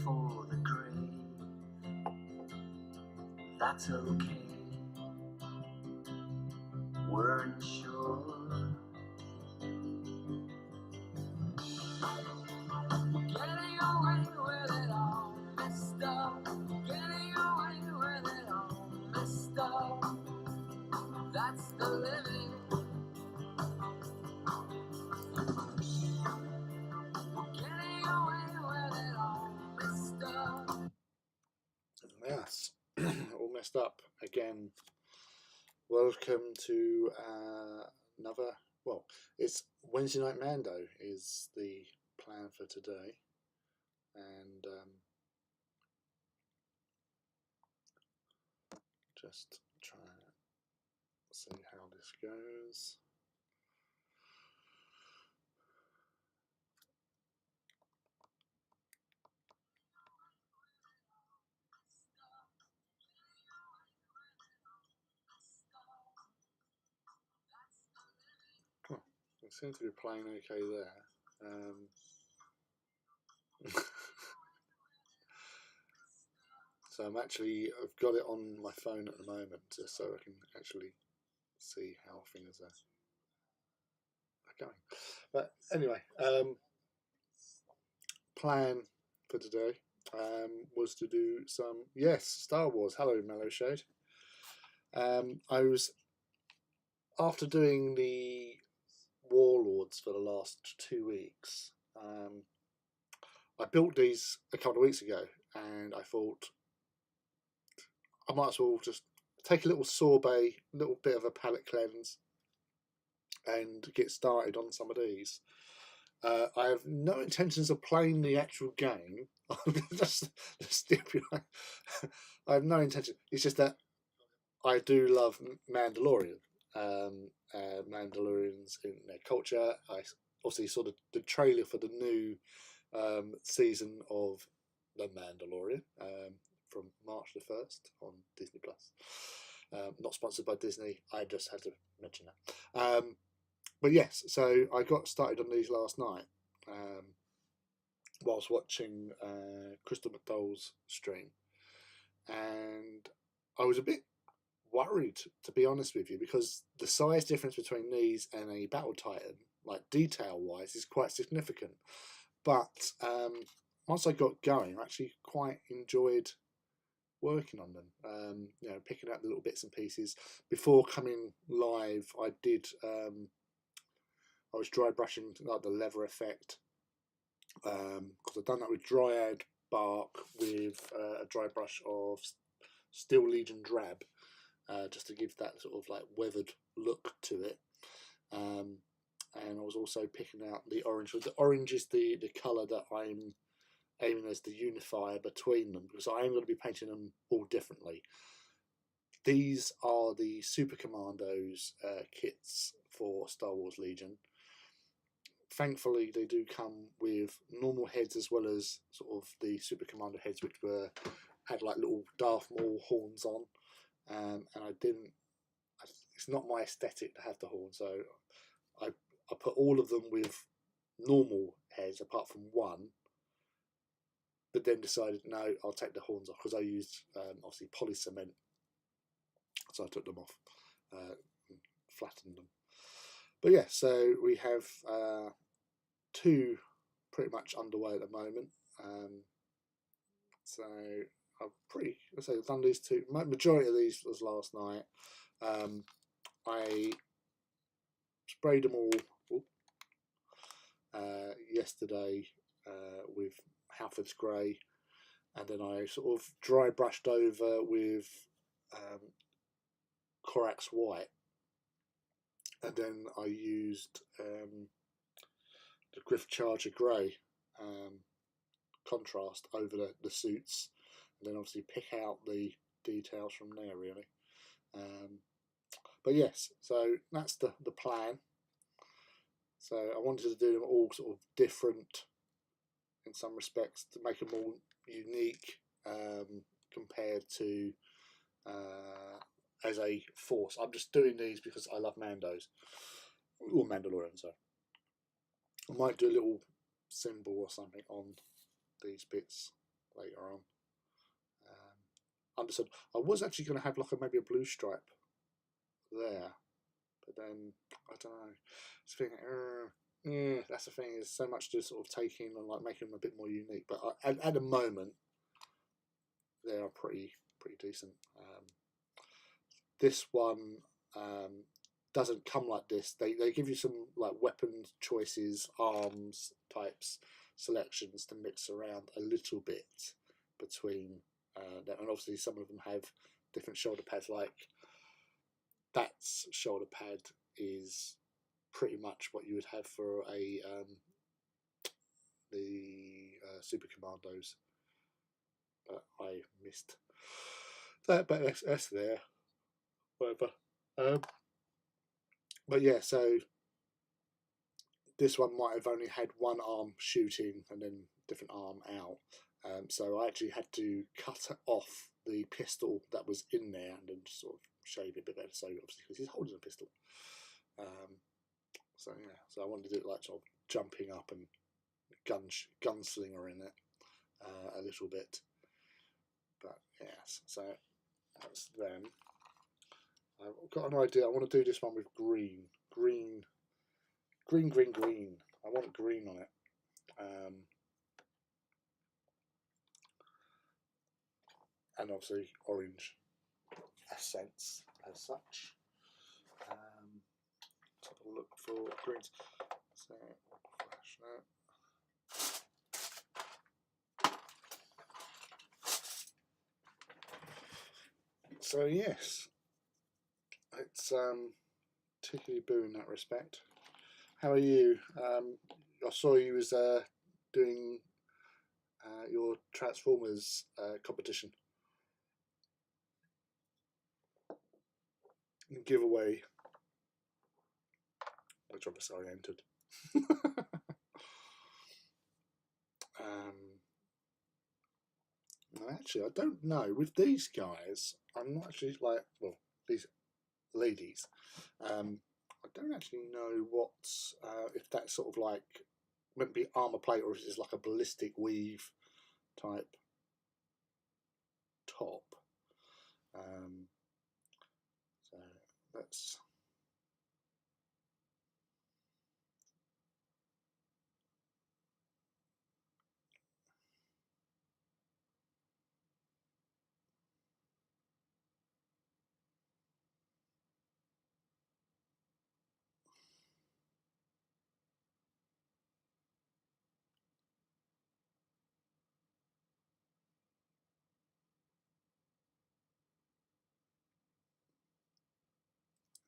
for the grave. That's okay. Weren't sure. Getting away with it all messed up. Getting away with it all messed up. That's the living. Getting away with it all messed up. Yes, all messed up again. Welcome to another. Well, it's Wednesday Night Mando is the plan for today, and just try to see how this goes. It seems to be playing okay there. So I've got it on my phone at the moment, just so I can actually see how things are going. But anyway, plan for today was to do some, yes, Star Wars. Hello, Mellow Shade. I was, after doing the Warlords for the last 2 weeks, I built these a couple of weeks ago, and I thought I might as well just take a little sorbet, a little bit of a palate cleanse, and get started on some of these. I have no intentions of playing the actual game. Just stipulate. I have no intention. It's just that I do love Mandalorian. Mandalorians in their culture. I obviously saw the trailer for the new season of The Mandalorian from March the 1st on Disney Plus. Not sponsored by Disney. I just had to mention that. But yes, so I got started on these last night whilst watching Crystal McDowell's stream, and I was a bit worried, to be honest with you, because the size difference between these and a Battle Titan, like detail wise, is quite significant. But once I got going, I actually quite enjoyed working on them. Picking out the little bits and pieces. Before coming live, I was dry brushing like the leather effect, because I've done that with Dryad bark with a dry brush of Steel Legion drab, just to give that sort of like weathered look to it. And I was also picking out the orange. The orange is the colour that I'm aiming as the unifier between them, because I am going to be painting them all differently. These are the Super Commandos kits for Star Wars Legion. Thankfully, they do come with normal heads as well as sort of the Super Commando heads, which had like little Darth Maul horns on, and I didn't. It's not my aesthetic to have the horn, so I put all of them with normal heads apart from one, but then decided no, I'll take the horns off, because I used obviously poly cement, so I took them off, and flattened them. But yeah, so we have two pretty much underway at the moment. So I've done these two. Majority of these was last night. I sprayed them all yesterday with Halford's Grey, and then I sort of dry brushed over with Corax White, and then I used the Griff Charger Grey contrast over the suits, and then obviously pick out the details from there really. But yes, so that's the plan. So I wanted to do them all sort of different in some respects, to make them all unique compared to as a force. I'm just doing these because I love Mandos, or Mandalorian, sorry. I might do a little symbol or something on these bits later on. Understood. I was actually going to have like maybe a blue stripe there, but then I don't know. Just thinking, yeah, that's the thing. There's so much to sort of take in and like making them a bit more unique. But at the moment, they are pretty decent. This one doesn't come like this. They give you some like weapon choices, arms types, selections to mix around a little bit between them. And obviously some of them have different shoulder pads. Like that's shoulder pad is pretty much what you would have for a the Super Commandos, but I missed that. But that's there, whatever. But yeah, so this one might have only had one arm shooting and then different arm out. So I actually had to cut off the pistol that was in there and then just sort of shave it a bit better. So obviously because he's holding a pistol. So yeah, so I wanted to do it like sort of jumping up and gunslinger in it a little bit. But yes, so that's them. I've got an idea. I want to do this one with green. I want green on it. And obviously orange accents as such. Let's have a look for greens. So flash that. So yes, it's particularly boo in that respect. How are you? I saw you was doing your Transformers competition giveaway, which obviously I entered. Actually, I don't know. With these guys, I'm not actually like, well, these ladies, I don't actually know what, if that's sort of like, meant to be armour plate or if it's like a ballistic weave type top. So that's.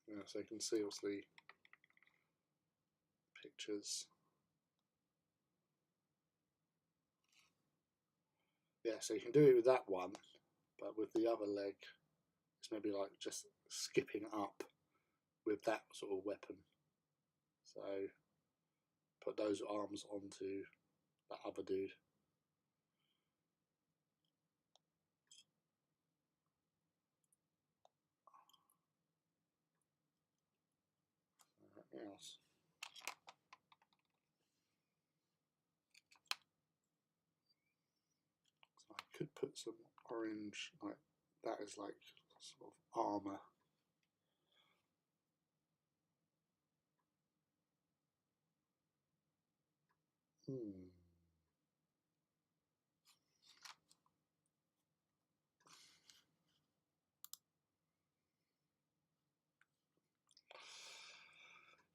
Yeah, so you can see obviously pictures. Yeah, so you can do it with that one, but with the other leg, it's maybe like just skipping up with that sort of weapon. So put those arms onto that other dude. Else. So I could put some orange, like that is like sort of armour.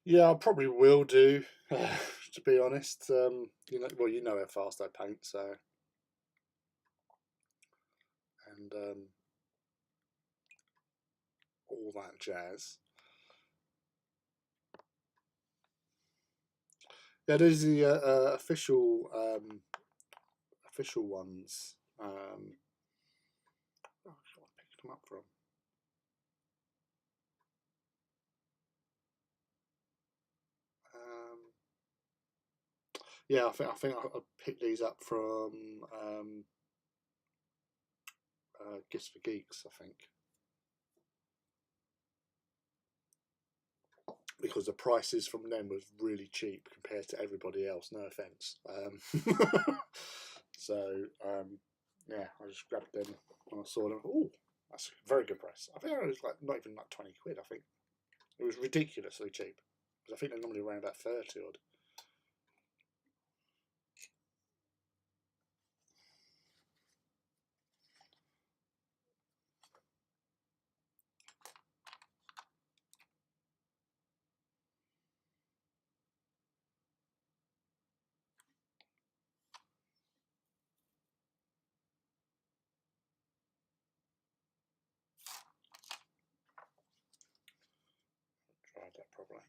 Yeah, I probably will do. To be honest, you know, well, you know how fast I paint, so and all that jazz. Yeah, these are the official ones. Oh, I picked them up from. Yeah, I think I picked these up from Gifts for Geeks, I think, because the prices from them was really cheap compared to everybody else. No offense. So yeah, I just grabbed them when I saw them. Oh, that's a very good price. I think it was like not even like 20 quid. I think it was ridiculously cheap because I think they're normally around about 30 odd. Tried that properly.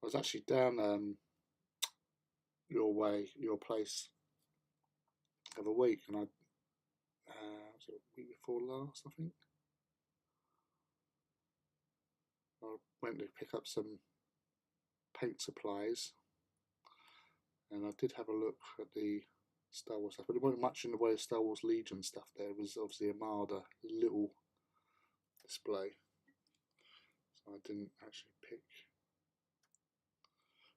I was actually down your place, the other week, and I was it a week before last, I think. I went to pick up some paint supplies, and I did have a look at the Star Wars stuff, but there wasn't much in the way of Star Wars Legion stuff. There was obviously Armada, little display, so I didn't actually pick.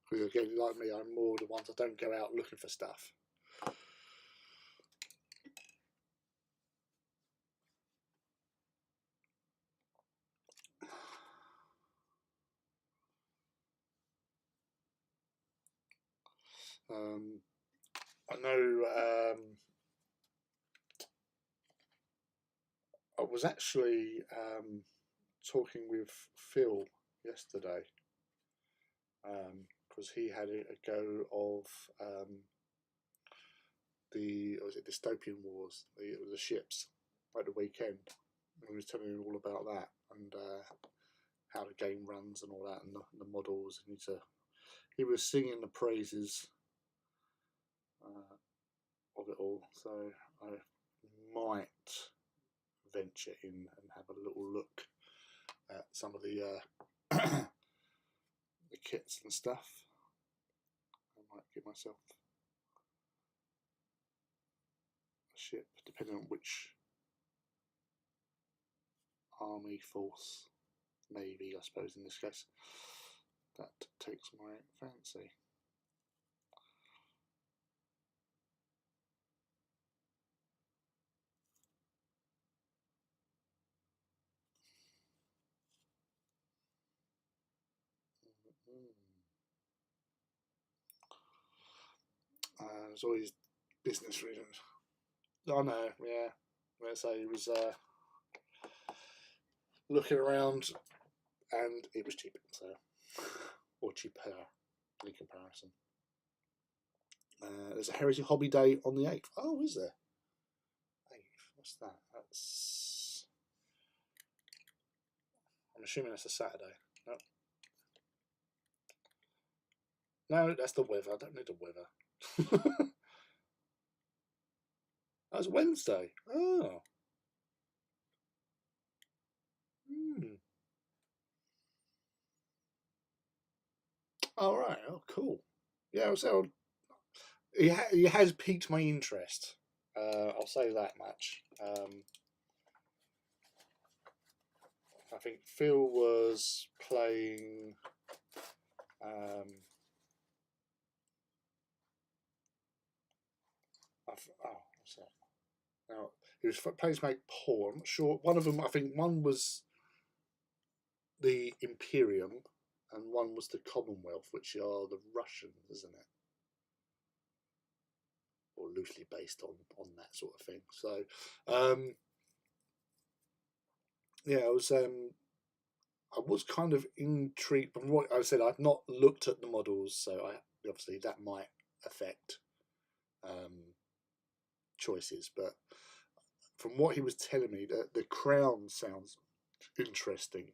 Because again, like me, I'm more the ones I don't go out looking for stuff. I know I was actually talking with Phil yesterday because he had a go of the was it Dystopian Wars, the ships, like the weekend. And he was telling me all about that and how the game runs and all that, and the models. And he was singing the praises of it all. So I might venture in and have a little look at some of the the kits and stuff. I might get myself a ship, depending on which army, force, navy, I suppose in this case, that takes my fancy. There's always business reasons. I know, yeah. Let's say he was looking around, and it was cheap, so or cheaper in comparison. There's a Heritage Hobby Day on the 8th. Oh, is there? 8th. What's that? I'm assuming that's a Saturday. No, that's the weather. I don't need the weather. That's Wednesday. Oh. All right. Oh, cool. Yeah. So he has piqued my interest. I'll say that much. I think Phil was playing. What's that? Now he was playing Mate Paul. I'm not sure. One of them, I think, one was the Imperium, and one was the Commonwealth, which are the Russians, isn't it? Or loosely based on that sort of thing. So, yeah, I was I was kind of intrigued. From what I said, I've not looked at the models, so obviously that might affect choices. But from what he was telling me, the crown sounds interesting.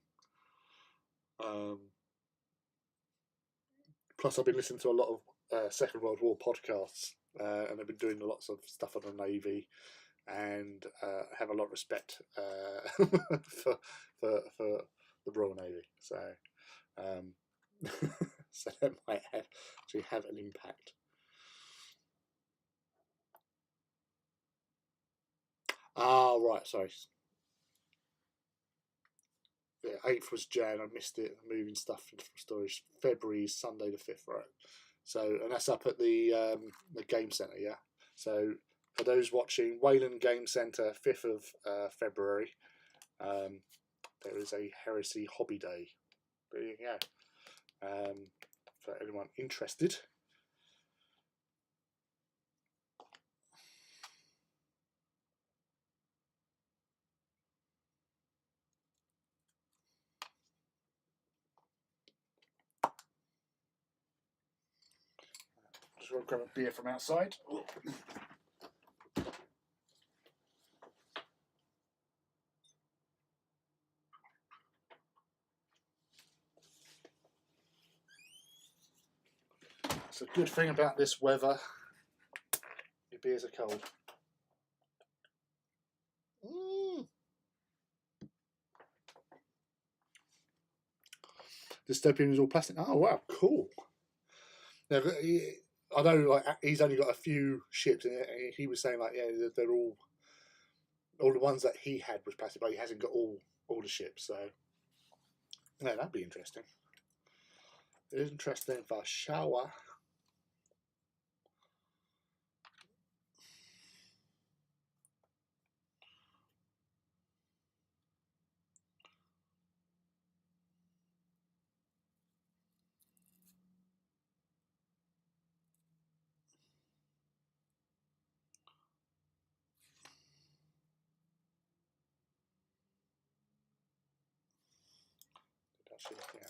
Plus, I've been listening to a lot of Second World War podcasts, and I've been doing lots of stuff on the Navy, and have a lot of respect for, for the Royal Navy. So, so that might actually have an impact. Ah, right. Sorry. Yeah, 8th was Jan. I missed it. Moving stuff into storage. February, Sunday the 5th, right? So, and that's up at the game centre, yeah. So, for those watching, Wayland Game Centre, 5th of February, there is a Heresy Hobby Day. There you go. For anyone interested. Just want to grab a beer from outside. It's a good thing about this weather. Your beers are cold. Dystopian is all plastic. Oh wow, cool. Now, I know, like, he's only got a few ships, and he was saying, like, yeah, they're all the ones that he had was plastic, but he hasn't got all the ships. So, yeah, that'd be interesting. It is interesting for shower. Actually, yeah.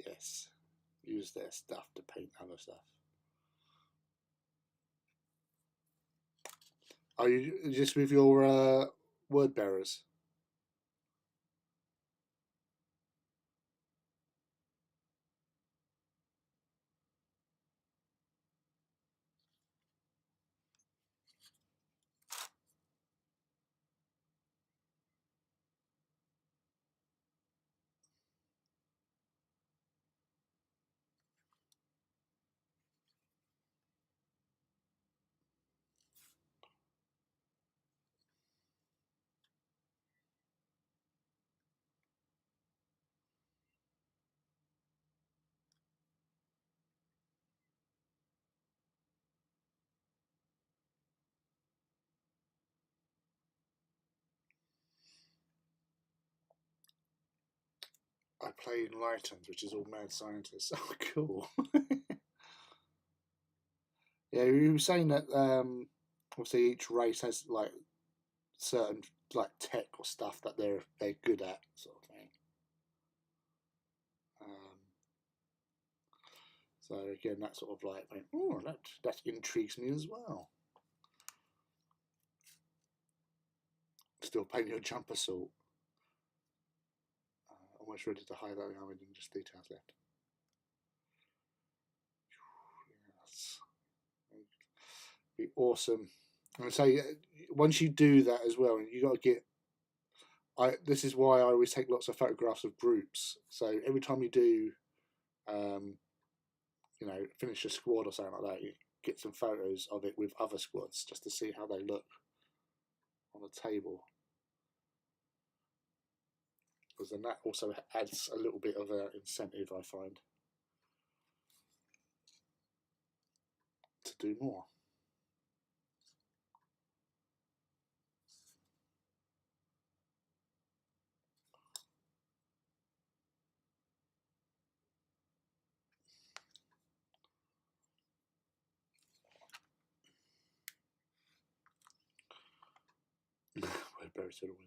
Yes, use their stuff to paint other stuff. Are you just with your word bearers? I play Enlightened, which is all mad scientists. Oh, cool. Yeah, you were saying that obviously each race has like certain like tech or stuff that they're good at, sort of thing. Um, so again, that sort of like, oh, that intrigues me as well. Still painting your jumper salt. Almost ready to highlight the armor and just details left. Yes. Be awesome. And say once you do that as well, you got to get. This is why I always take lots of photographs of groups. So every time you do, finish a squad or something like that, you get some photos of it with other squads just to see how they look on the table. Because then that also adds a little bit of an incentive, I find, to do more. berries to the wind.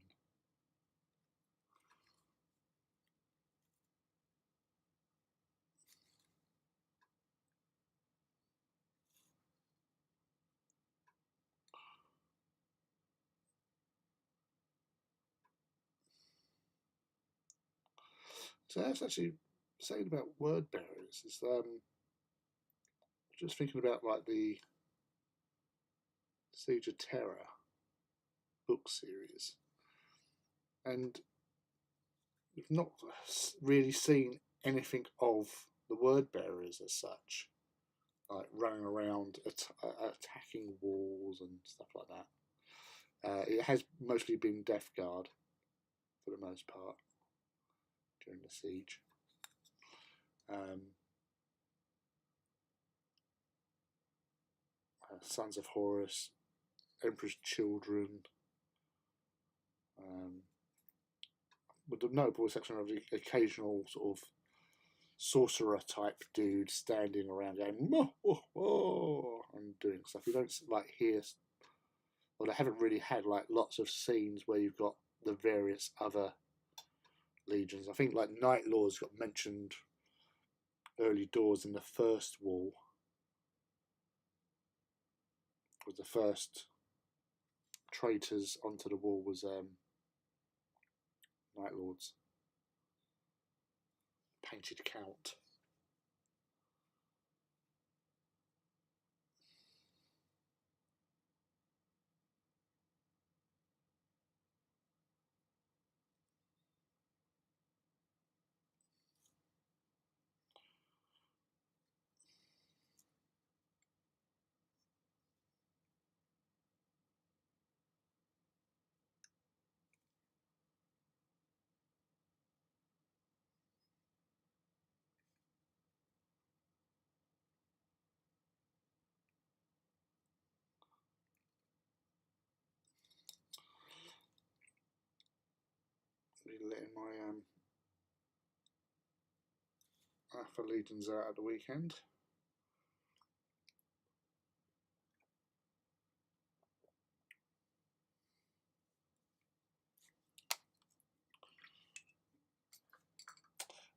So that's actually saying about word bearers is just thinking about like the Siege of Terror book series, and we've not really seen anything of the word bearers as such, like running around attacking walls and stuff like that. It has mostly been Death Guard for the most part during the siege. Sons of Horus, Emperor's Children, with the notable exception of the occasional sort of sorcerer type dude standing around going and doing stuff. You don't like hear, well, they haven't really had like lots of scenes where you've got the various other legions. I think like Night Lords got mentioned early doors in the first wall. Was the first traitors onto the wall was Night Lords. Painted Count. Letting my Alpha Legions out at the weekend.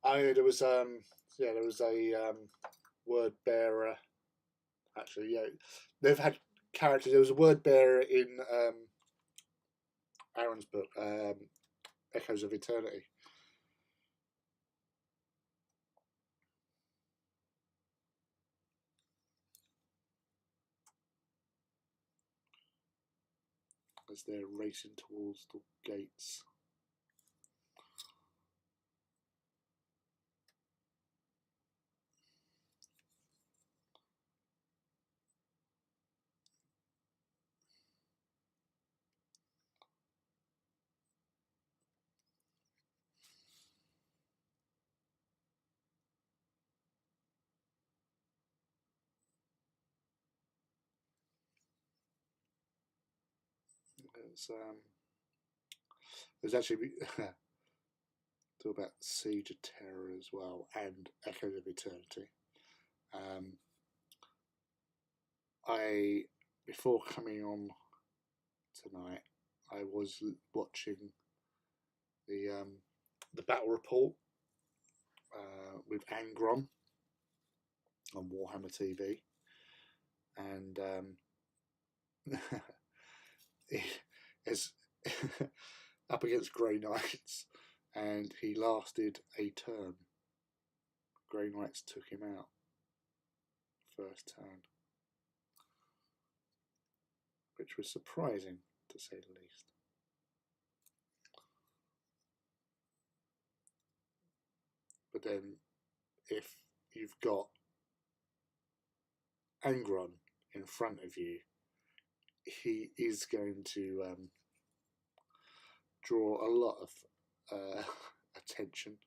Oh, yeah, there was a word bearer. Actually, yeah, they've had characters. There was a word bearer in Aaron's book, Echoes of Eternity. As they're racing towards the gates. There's actually talk about Siege of Terror as well and Echoes of Eternity. I before coming on tonight, I was watching the battle report with Angron on Warhammer TV, and is up against Grey Knights, and he lasted a turn. Grey Knights took him out first turn, which was surprising to say the least. But then, if you've got Angron in front of you, he is going to draw a lot of attention.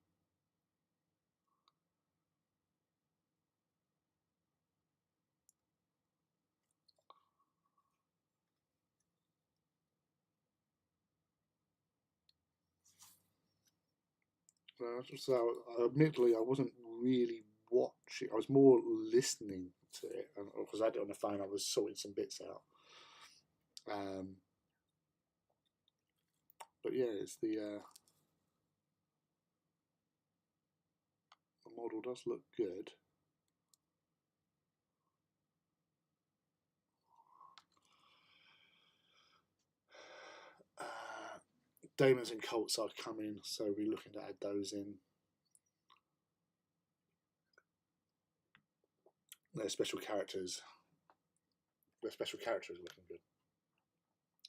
So, admittedly, I wasn't really watching. I was more listening to it because I had it on the phone. I was sorting some bits out. But yeah, it's the model does look good. Demons and cults are coming, so we're looking to add those in. Their special characters. Their special characters are looking good.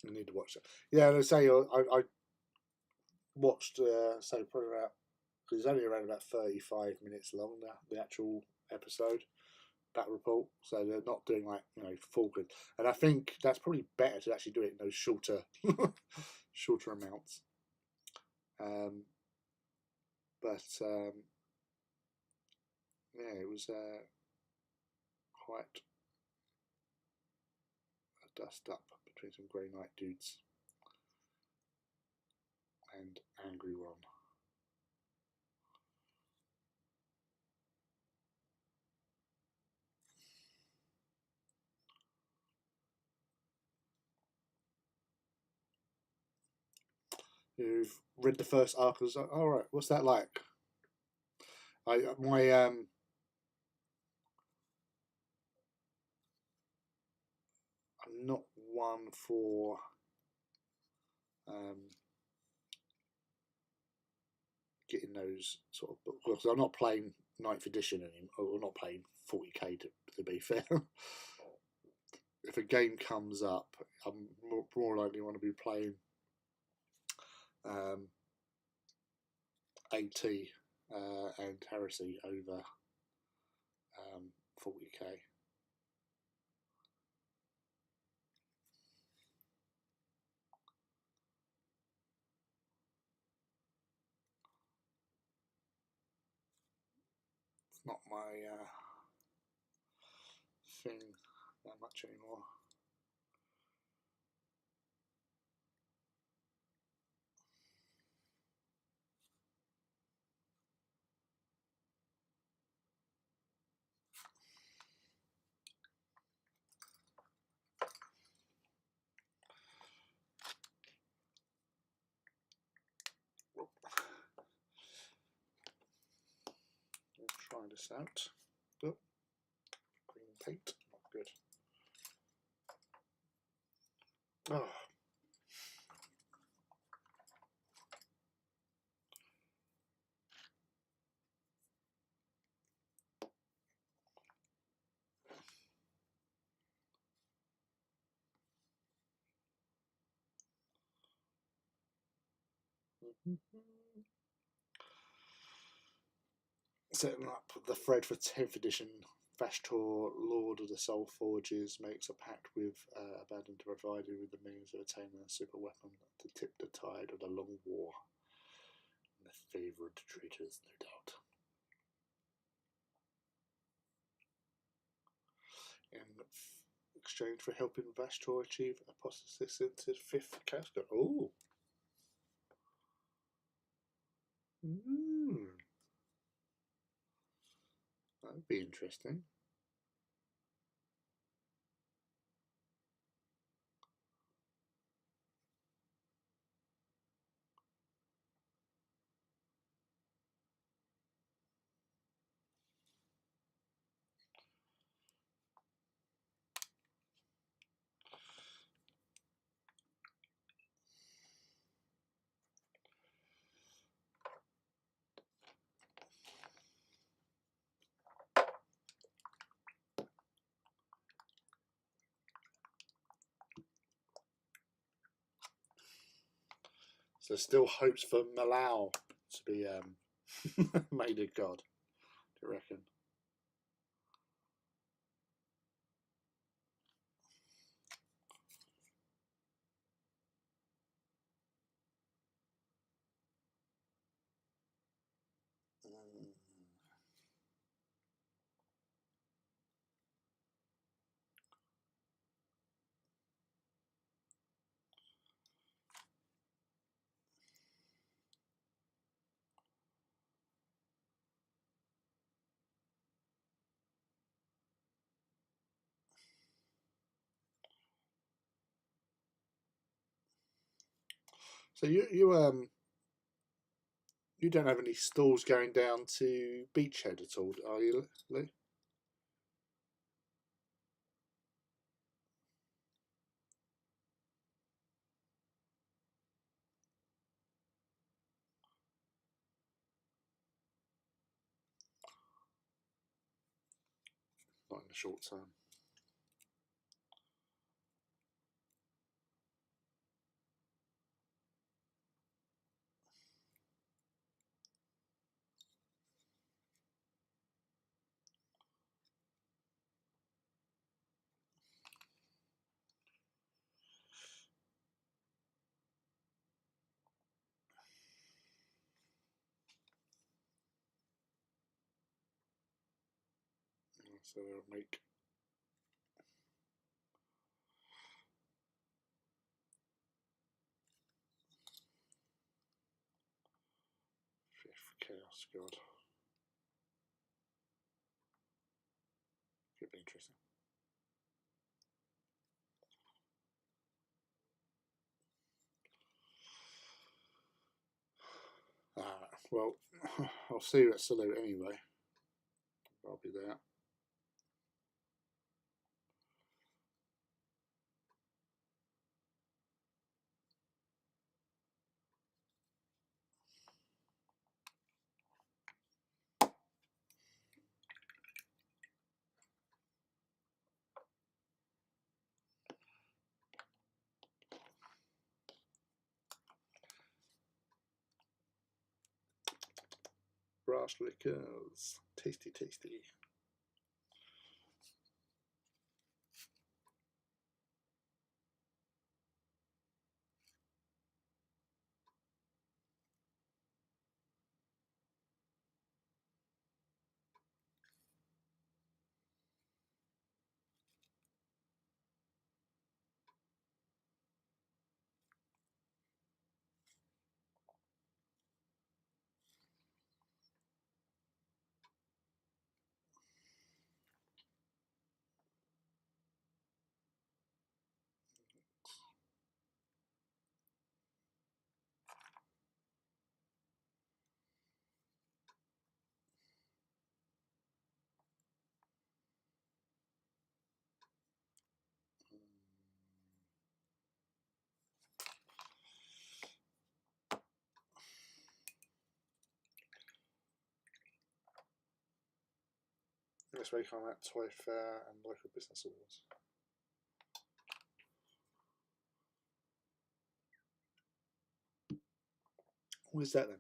I need to watch it. Yeah, let's say I watched, so probably about, because it's only around about 35 minutes long now, the actual episode, that report. So they're not doing like, full good. And I think that's probably better to actually do it in those shorter, shorter amounts. But yeah, it was quite a dust up between some Grey Knight dudes and Angry Ron. Who've read the first arc and was like, all right, what's that like? I'm not one for getting those sort of books, because I'm not playing 9th edition anymore, or not playing 40k to be fair. If a game comes up, I'm more likely want to be playing AT and Heresy over 40k. It's not my thing that much anymore. Let's try this out. Oh, green paint, not good. Oh. Setting up the thread for 10th edition, Vashtor, Lord of the Soul Forges, makes a pact with Abaddon to provide you with the means of attaining a super weapon to tip the tide of the long war. And the favoured traitors, no doubt. In exchange for helping Vashtor achieve apostasis into 5th casket. Oh! That would be interesting. So still hopes for Malao to be made a god, do you reckon? So you don't have any stalls going down to Beachhead at all, are you, Lou? Not in the short term. So they'll make fifth chaos god. Could be interesting. Well, I'll see you at Salute anyway. I'll be there. Brass liquors. Tasty, tasty. This week I'm at Toy Fair and Local Business Awards. What is that then?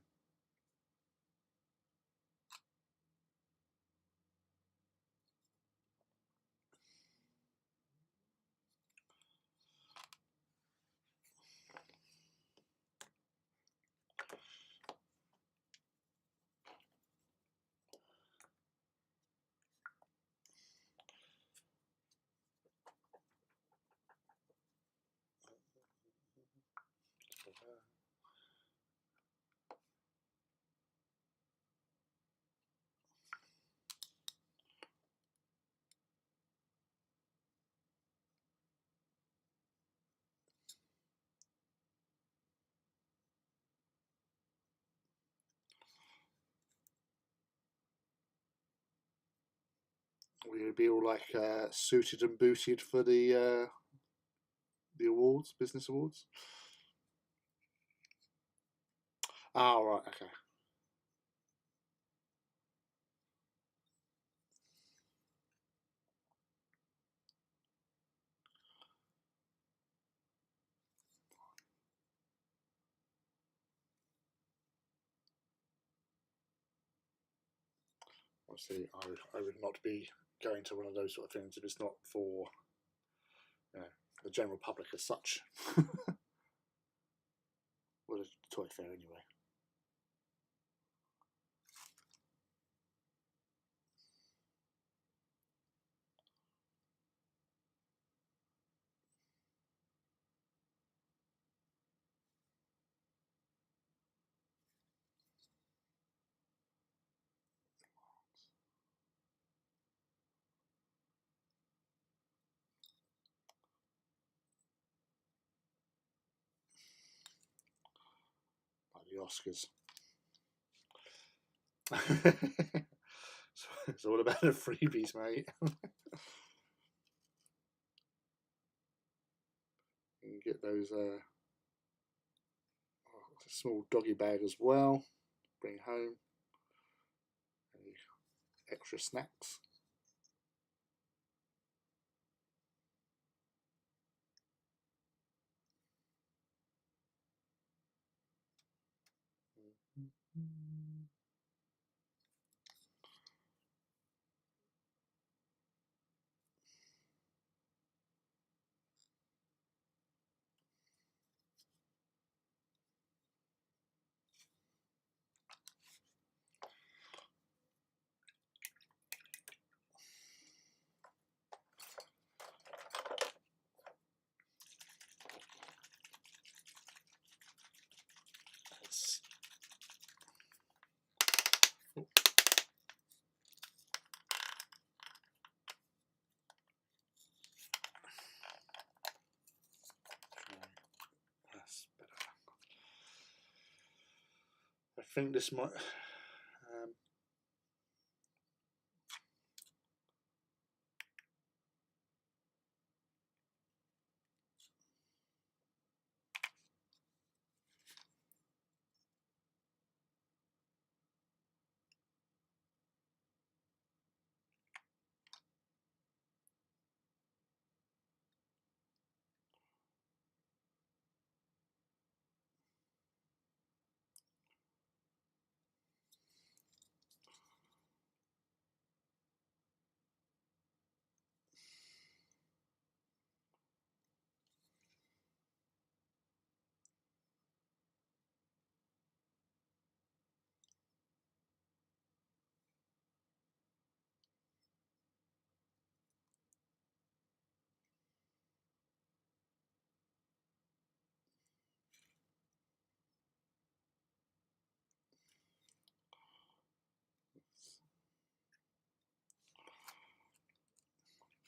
Will you be all like suited and booted for the awards, business awards? Oh, right, okay. Obviously, I would not be going to one of those sort of things if it's not for the general public as such. Well, a toy fair anyway. the Oscars. So it's all about the freebies, mate. You can get those small doggy bag as well. Bring home. Any extra snacks. That's better. I think this might.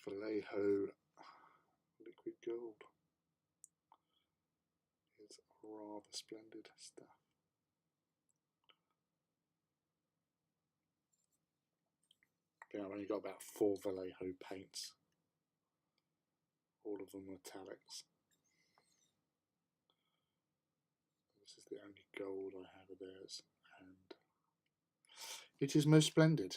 Vallejo liquid gold is rather splendid stuff. I think I've only got about 4 Vallejo paints, all of them metallics. This is the only gold I have of theirs, and it is most splendid.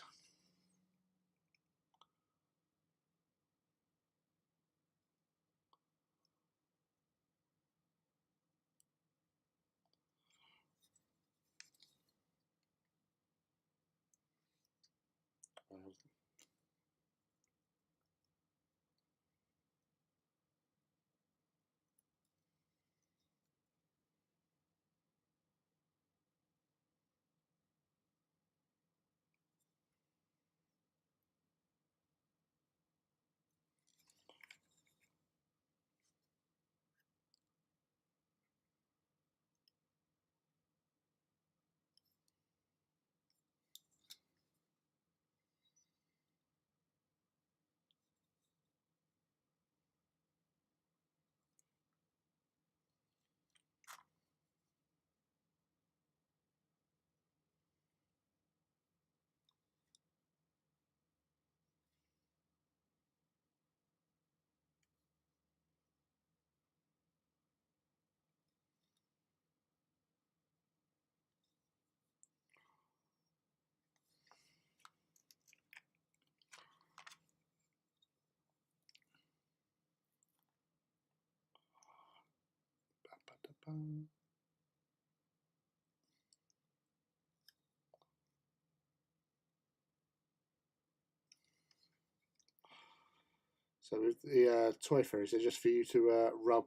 So with the toy fairies, they're just for you to rub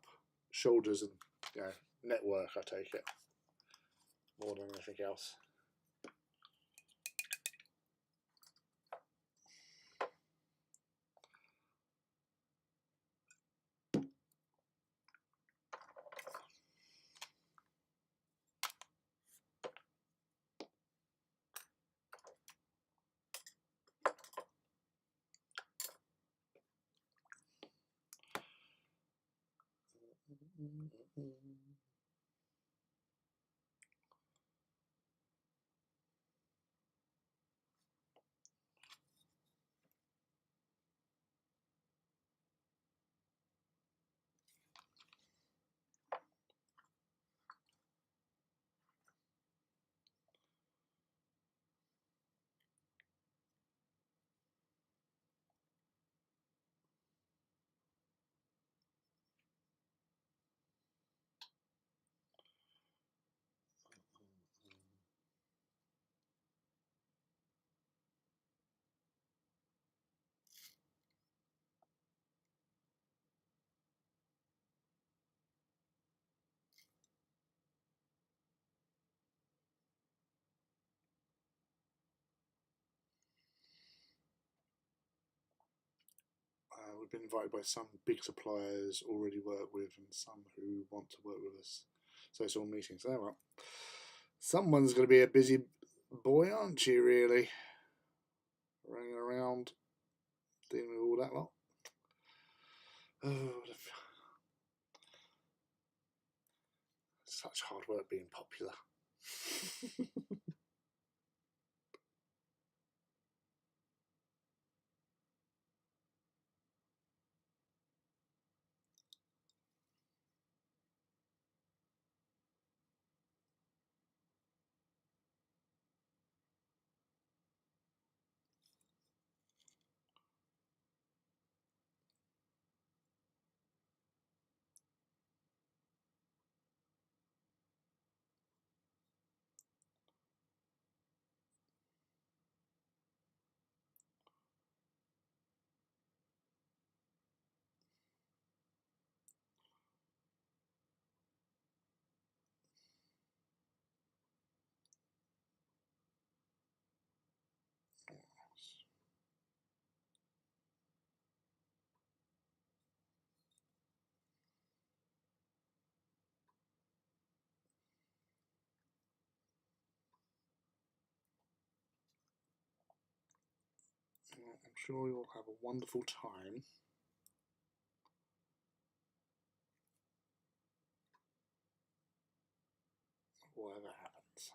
shoulders and network, I take it, more than anything else. we've been invited by some big suppliers already work with, and some who want to work with us. So it's all meetings. So well, someone's going to be a busy boy, aren't you? Really, running around dealing with all that lot. Oh, such hard work being popular. I'm sure you'll have a wonderful time. Whatever happens.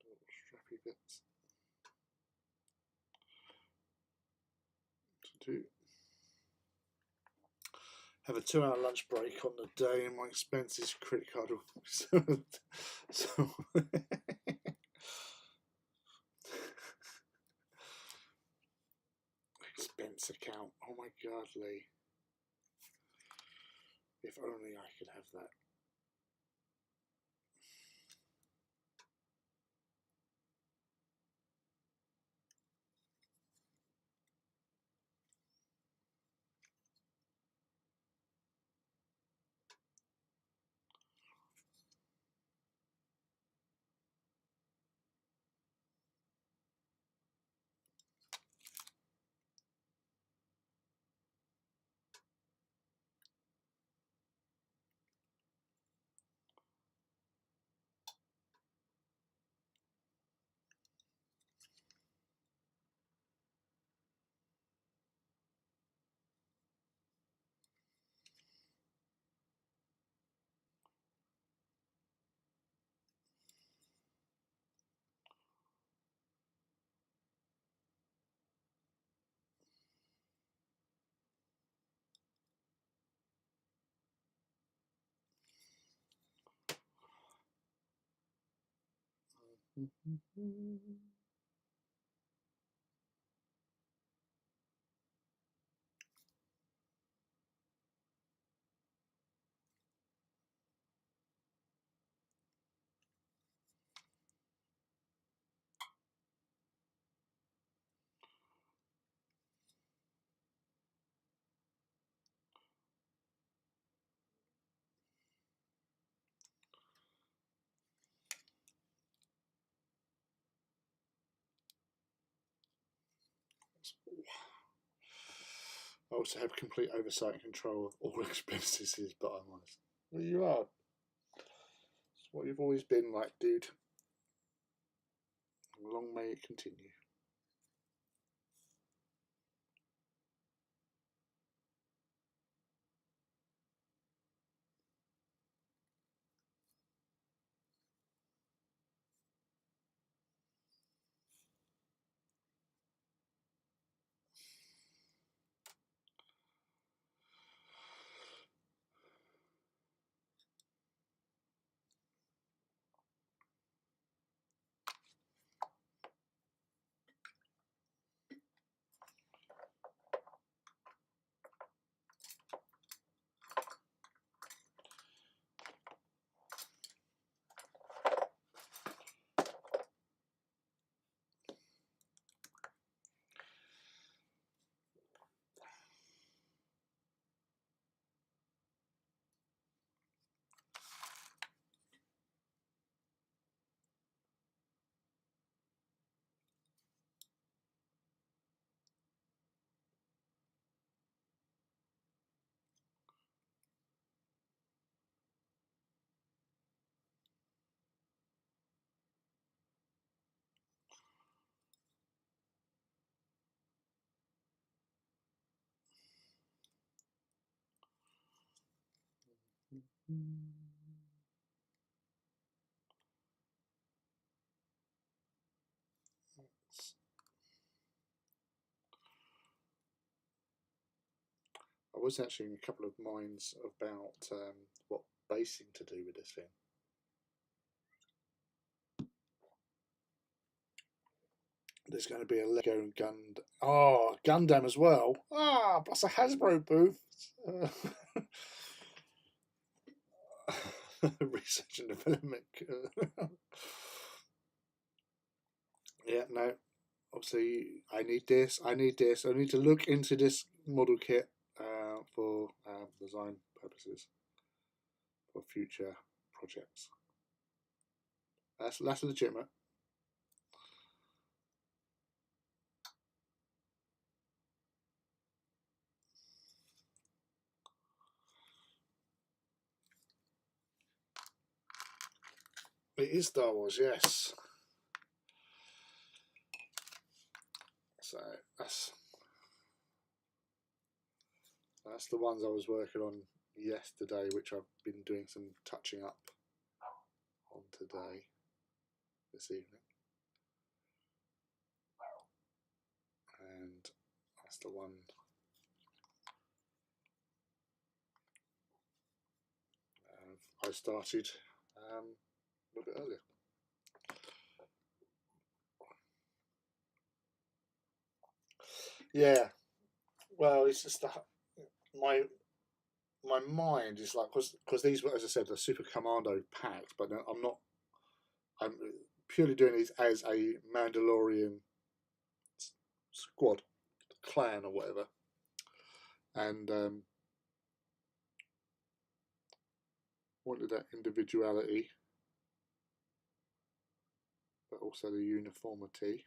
Little strappy bits to do. Have a 2-hour lunch break on the day, and my expenses credit card. So expense account. Oh my God, Lee. If only I could have that. I also have complete oversight and control of all expenses, but I'm honest. Well, you are. It's what you've always been like, dude. Long may it continue. I was actually in a couple of minds about what basing to do with this thing. There's going to be a Lego and Gundam as well. Plus a Hasbro booth. Research and development. Yeah, no. Obviously, I need this. I need this. I need to look into this model kit for design purposes for future projects. That's legitimate. It is Star Wars, yes. So that's the ones I was working on yesterday, which I've been doing some touching up on today, this evening. And that's the one I started a little bit earlier. Yeah, well, it's just my mind is like, because these were, as I said, the Super Commando packed, but I'm purely doing these as a Mandalorian squad, clan, or whatever, and wanted that individuality, but also the uniformity.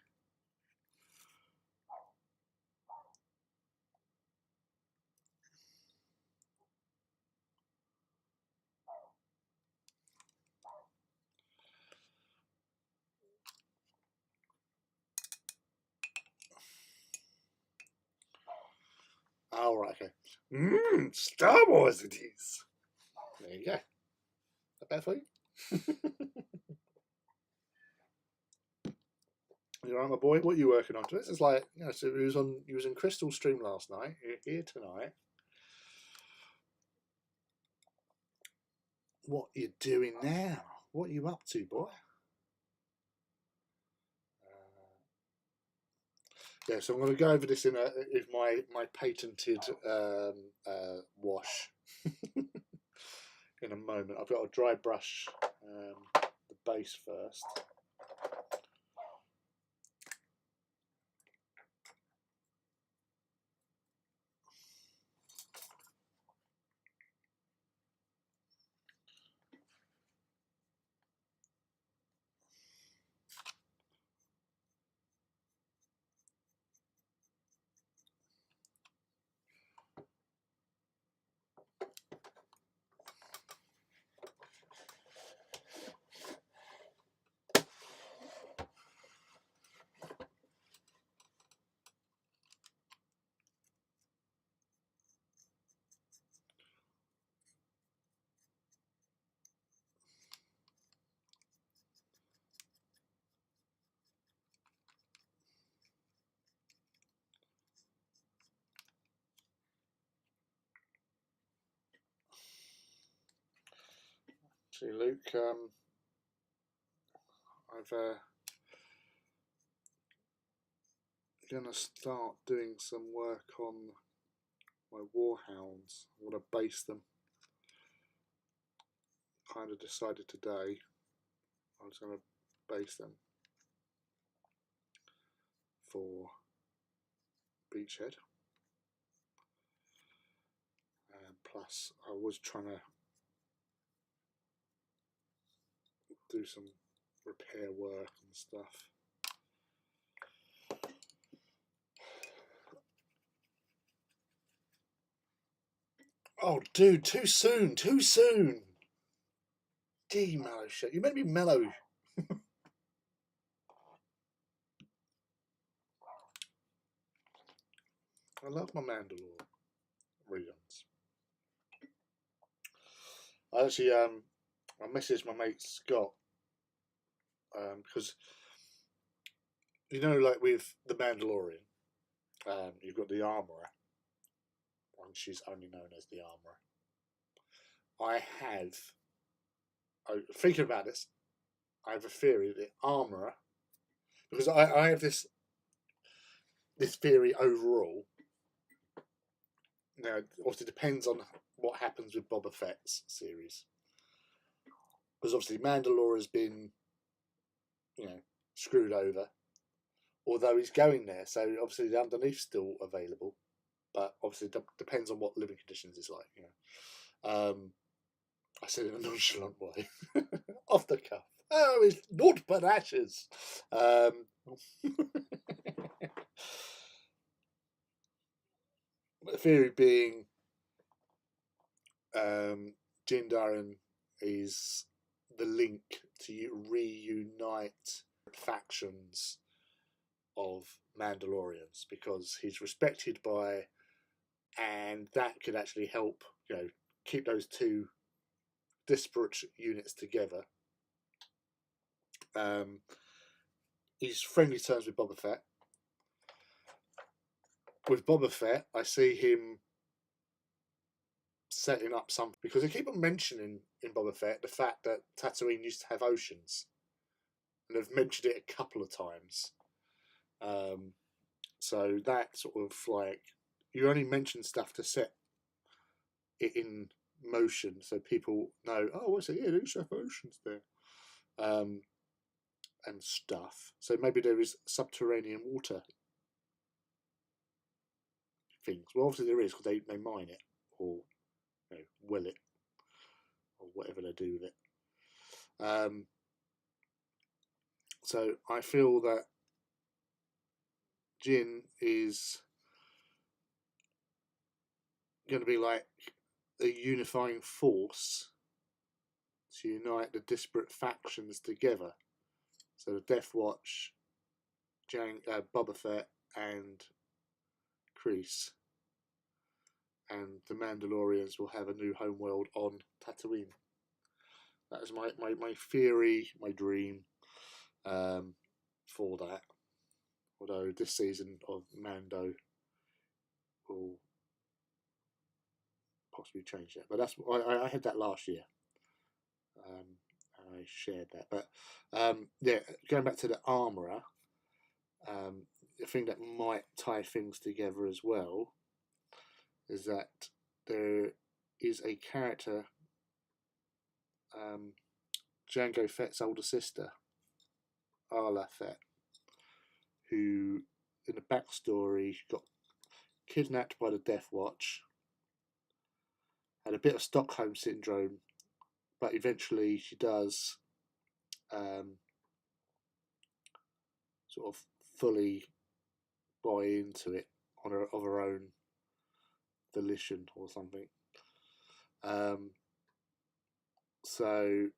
Oh, right, okay. Star Wars it is. There you go. That bad for you? You're right, my boy. What are you working on? This is like, so he was in Crystal Stream last night. You're here tonight. What are you doing now? What are you up to, boy? Yeah, so I'm going to go over this in my patented wash in a moment. I've got to dry brush the base first. Actually, Luke, I've gonna start doing some work on my warhounds. I want to base them. Kind of decided today I was going to base them for Beachhead. Plus, I was trying to do some repair work and stuff. Oh, dude, too soon, too soon. Gee, mellow shit. You meant to be mellow. I love my Mandalore reruns. I actually, I messaged my mate Scott because, you know, like with the Mandalorian, you've got the Armorer, and she's only known as the Armorer. I have, thinking about this, I have a theory that the Armorer, because I have this theory overall. Now, obviously, depends on what happens with Boba Fett's series, because obviously Mandalore has been, screwed over. Although he's going there, so obviously the underneath's still available, but obviously it depends on what living conditions is like. I said it in a nonchalant way, off the cuff. Oh, it's naught but ashes. The theory being, Din Djarin is the link to reunite factions of Mandalorians, because he's respected by, and that could actually help, keep those two disparate units together. He's friendly terms with Boba Fett. With Boba Fett, I see him setting up something, because they keep on mentioning in Boba Fett the fact that Tatooine used to have oceans, and they've mentioned it a couple of times. So that sort of, like, you only mention stuff to set it in motion, so people know, oh, I see, yeah, there's oceans there, and stuff. So maybe there is subterranean water things. Well, obviously there is, because they mine it, or well it, or whatever they do with it. So I feel that Jin is going to be like a unifying force to unite the disparate factions together. So the Death Watch, Boba Fett, and Kreese, and the Mandalorians will have a new homeworld on Tatooine. That is my theory, my dream, for that. Although this season of Mando will possibly change that, but that's I had that last year. I shared that, but yeah, going back to the Armorer, the thing that might tie things together as well is that there is a character, Jango Fett's older sister, Arla Fett, who in the backstory got kidnapped by the Death Watch, had a bit of Stockholm syndrome, but eventually she does sort of fully buy into it of her own volition or something. So,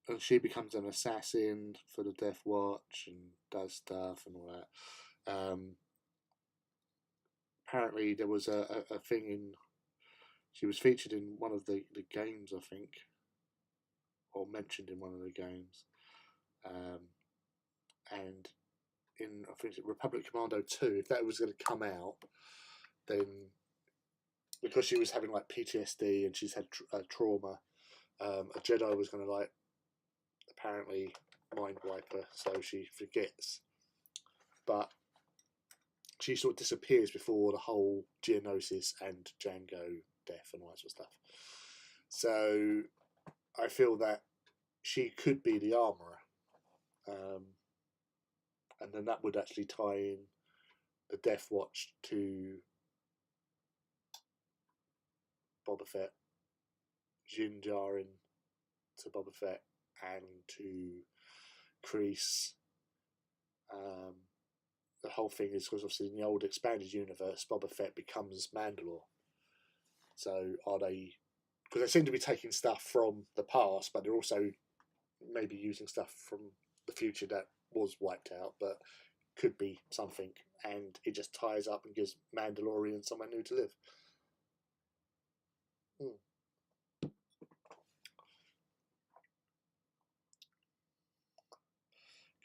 and she becomes an assassin for the Death Watch and does stuff and all that. Apparently there was a thing in, she was featured in one of the games, I think, or mentioned in one of the games, and in, I think, Republic Commando 2, if that was going to come out, then because she was having like PTSD and she's had trauma, a Jedi was going to like apparently mind wipe her, so she forgets. But she sort of disappears before the whole Geonosis and Django death and all that sort of stuff. So I feel that she could be the armorer, and then that would actually tie in the Death Watch to Boba Fett, Din Djarin to Boba Fett, and to Kreese. The whole thing is because obviously in the old expanded universe, Boba Fett becomes Mandalore. So are they? Because they seem to be taking stuff from the past, but they're also maybe using stuff from the future that was wiped out, but could be something, and it just ties up and gives Mandalorian somewhere new to live.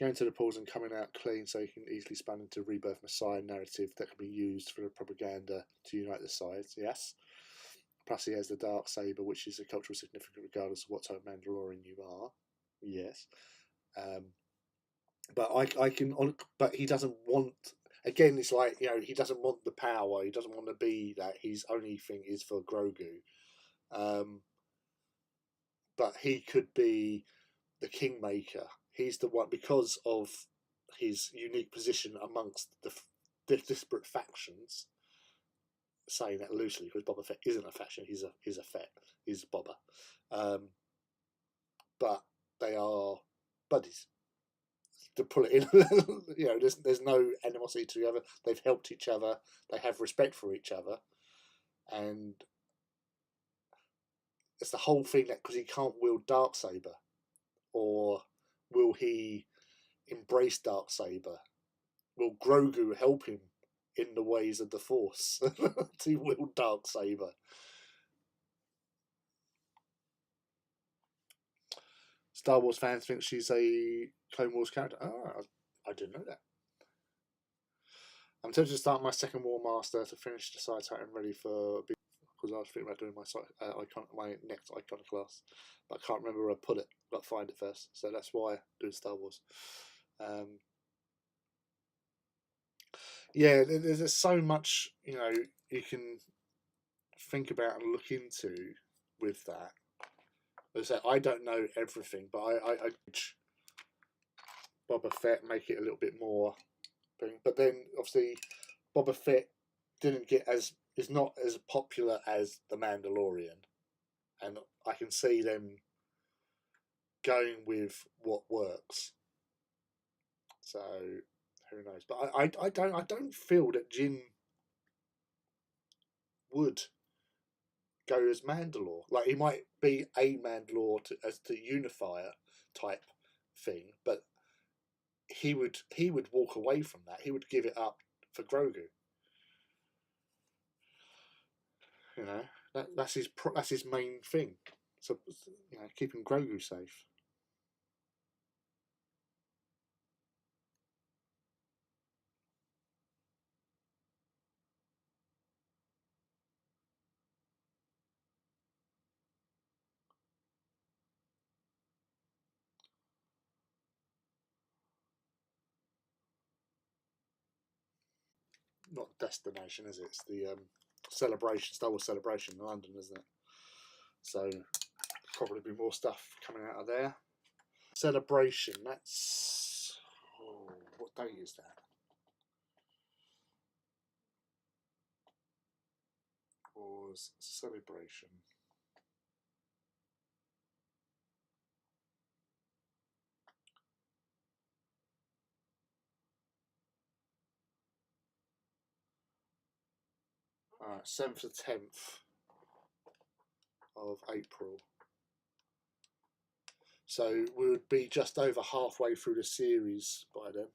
Going to the polls and coming out clean so he can easily span into Rebirth Messiah narrative that can be used for the propaganda to unite the sides, yes. Plus he has the dark saber, which is a cultural significance regardless of what type of Mandalorian you are, yes. But I can, but he doesn't want, again, it's like, he doesn't want the power, he doesn't want to be that, his only thing is for Grogu. But he could be the Kingmaker. He's the one, because of his unique position amongst the disparate factions, saying that loosely, because Boba Fett isn't a faction, he's a Fett, he's Boba. But they are buddies. To pull it in, there's no animosity to the other. They've helped each other. They have respect for each other, and it's the whole thing that because he can't wield Darksaber, or will he embrace Darksaber? Will Grogu help him in the ways of the Force to wield Darksaber? Star Wars fans think she's a Clone Wars character. Oh, I didn't know that. I'm tempted to start my second War Master to finish the side title ready for, because I was thinking about doing my next Iconoclast, but I can't remember where I put it. I've got to find it first, so that's why I'm doing Star Wars. Yeah, there's so much you can think about and look into with that. As I say, I don't know everything, but I Boba Fett make it a little bit more thing. But then obviously Boba Fett is not as popular as the Mandalorian, and I can see them going with what works. So who knows? But I don't feel that Jin would go as Mandalore. Like he might be a Mandalore as the unifier type thing, but he would walk away from that. He would give it up for Grogu. That's his main thing. So keeping Grogu safe. Not destination, is it? It's the celebration, Star Wars celebration in London, isn't it? So probably be more stuff coming out of there. Celebration. That's what day is that? Was celebration. Alright, 7th to 10th of April. So we would be just over halfway through the series by then.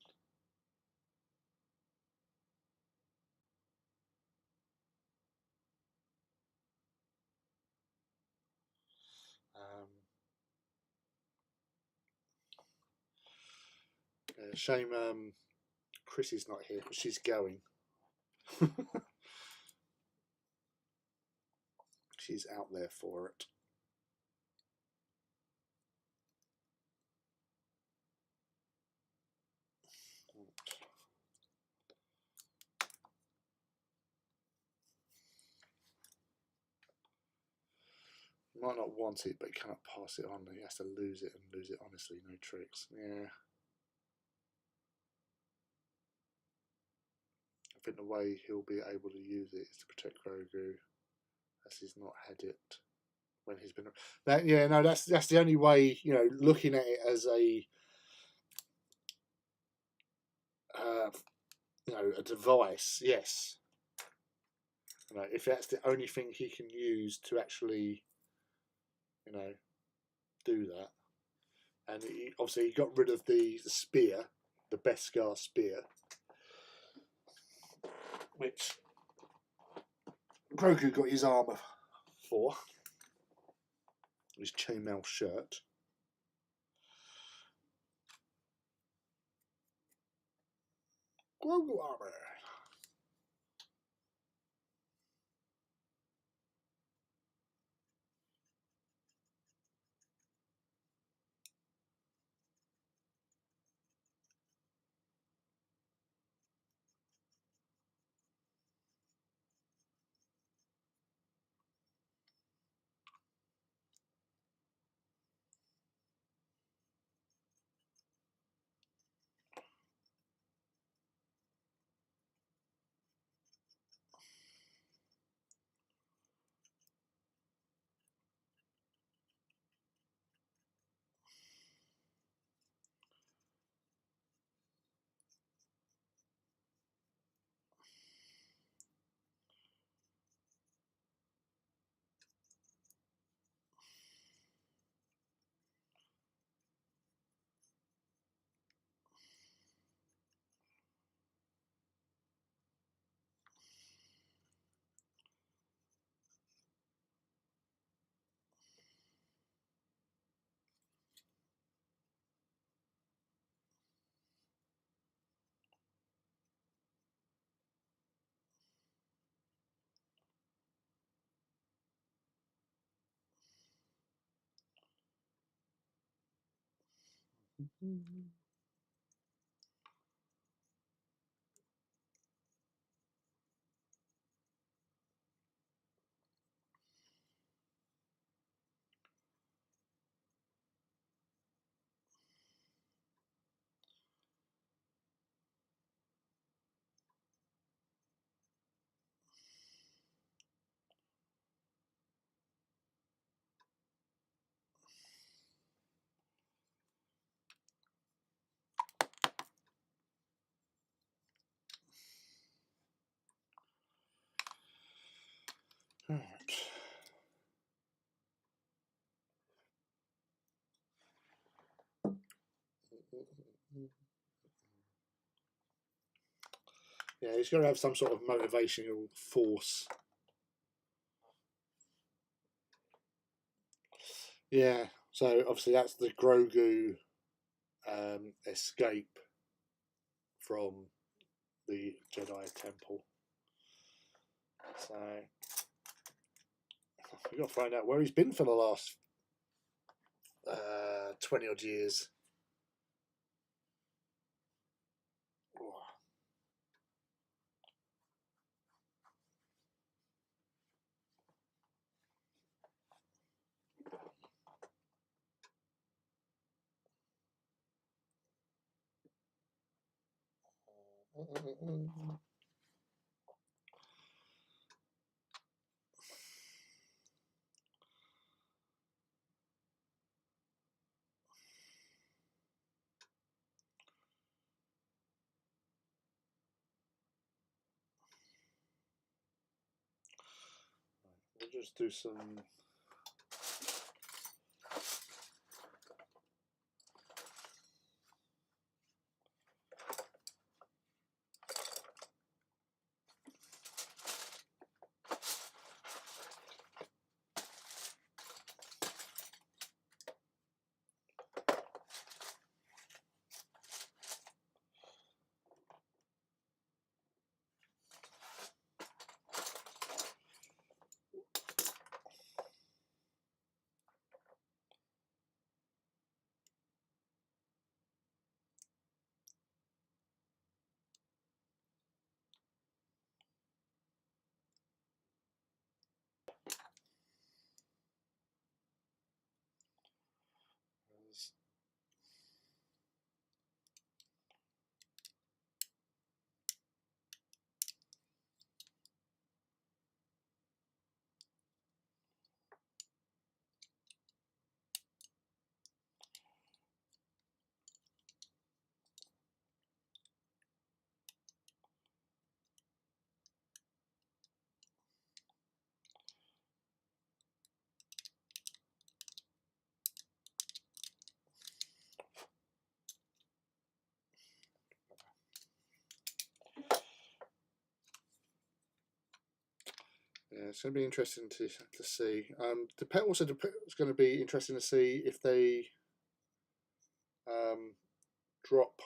Shame Chris is not here because she's going. She's out there for it. might not want it, but he cannot pass it on. He has to lose it and lose it honestly. No tricks. Yeah. I think the way he'll be able to use it is to protect Grogu, as he's not had it when he's been. That, yeah, no, that's the only way. You know, looking at it as a you know, a device. Yes. You know, if that's the only thing he can use to actually, you know, do that. And obviously he got rid of the spear, the Beskar spear, which Grogu got his armour for, his chainmail shirt. Grogu armour. Right. Yeah, he's got to have some sort of motivational force. Yeah, so obviously that's the Grogu escape from the Jedi Temple. So we've got to find out where he's been for the last 20 odd years. We'll just do some. it's going to be interesting to see. It's going to be interesting to see if they drop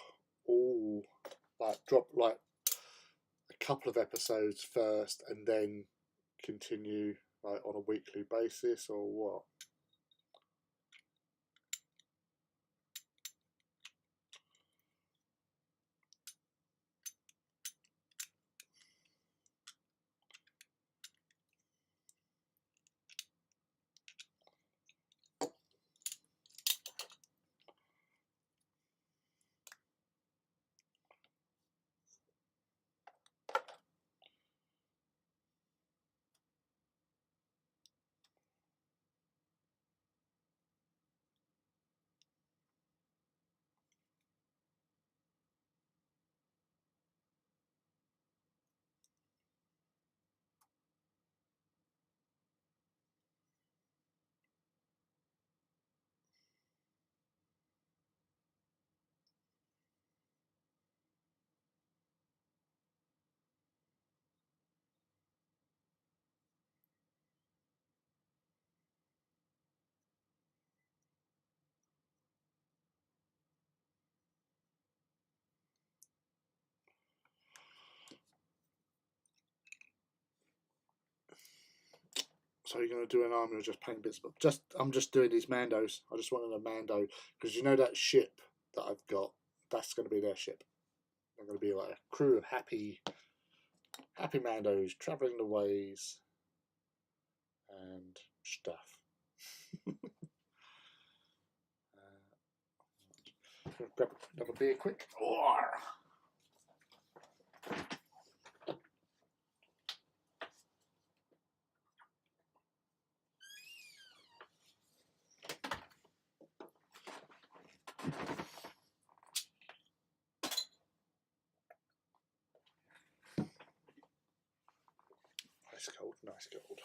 like a couple of episodes first and then continue like on a weekly basis or what. So you're going to do an army or just paint bits? But I'm just doing these Mandos. I just wanted a Mando because you know that ship that I've got. That's going to be their ship. They're going to be like a crew of happy Mandos traveling the ways and stuff. Grab another beer quick. Nice cold, nice cold.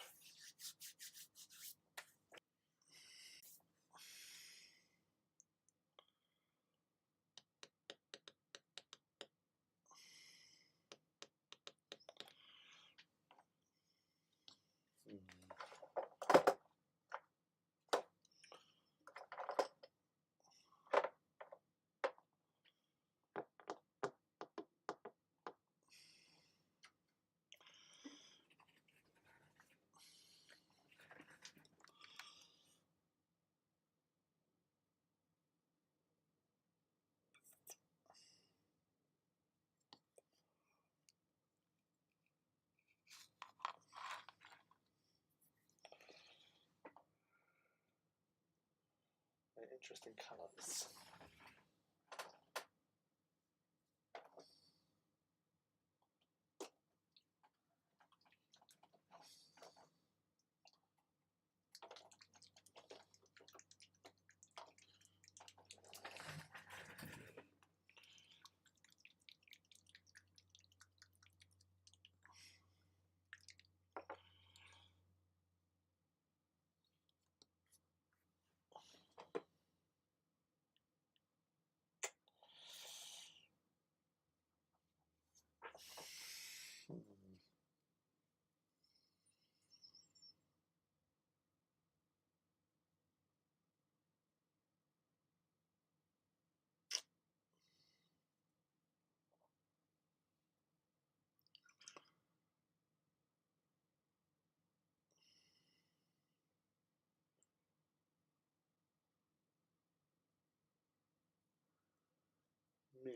Interesting colours. Meh.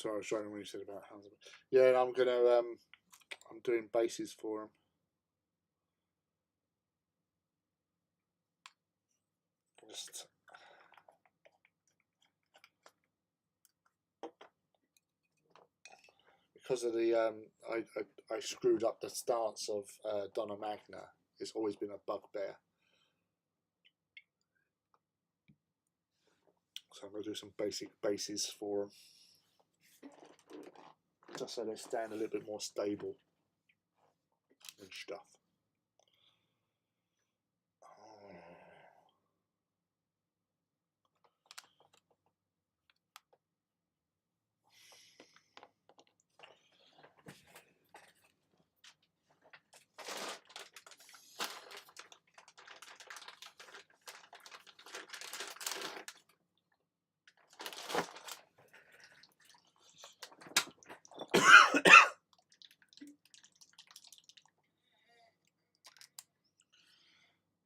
Sorry, I was showing when you said about hands. Yeah, I'm gonna I'm doing bases for him. Just because of the I screwed up the stance of Donna Magna. It's always been a bugbear. So I'm gonna do some basic bases for them, just so they stand a little bit more stable and stuff.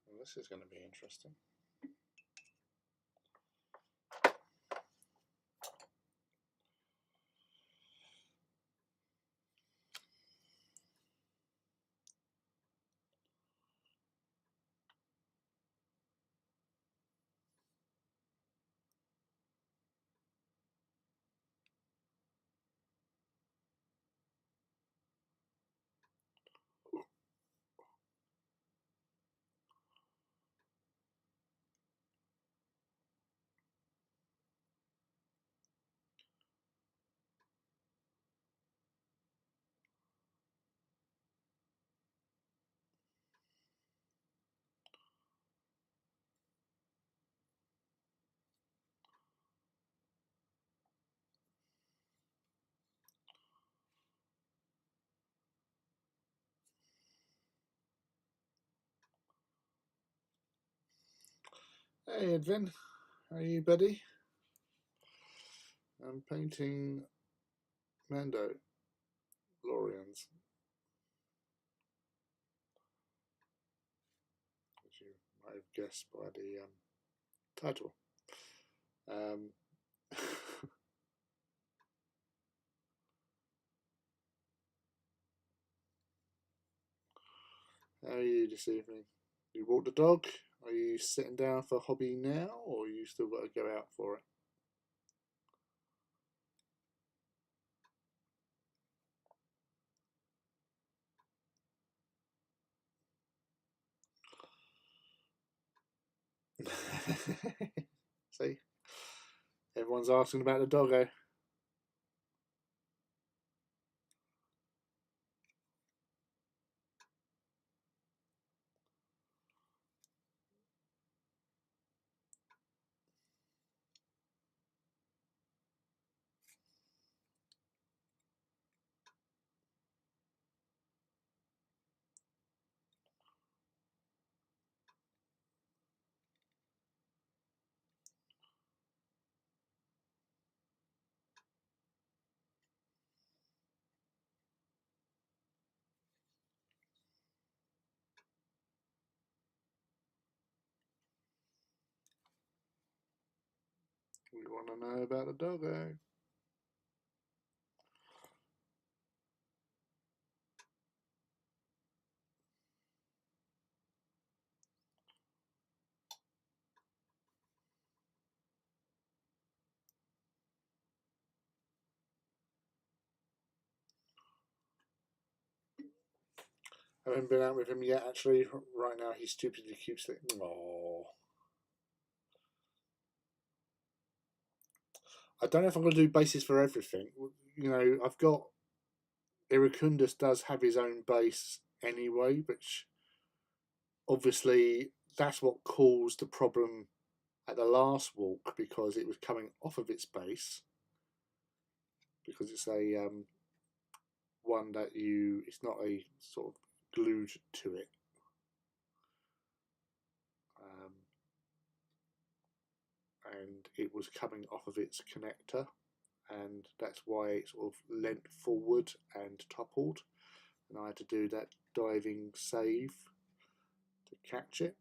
Well, this is going to be interesting. Hey Edwin, how are you, buddy? I'm painting Mando Lorians, as you might have guessed by the title. How are you this evening? You walk the dog? Are you sitting down for hobby now, or you still got to go out for it? See, everyone's asking about the doggo. We want to know about the doggo. I haven't been out with him yet, actually. Right now, he stupidly keeps it. Oh. I don't know if I'm going to do bases for everything. You know, I've got Iracundus does have his own base anyway, which obviously that's what caused the problem at the last walk, because it was coming off of its base, because it's a one that it's not a sort of glued to it. And it was coming off of its connector, and that's why it sort of leant forward and toppled, and I had to do that diving save to catch it.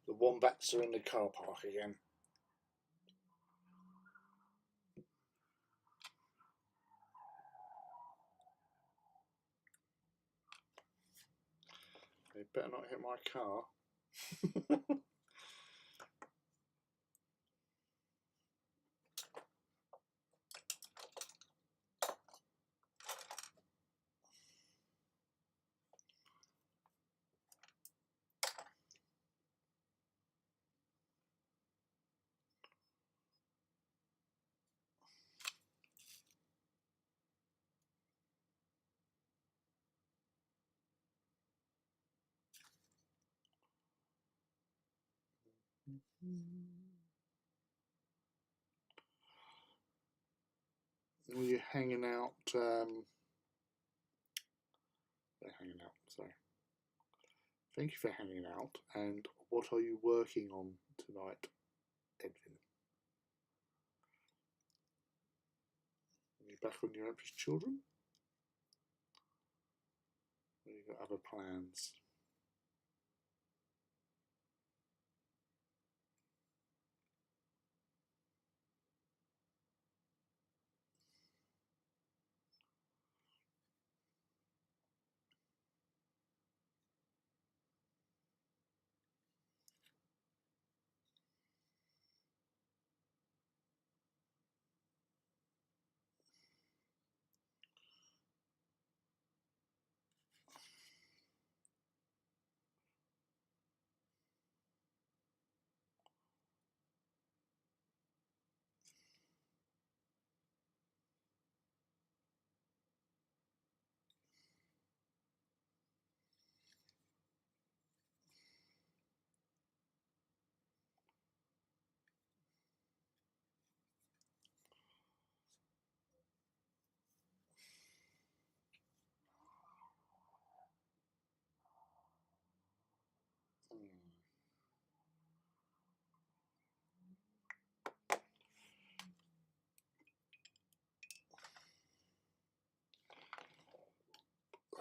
The wombats are in the car park again. They better not hit my car. Were you hanging out? Hanging out. Sorry. Thank you for hanging out. And what are you working on tonight, Edwin? Are you back on your Empress Children? Or you got other plans?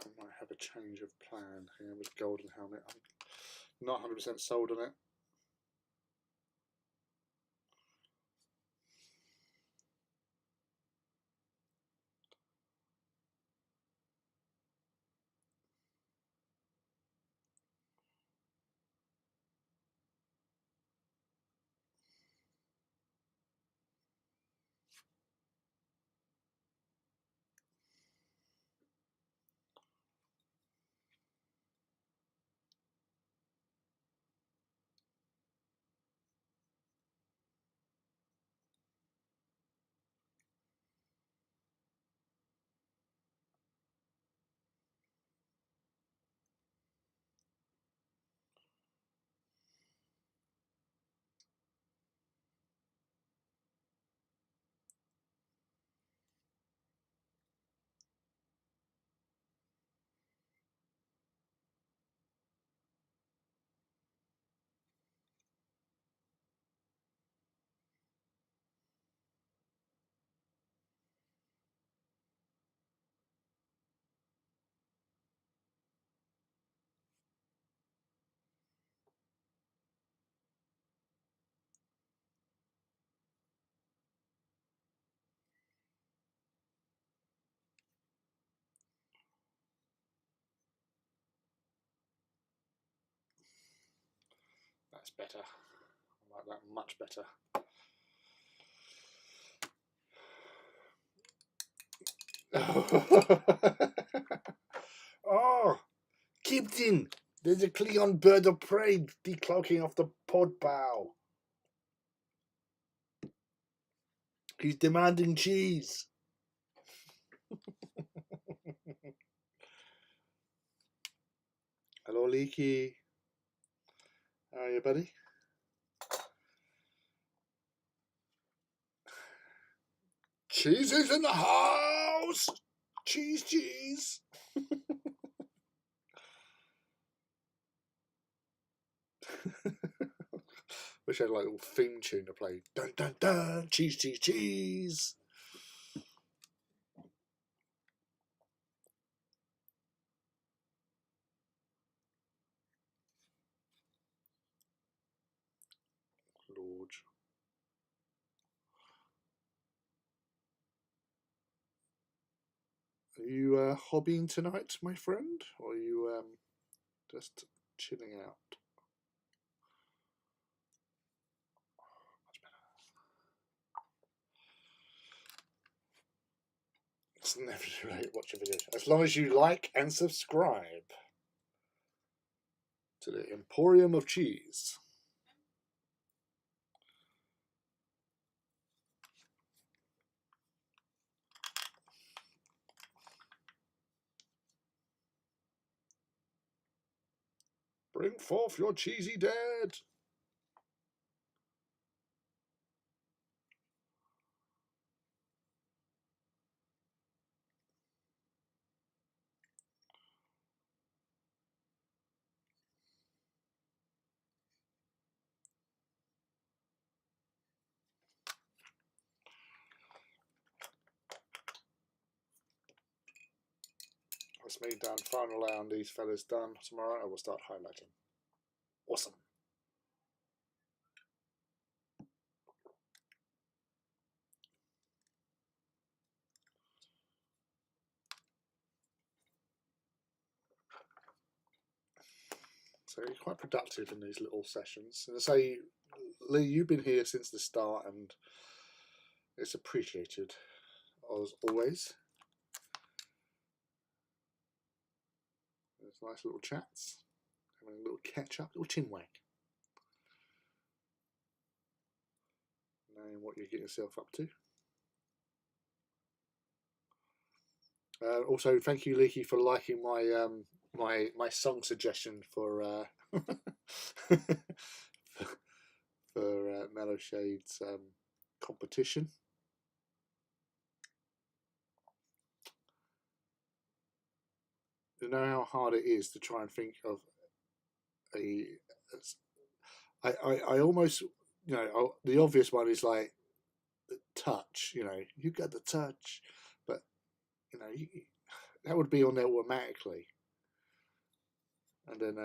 I might have a change of plan here with Golden Helmet. I'm not 100% sold on it. That's better. I like that much better. Oh, Captain! There's a Cleon bird of prey decloaking off the pod bow. He's demanding cheese. Hello, Leaky. How are you, buddy? Cheese is in the house! Cheese, cheese! Wish I had like a little theme tune to play. Dun dun dun! Cheese, cheese, cheese! Lord. Are you hobbying tonight, my friend? Or are you just chilling out? Much better. It's never too late to watch a video. As long as you like and subscribe to the Emporium of Cheese. Bring forth your cheesy dead. That's me done. Final lay on these fellas done. Tomorrow I will start highlighting. Awesome. So you're quite productive in these little sessions. And I say, Lee, you've been here since the start and it's appreciated as always. There's nice little chats, having a little catch up, little chin wag. Knowing what you get yourself up to. Also, thank you, Leaky, for liking my my song suggestion for for Mellow Shades competition. You know how hard it is to try and think of a. I almost, you know, the obvious one is like touch. You know, you got the touch, but you know, that would be on there automatically. And then,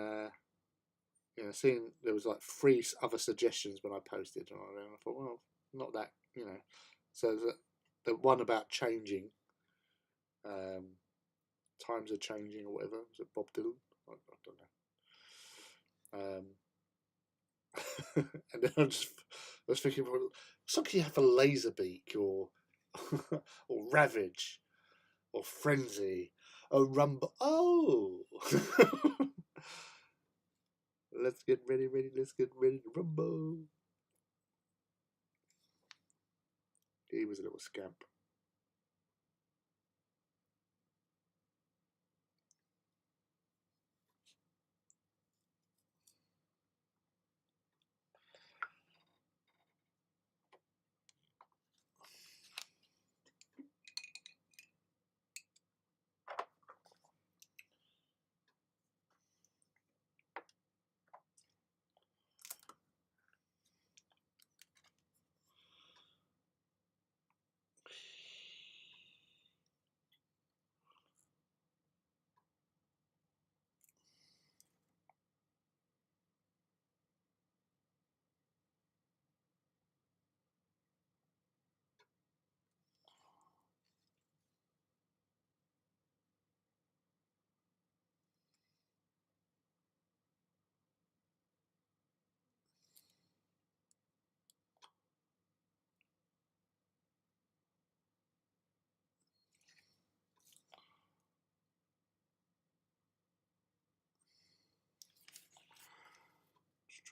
you know, seeing there was like 3 other suggestions when I posted, and I thought, well, not that, you know. So the one about changing, times are changing or whatever. Was it Bob Dylan? I don't know. And then I was thinking, well, something you have for Laserbeak or or Ravage or Frenzy or Rumble. Oh, let's get ready, let's get ready to rumble. He was a little scamp.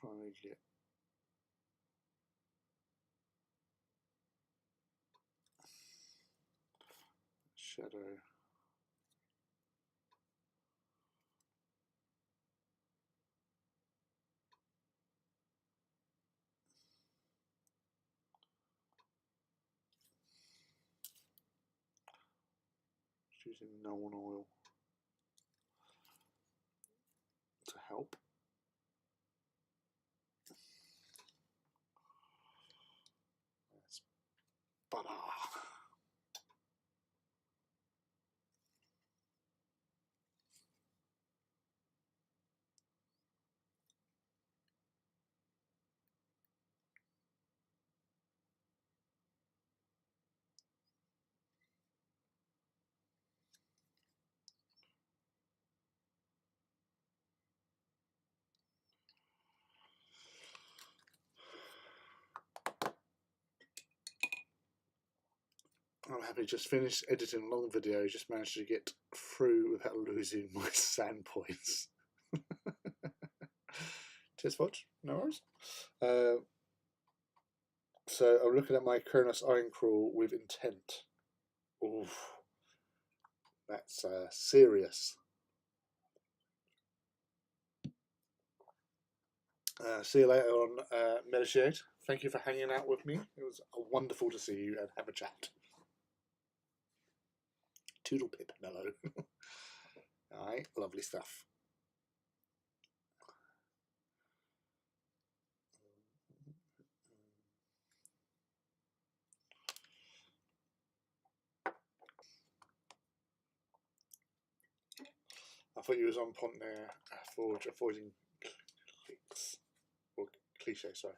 trying to get shadow. Just using Noan oil to help. That's butter. I'm happy just finished editing a long video, just managed to get through without losing my sand points. Cheers, Fudge, no worries. So I'm looking at my Kronos Iron Crawl with intent. Oof, that's serious. See you later on, Melchiade. Thank you for hanging out with me. It was wonderful to see you and have a chat. Toodle pip mellow. Alright, lovely stuff. I thought you was on point there for avoiding clicks or cliche, sorry.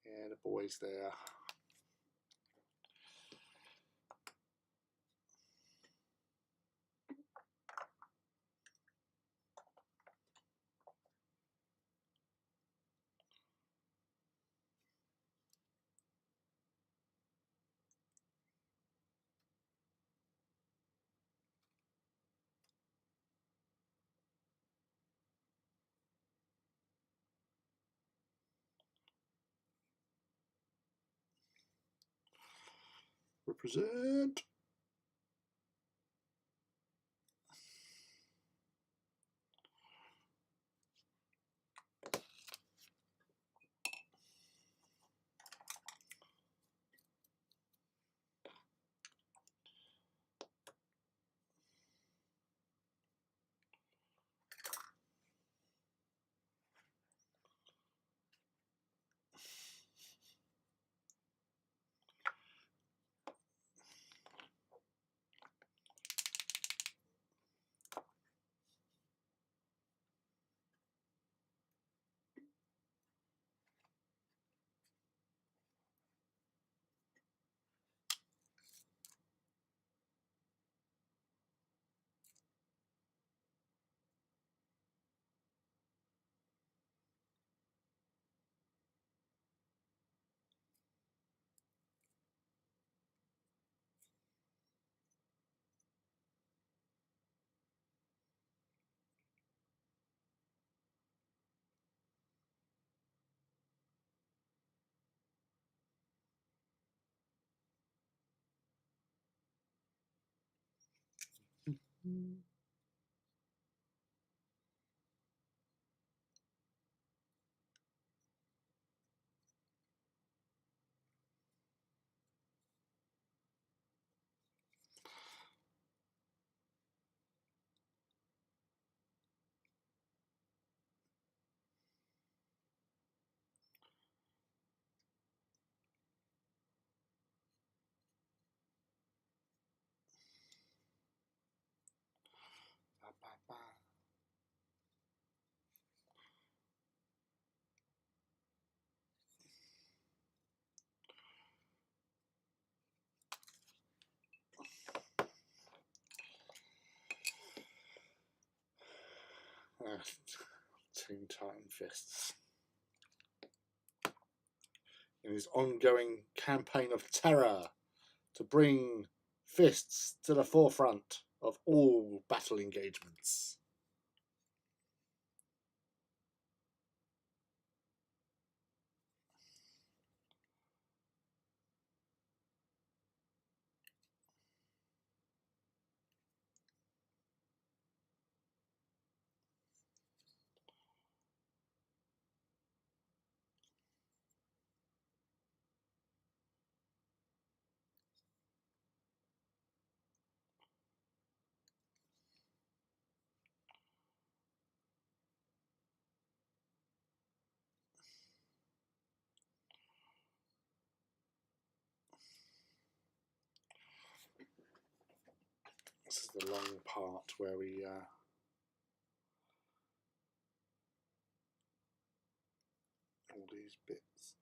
Yeah, the boys there. Represent. Teen Titan Fists. In his ongoing campaign of terror to bring fists to the forefront of all battle engagements. This is the long part where we all these bits.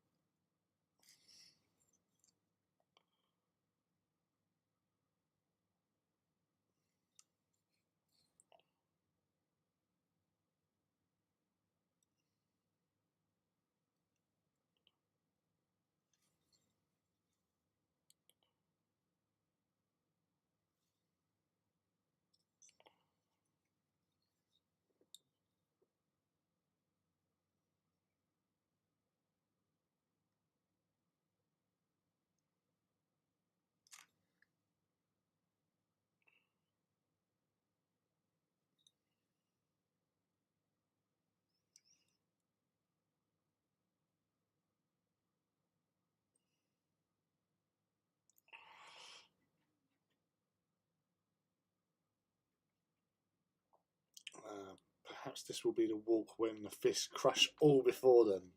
Perhaps this will be the walk when the fists crush all before them.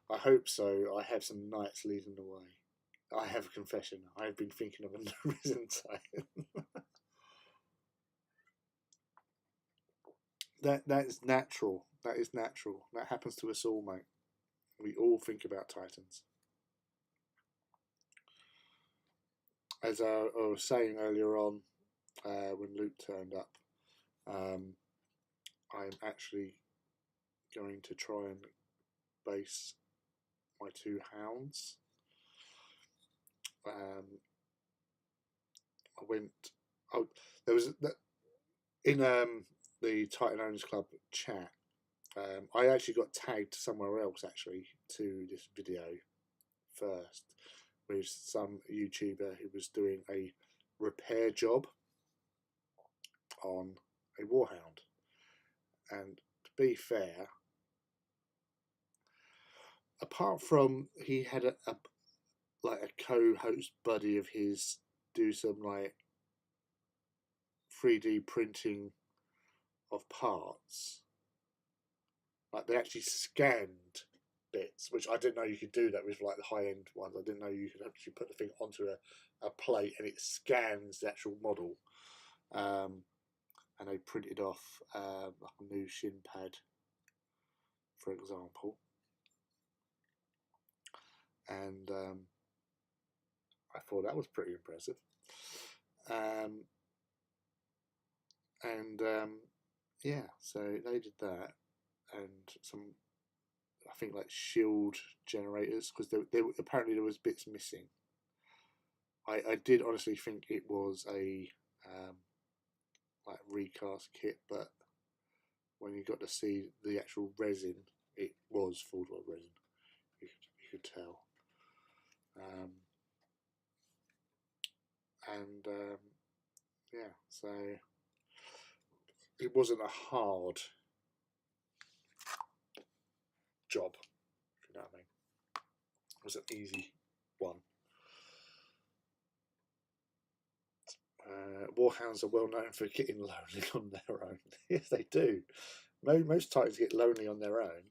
I hope so. I have some nights leading the way. I have a confession. I have been thinking of a Risen Titan. That is natural. That is natural. That happens to us all, mate. We all think about Titans. As I was saying earlier on, when Luke turned up, I'm actually going to try and base my two hounds. I went. Oh, there was in the Titan Owners Club chat. I actually got tagged somewhere else actually to this video first with some YouTuber who was doing a repair job on a warhound, and to be fair, apart from he had a like a co-host buddy of his do some like 3D printing of parts, like they actually scanned bits, which I didn't know you could do that with like the high end ones. I didn't know you could actually put the thing onto a plate and it scans the actual model. And they printed off like a new shin pad, for example. And I thought that was pretty impressive. Yeah, so they did that, and some, I think, like shield generators, because they apparently there was bits missing. I did honestly think it was a like recast kit, but when you got to see the actual resin, it was full rod resin. You could tell. Yeah, so it wasn't a hard job, if you know what I mean. It was an easy one. Warhounds are well known for getting lonely on their own. Yes, they do. Most Titans get lonely on their own.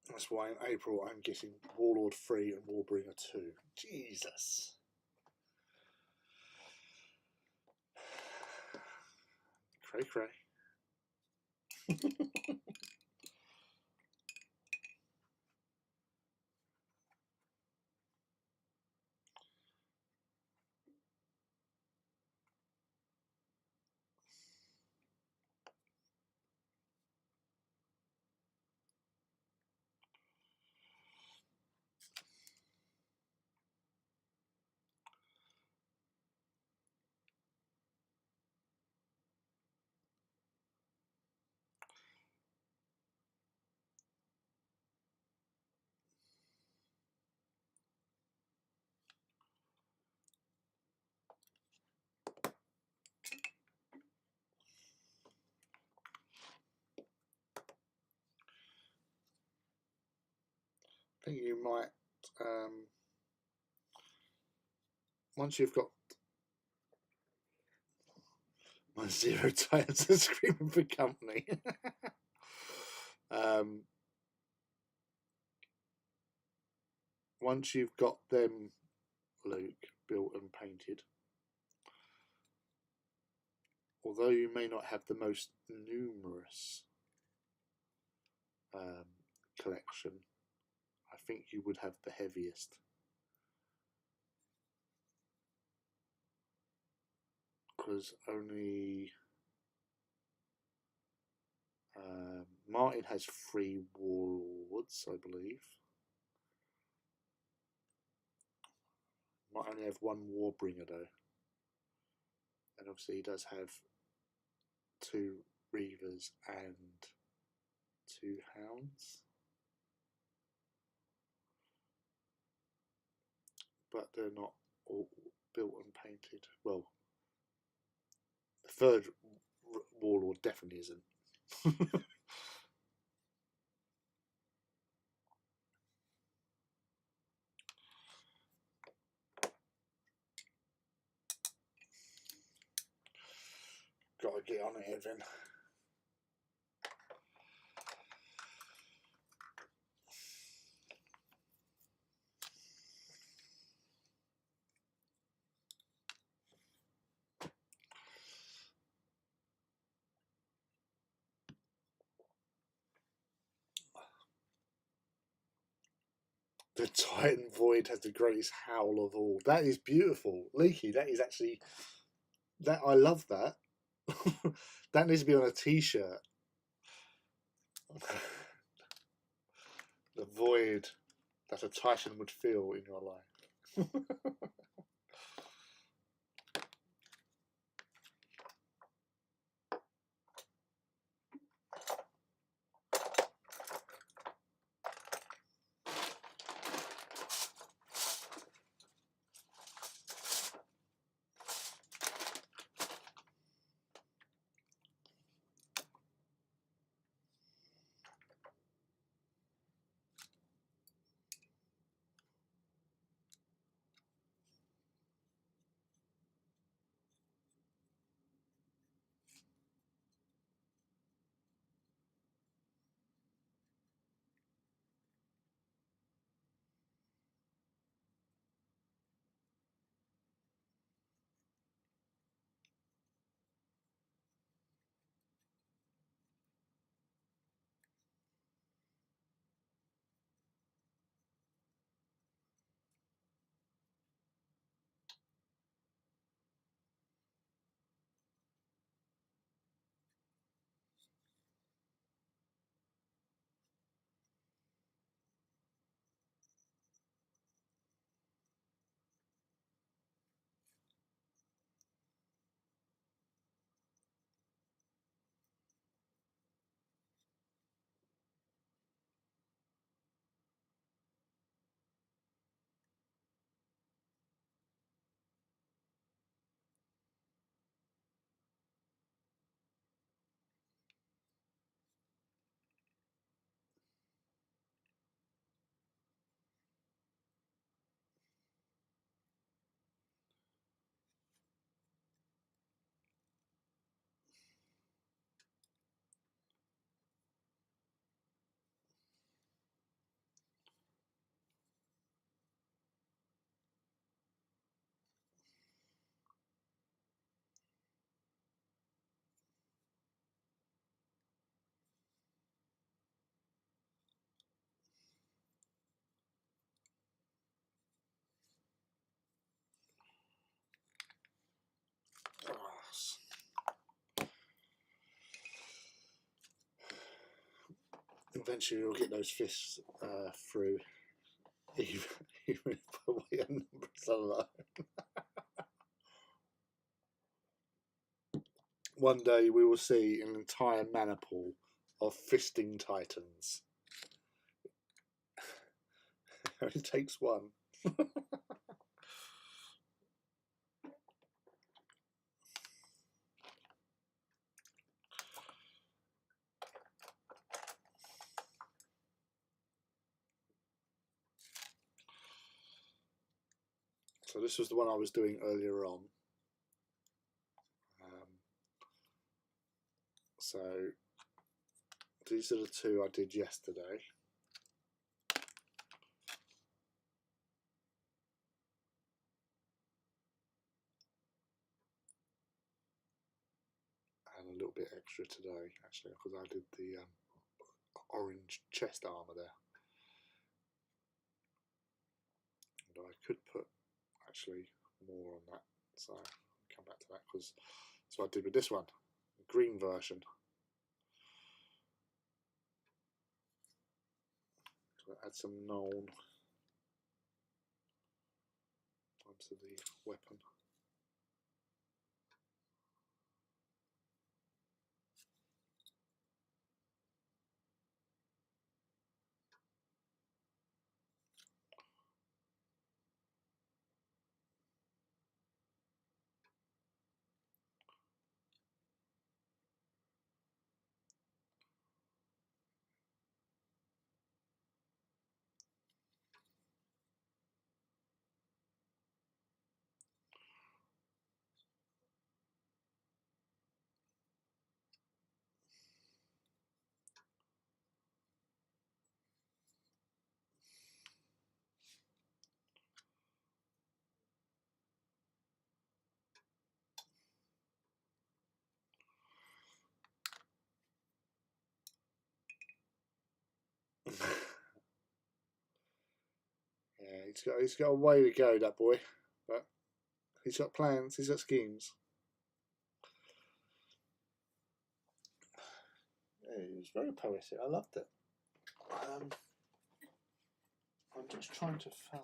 That's why in April I'm getting Warlord 3 and Warbringer 2. Jesus. Cray cray. I think you might, once you've got my Zero Titans are screaming for company. Once you've got them, Luke, built and painted, although you may not have the most numerous collection, I think you would have the heaviest. Because only Martin has 3 warlords, I believe. Might only have 1 warbringer though, and obviously he does have 2 reavers and 2 hounds, but they're not all built and painted. Well, the 3rd warlord definitely isn't. Gotta get on it, Edwin. The Titan Void has the greatest howl of all. That is beautiful. Leaky, that is actually... that I love that. That needs to be on a t-shirt. The void that a Titan would feel in your life. eventually we'll get those fists through, even if I wait a number of alone. One day we will see an entire mana pool of fisting titans. It takes one. So this was the one I was doing earlier on. So these are the two I did yesterday. And a little bit extra today, actually, because I did the orange chest armour there. And I could put actually more on that, so I'll come back to that, because that's what I did with this one, the green version. So add some known onto the weapon. Yeah, he's got a way to go, that boy, but he's got plans, he's got schemes. Yeah, it was very poetic. I loved it. I'm just trying to find.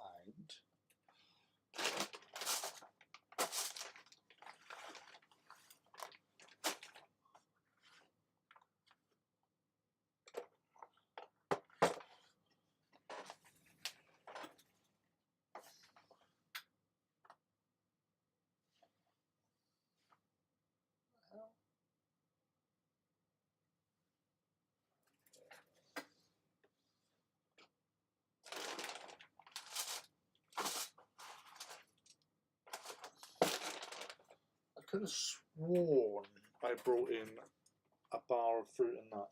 I could have sworn I brought in a bar of fruit and nut.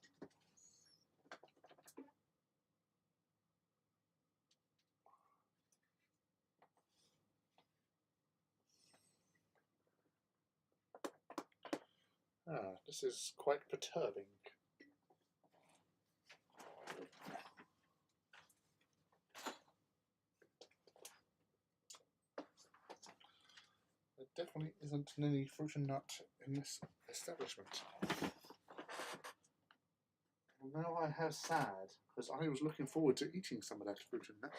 Ah, this is quite perturbing. There definitely isn't any fruit and nut in this establishment. Well, now I have sad, because I was looking forward to eating some of that fruit and nut.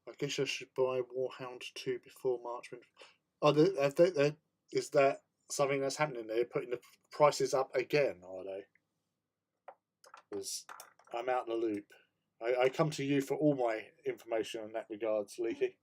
I guess I should buy Warhound 2 before March. Oh, is that something that's happening? They're putting the prices up again, are they? Because I'm out in the loop. I come to you for all my information in that regards, Leaky.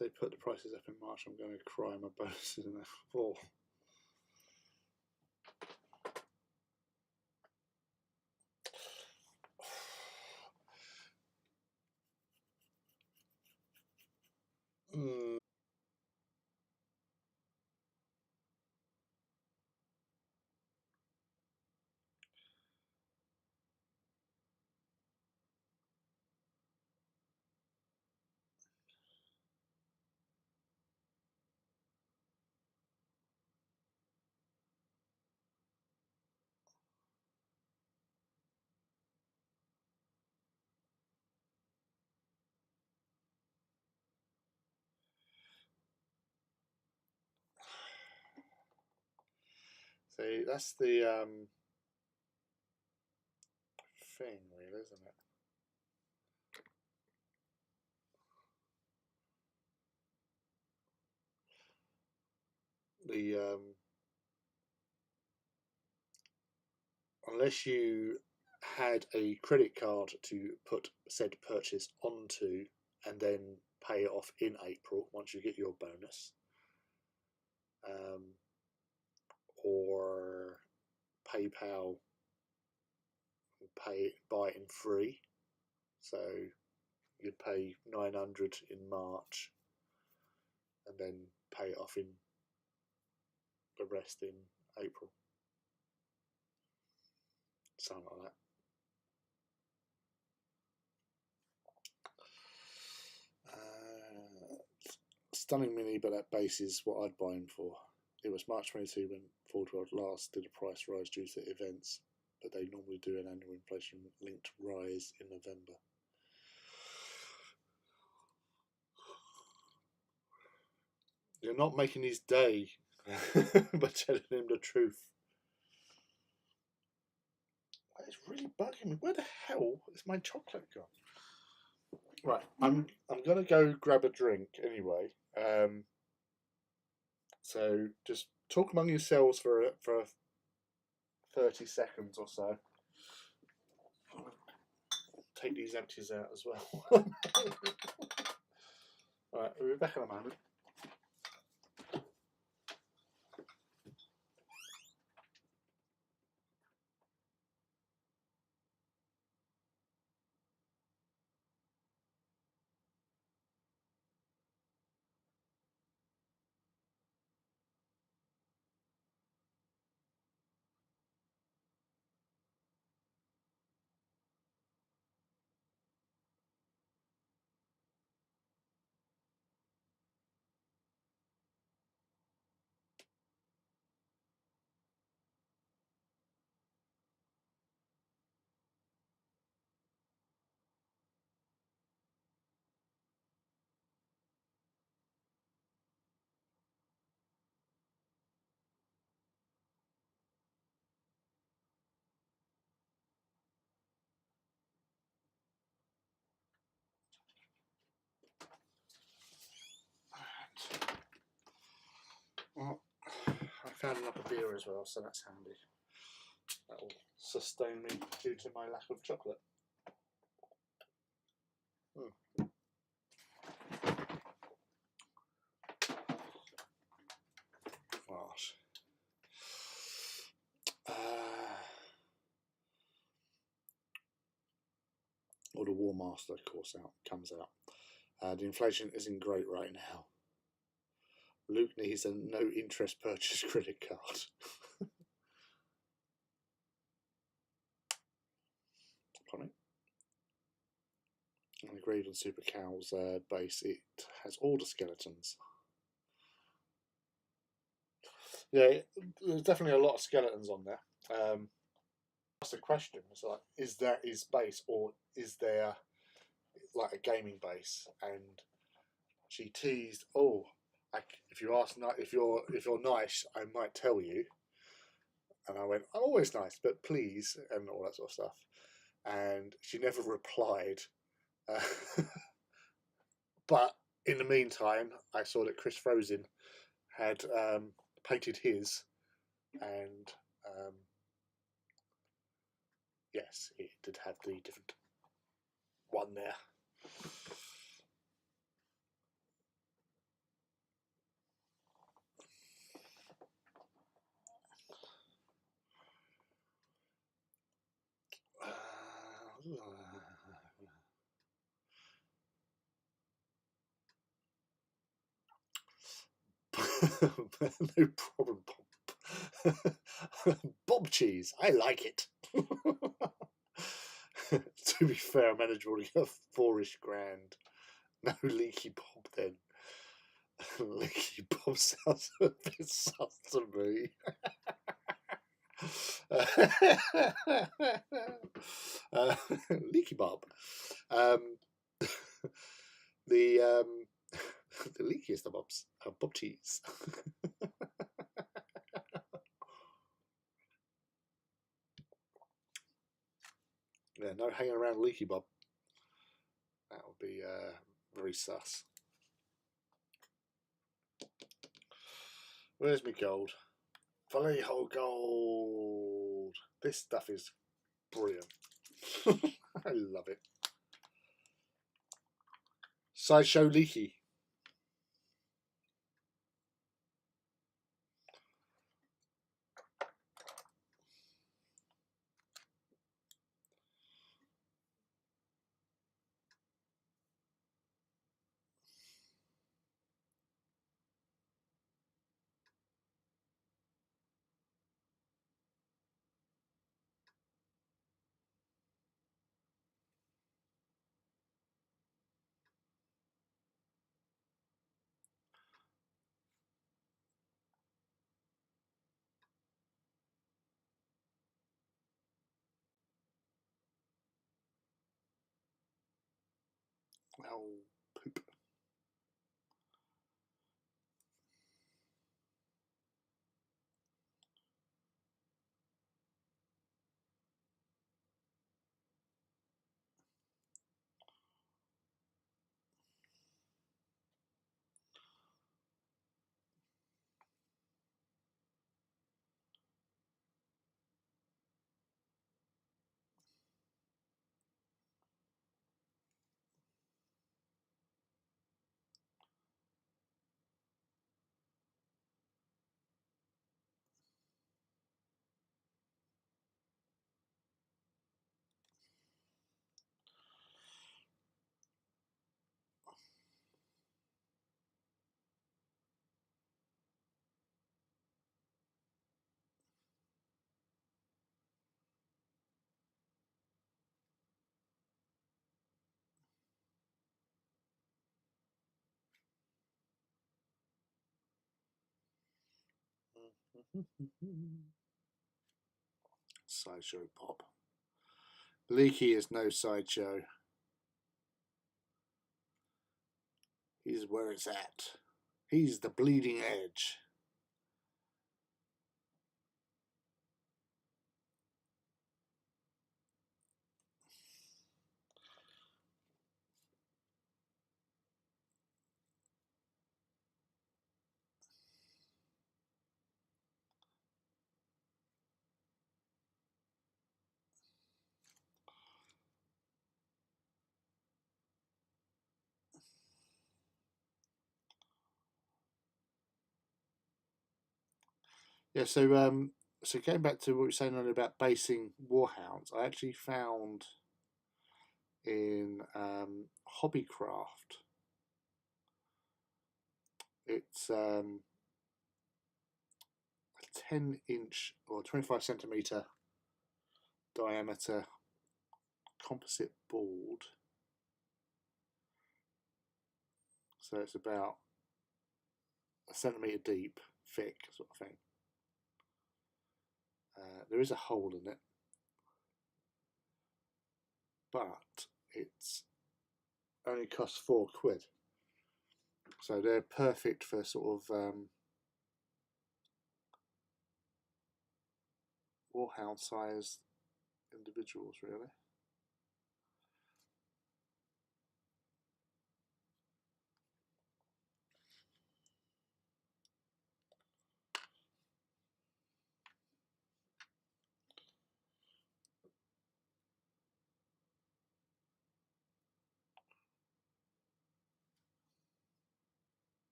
they put the prices up in March, I'm going to cry my bonuses in F4. See, that's the thing, really, isn't it? The unless you had a credit card to put said purchase onto and then pay it off in April once you get your bonus, or PayPal buy it in free, so you'd pay 900 in March and then pay it off in the rest in April, something like that. Stunning mini, but that base is what I'd buy him for. It was March 22 when Ford World last did a price rise due to events, but they normally do an annual inflation-linked rise in November. You're not making his day by telling him the truth. It's really bugging me. Where the hell is my chocolate gone? Right, I'm gonna go grab a drink anyway. So just talk among yourselves for 30 seconds or so. Take these empties out as well. Alright, we'll be back in a moment. Well, I found another beer as well, so that's handy. That will sustain me due to my lack of chocolate. Gosh. Or the War Master course comes out. The inflation isn't great right now. Luke needs a no interest purchase credit card. Funny. And agreed on Super Cow's base, it has all the skeletons. Yeah, there's definitely a lot of skeletons on there. That's the question. It's like, is that his base, or is there like a gaming base? And she teased, "Oh, if you ask, if you're nice, I might tell you." And I went, "I'm always nice, but please," and all that sort of stuff. And she never replied. But in the meantime, I saw that Chris Frozen had painted his, and yes, it did have the different one there. No problem, Bob. Bob cheese, I like it. To be fair, I managed to get 4-ish grand. No leaky Bob then. Leaky Bob sounds a bit sus to me. Leaky Bob. The the leakiest of Bobs, Bob cheese. Yeah, no hanging around Leaky Bob. That would be very sus. Where's my gold? Filet whole gold. This stuff is brilliant. I love it. Sideshow Leaky. Oh, poop. Sideshow Bob. Leaky is no sideshow. He's where it's at. He's the bleeding edge. Yeah, so going back to what you're saying earlier about basing warhounds, I actually found in Hobbycraft, it's a 10-inch or 25 centimeter diameter composite board. So it's about a centimetre deep, thick sort of thing. There is a hole in it, but it's only costs £4. So they're perfect for sort of warhound sized individuals, really.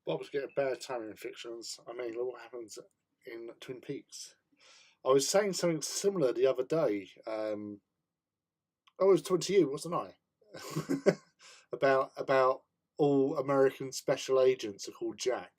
Bob's getting bad tummy infections. I mean, look what happens in Twin Peaks. I was saying something similar the other day. I was talking to you, wasn't I? about all American special agents are called Jack.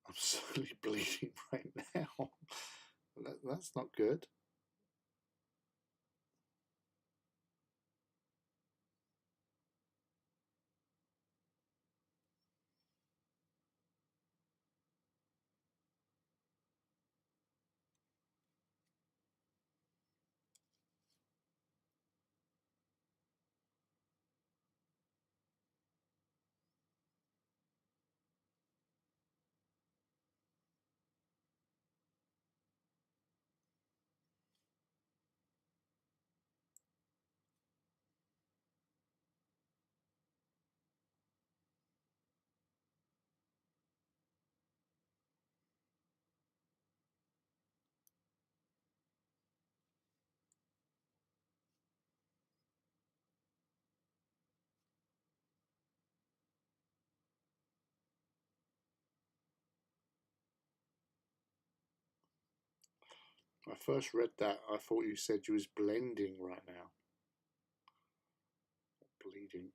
I'm slowly bleeding right now. That's not good. I first read that, I thought you said you was blending right now. Bleeding.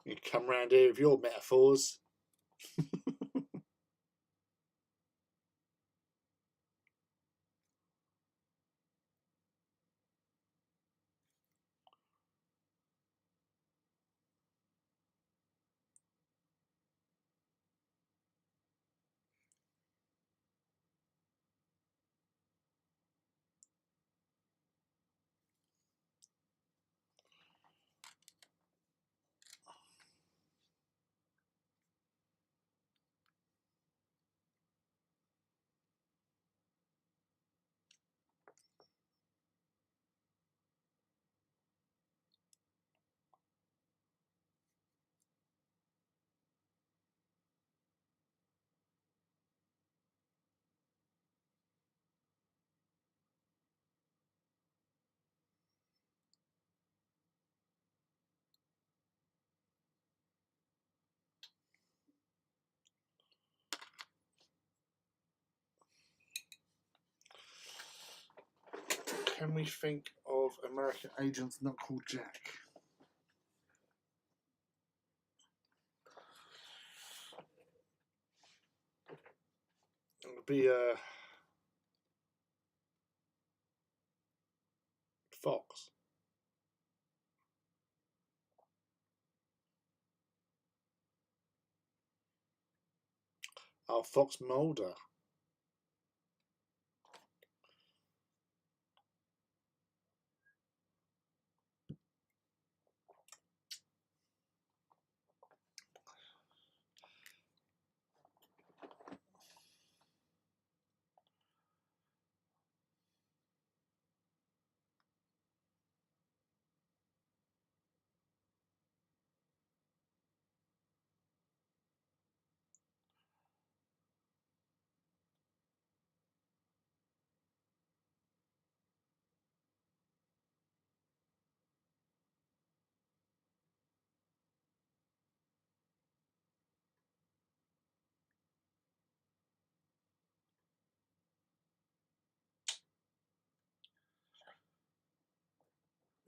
You come round here with your metaphors. Can we think of American agents not called Jack? It would be Fox. Oh, Fox Mulder.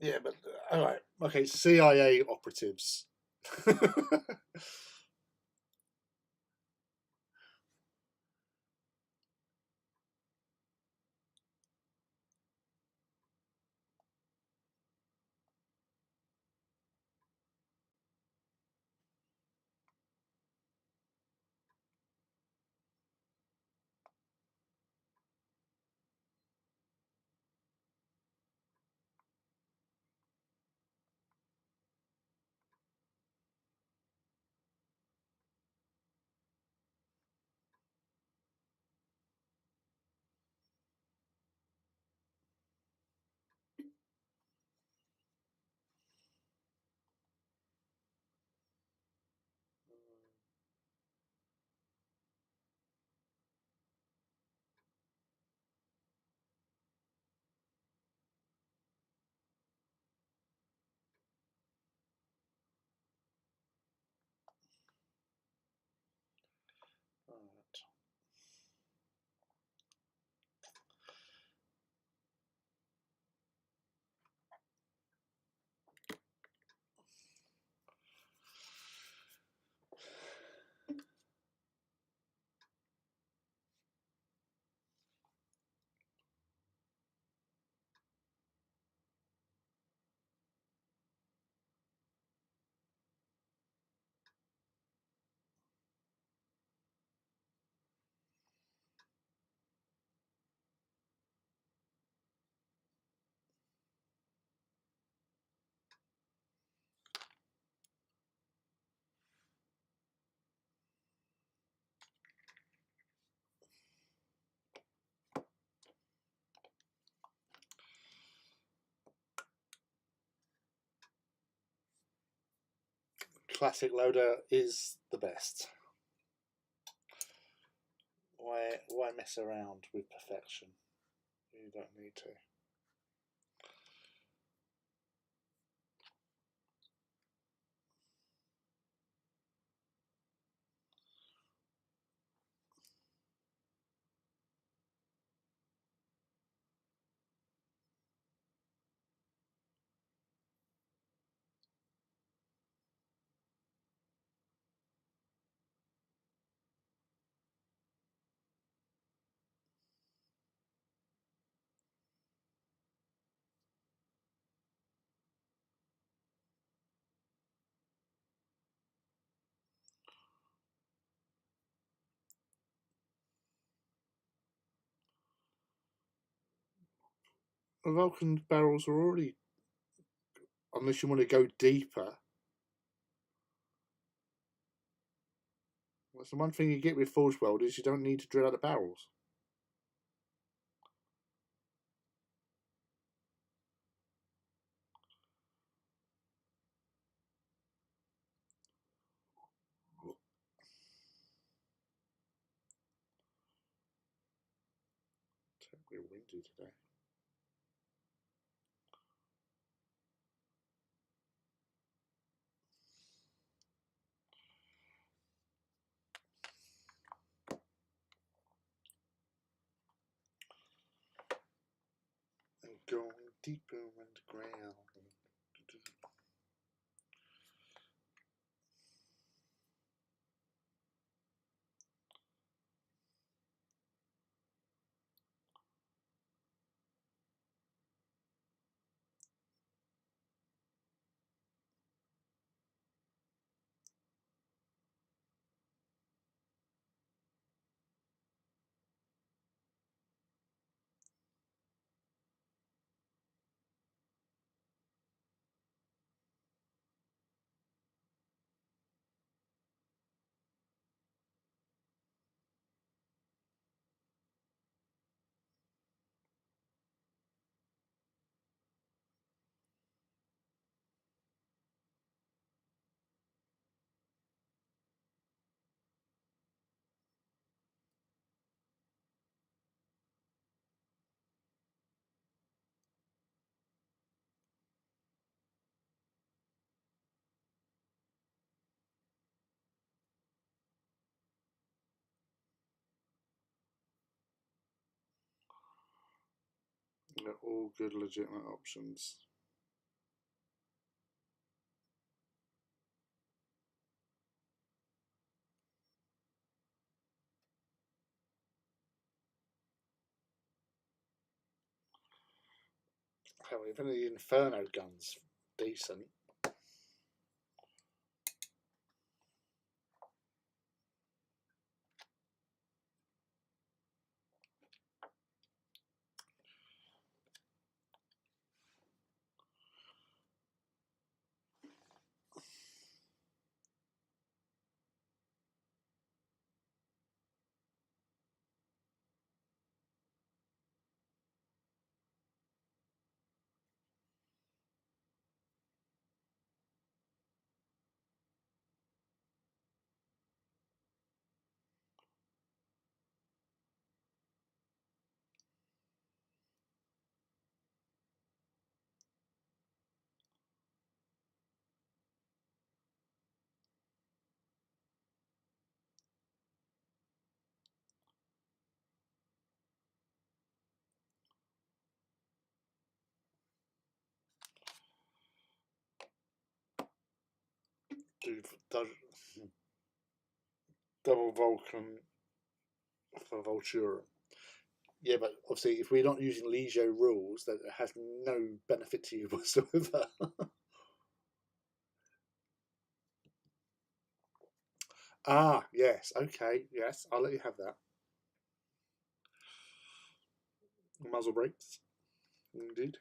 Yeah, but all right, okay, CIA operatives. Right. Classic loader is the best. Why mess around with perfection? You don't need to. The Vulcan barrels are already, unless you want to go deeper. That's the one thing you get with Forge World is you don't need to drill out the barrels. Terribly windy today. And going deeper underground. They're all good, legitimate options. Hell, even the Inferno gun's decent. Double Vulcan for Vultura. Yeah, but obviously, if we're not using Legio rules, that has no benefit to you whatsoever. Ah, yes, okay, yes, I'll let you have that. Muzzle brakes, indeed.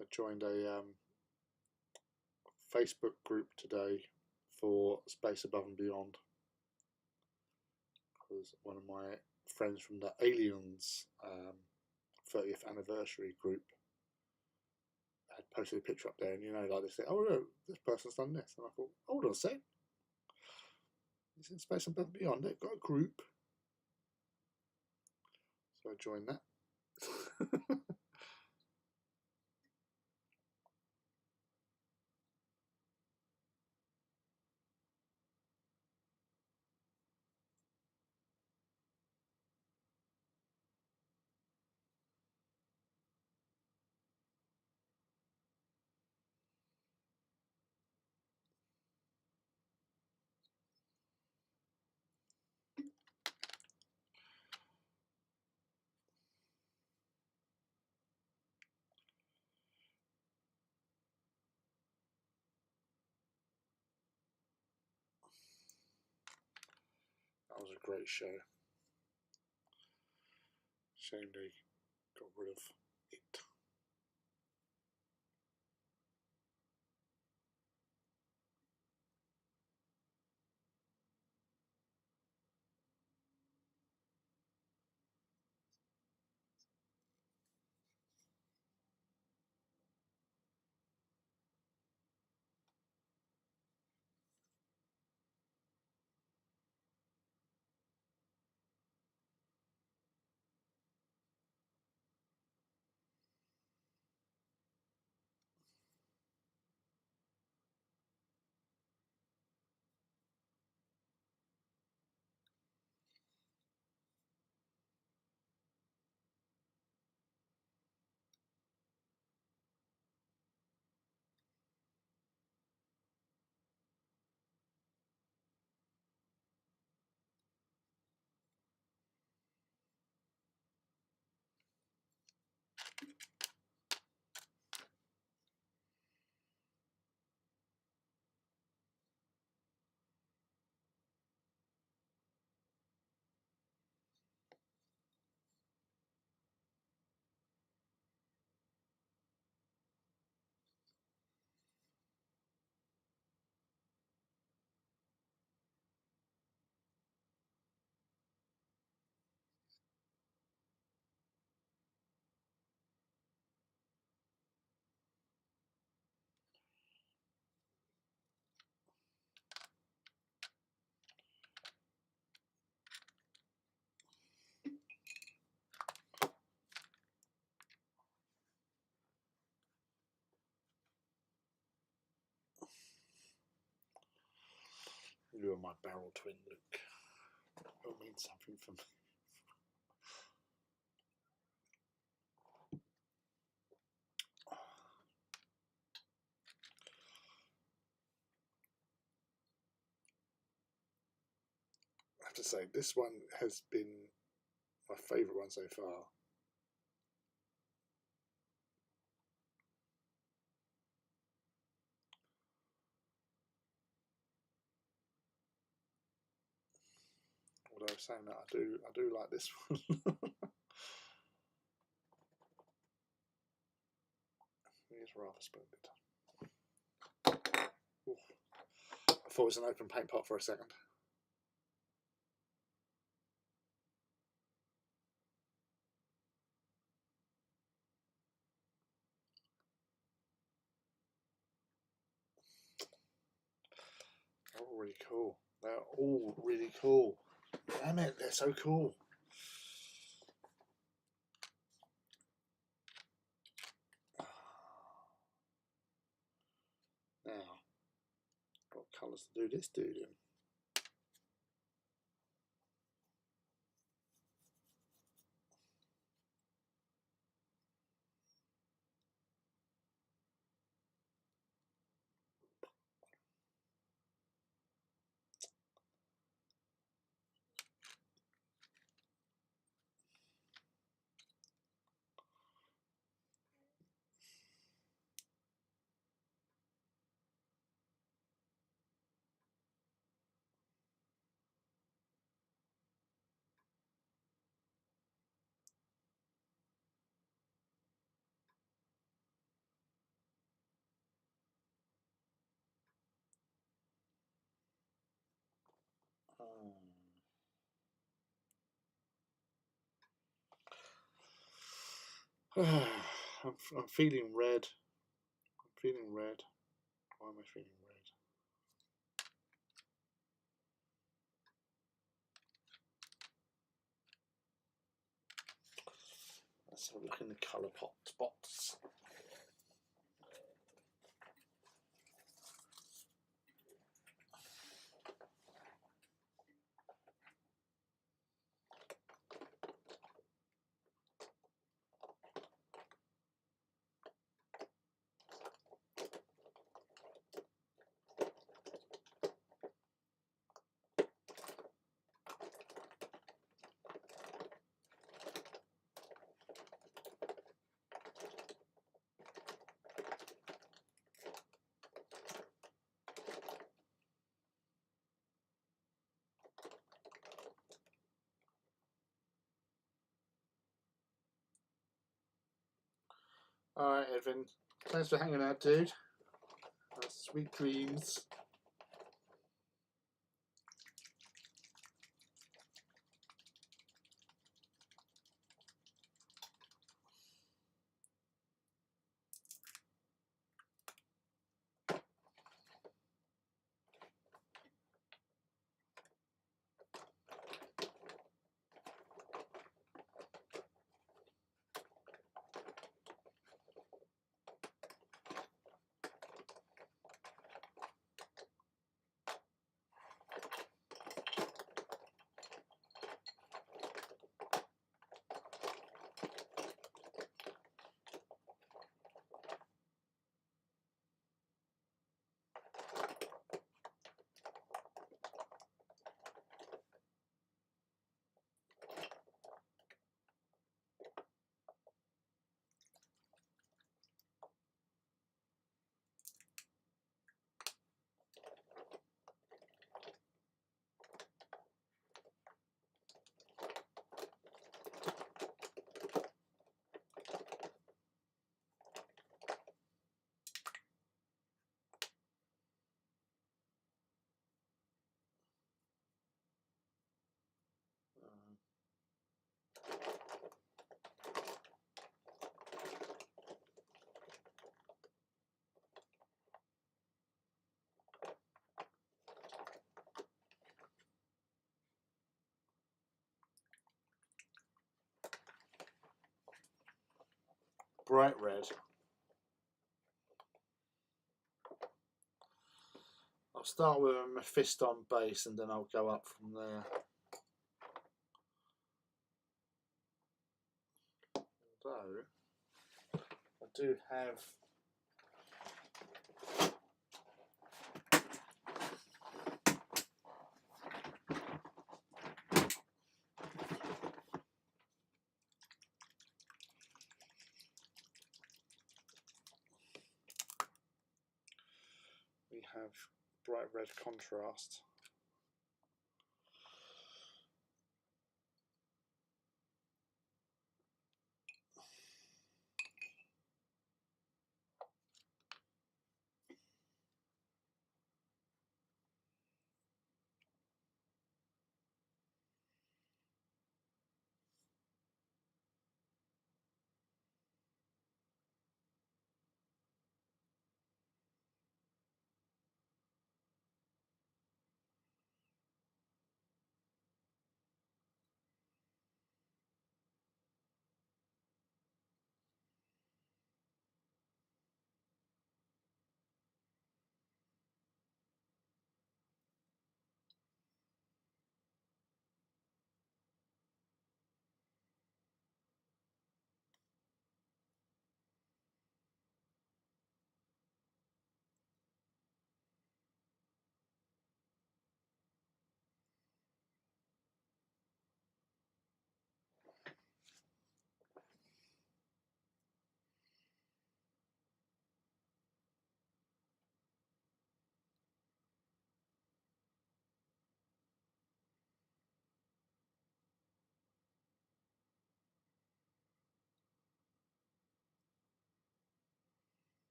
I joined a Facebook group today for Space Above and Beyond because one of my friends from the Aliens 30th anniversary group had posted a picture up there, and like they said, oh no, this person's done this, and I thought, hold on a sec, it's in Space Above and Beyond. They've got a group, so I joined that. That was a great show. Shame they got rid of it. You are my barrel twin, Luke. It'll mean something for me. I have to say, this one has been my favourite one so far. Although saying that, I do like this one. It is rather splendid. Ooh. I thought it was an open paint pot for a second. They're all really cool. They're all really cool. Damn it, they're so cool. Now, what colours to do this dude in? I'm feeling red. I'm feeling red. Why am I feeling red? Let's have a look in the colour spots. Alright, Edwin. Thanks for hanging out, dude. Sweet dreams. Bright red. I I'll start with a Mephisto on base and then I'll go up from there. Although I do have bright red contrast.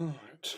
All right.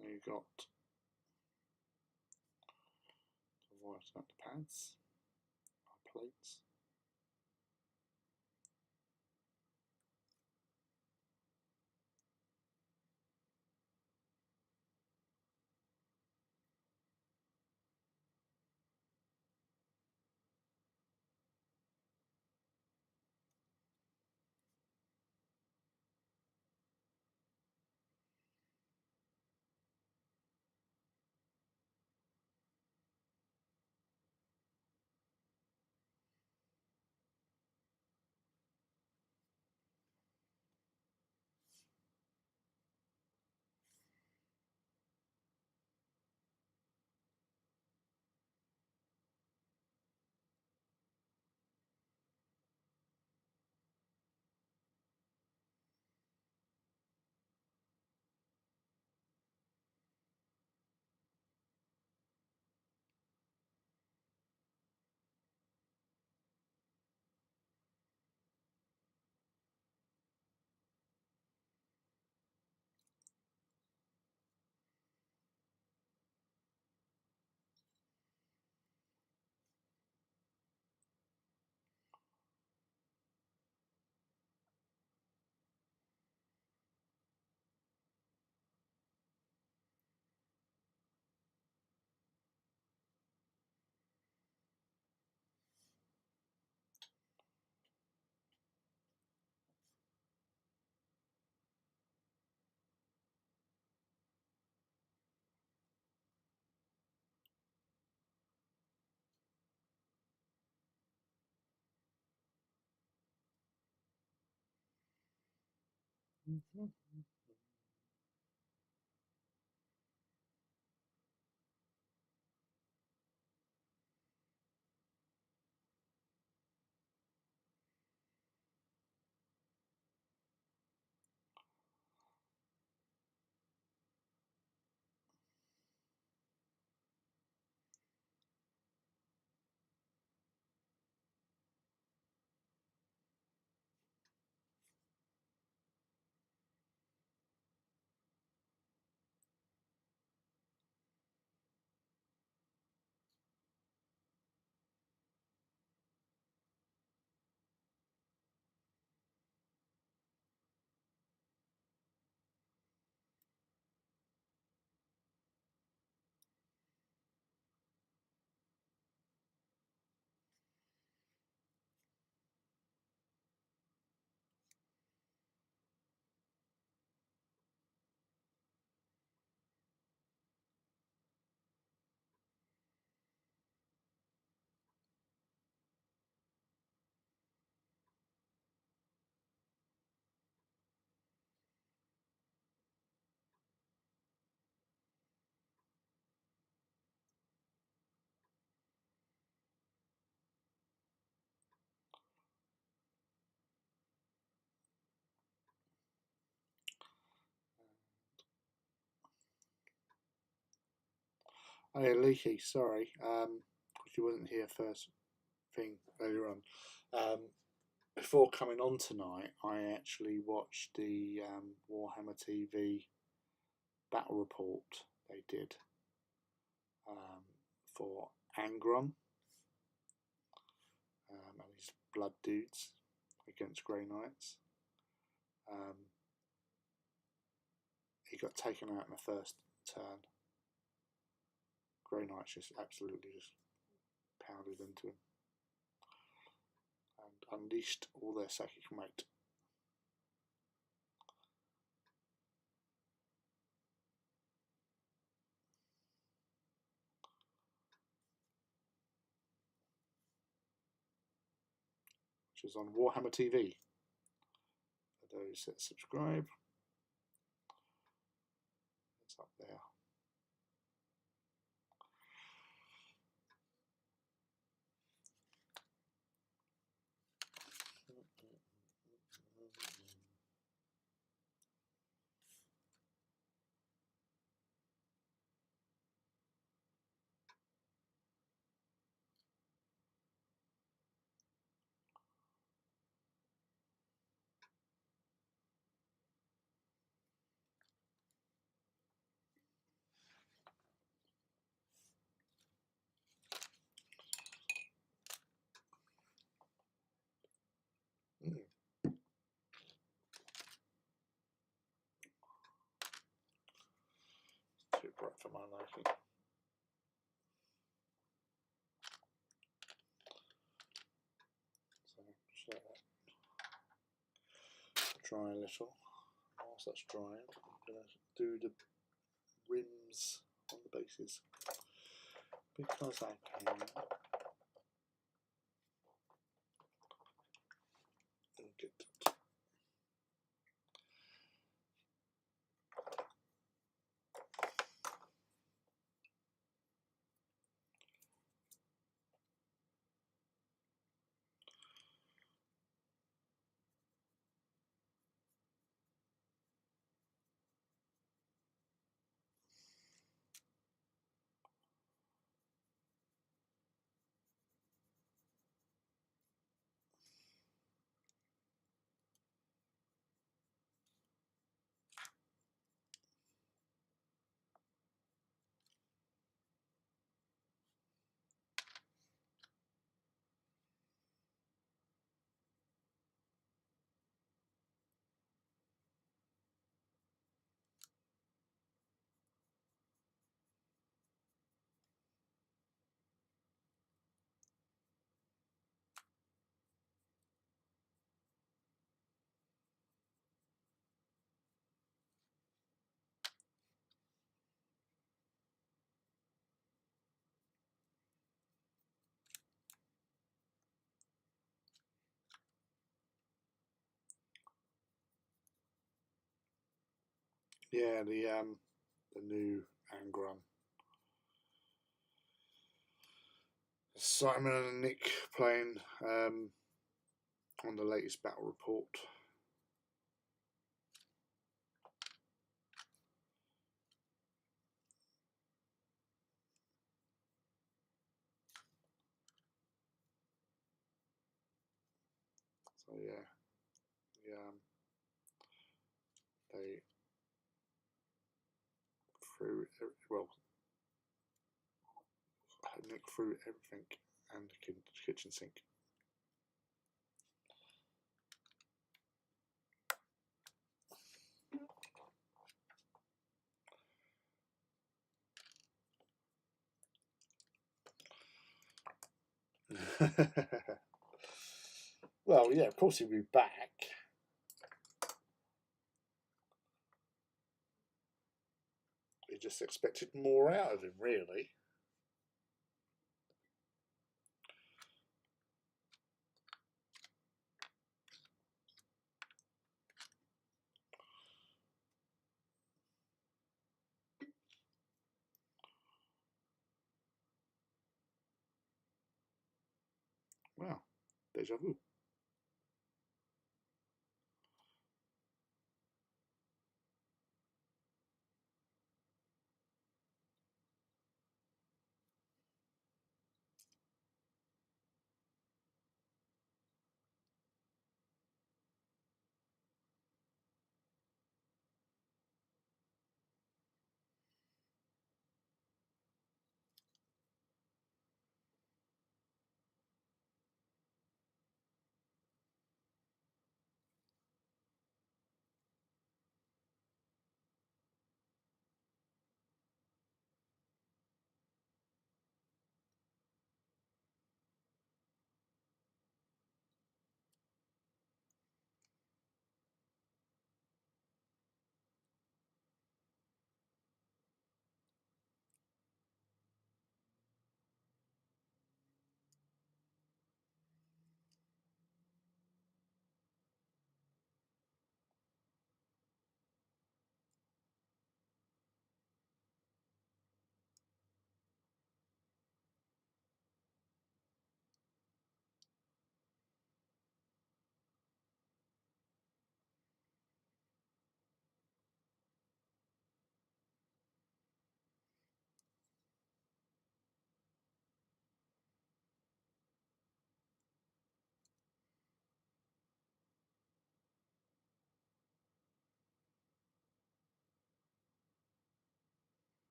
So you got the white at the pads, our plates. Oh yeah, Leaky, sorry, because you wasn't here first thing earlier on. Before coming on tonight, I actually watched the Warhammer TV battle report they did um, for Angron and his blood dudes against Grey Knights. He got taken out in the first turn. Grey Knights just absolutely just pounded into him and unleashed all their psychic might. Which is on Warhammer TV. For those that subscribe, it's up there. Too bright for my liking. So just let that dry a little. Whilst that's drying, I'm going to do the rims on the bases because I can. Get that. Yeah, the new Angron. Simon and Nick playing on the latest battle report. So yeah, they threw well, Nick threw everything and the kitchen sink. Well, yeah, of course he'll be back. We just expected more out of him, really. Wow, deja vu.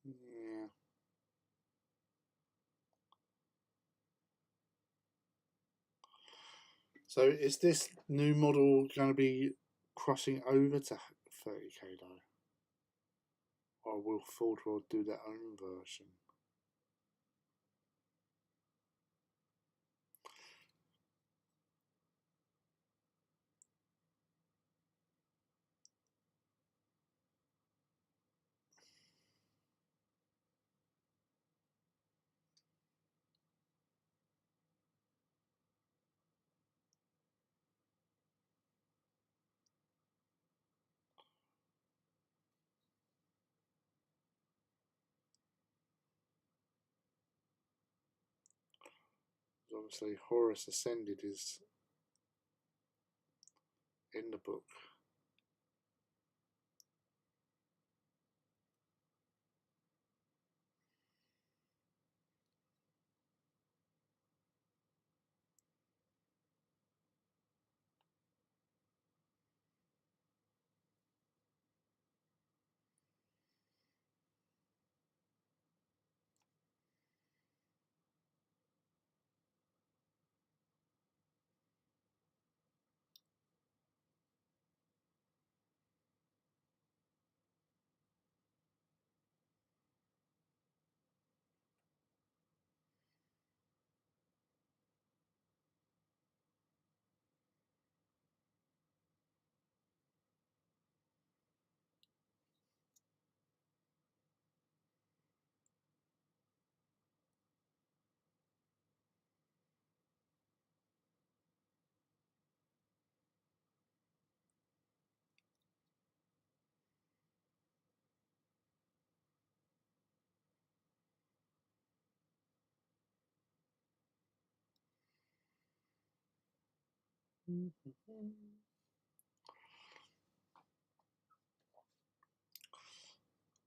Yeah. So is this new model going to be crossing over to 30k though, or will Ford World do their own version? Obviously, Horus Ascended is in the book.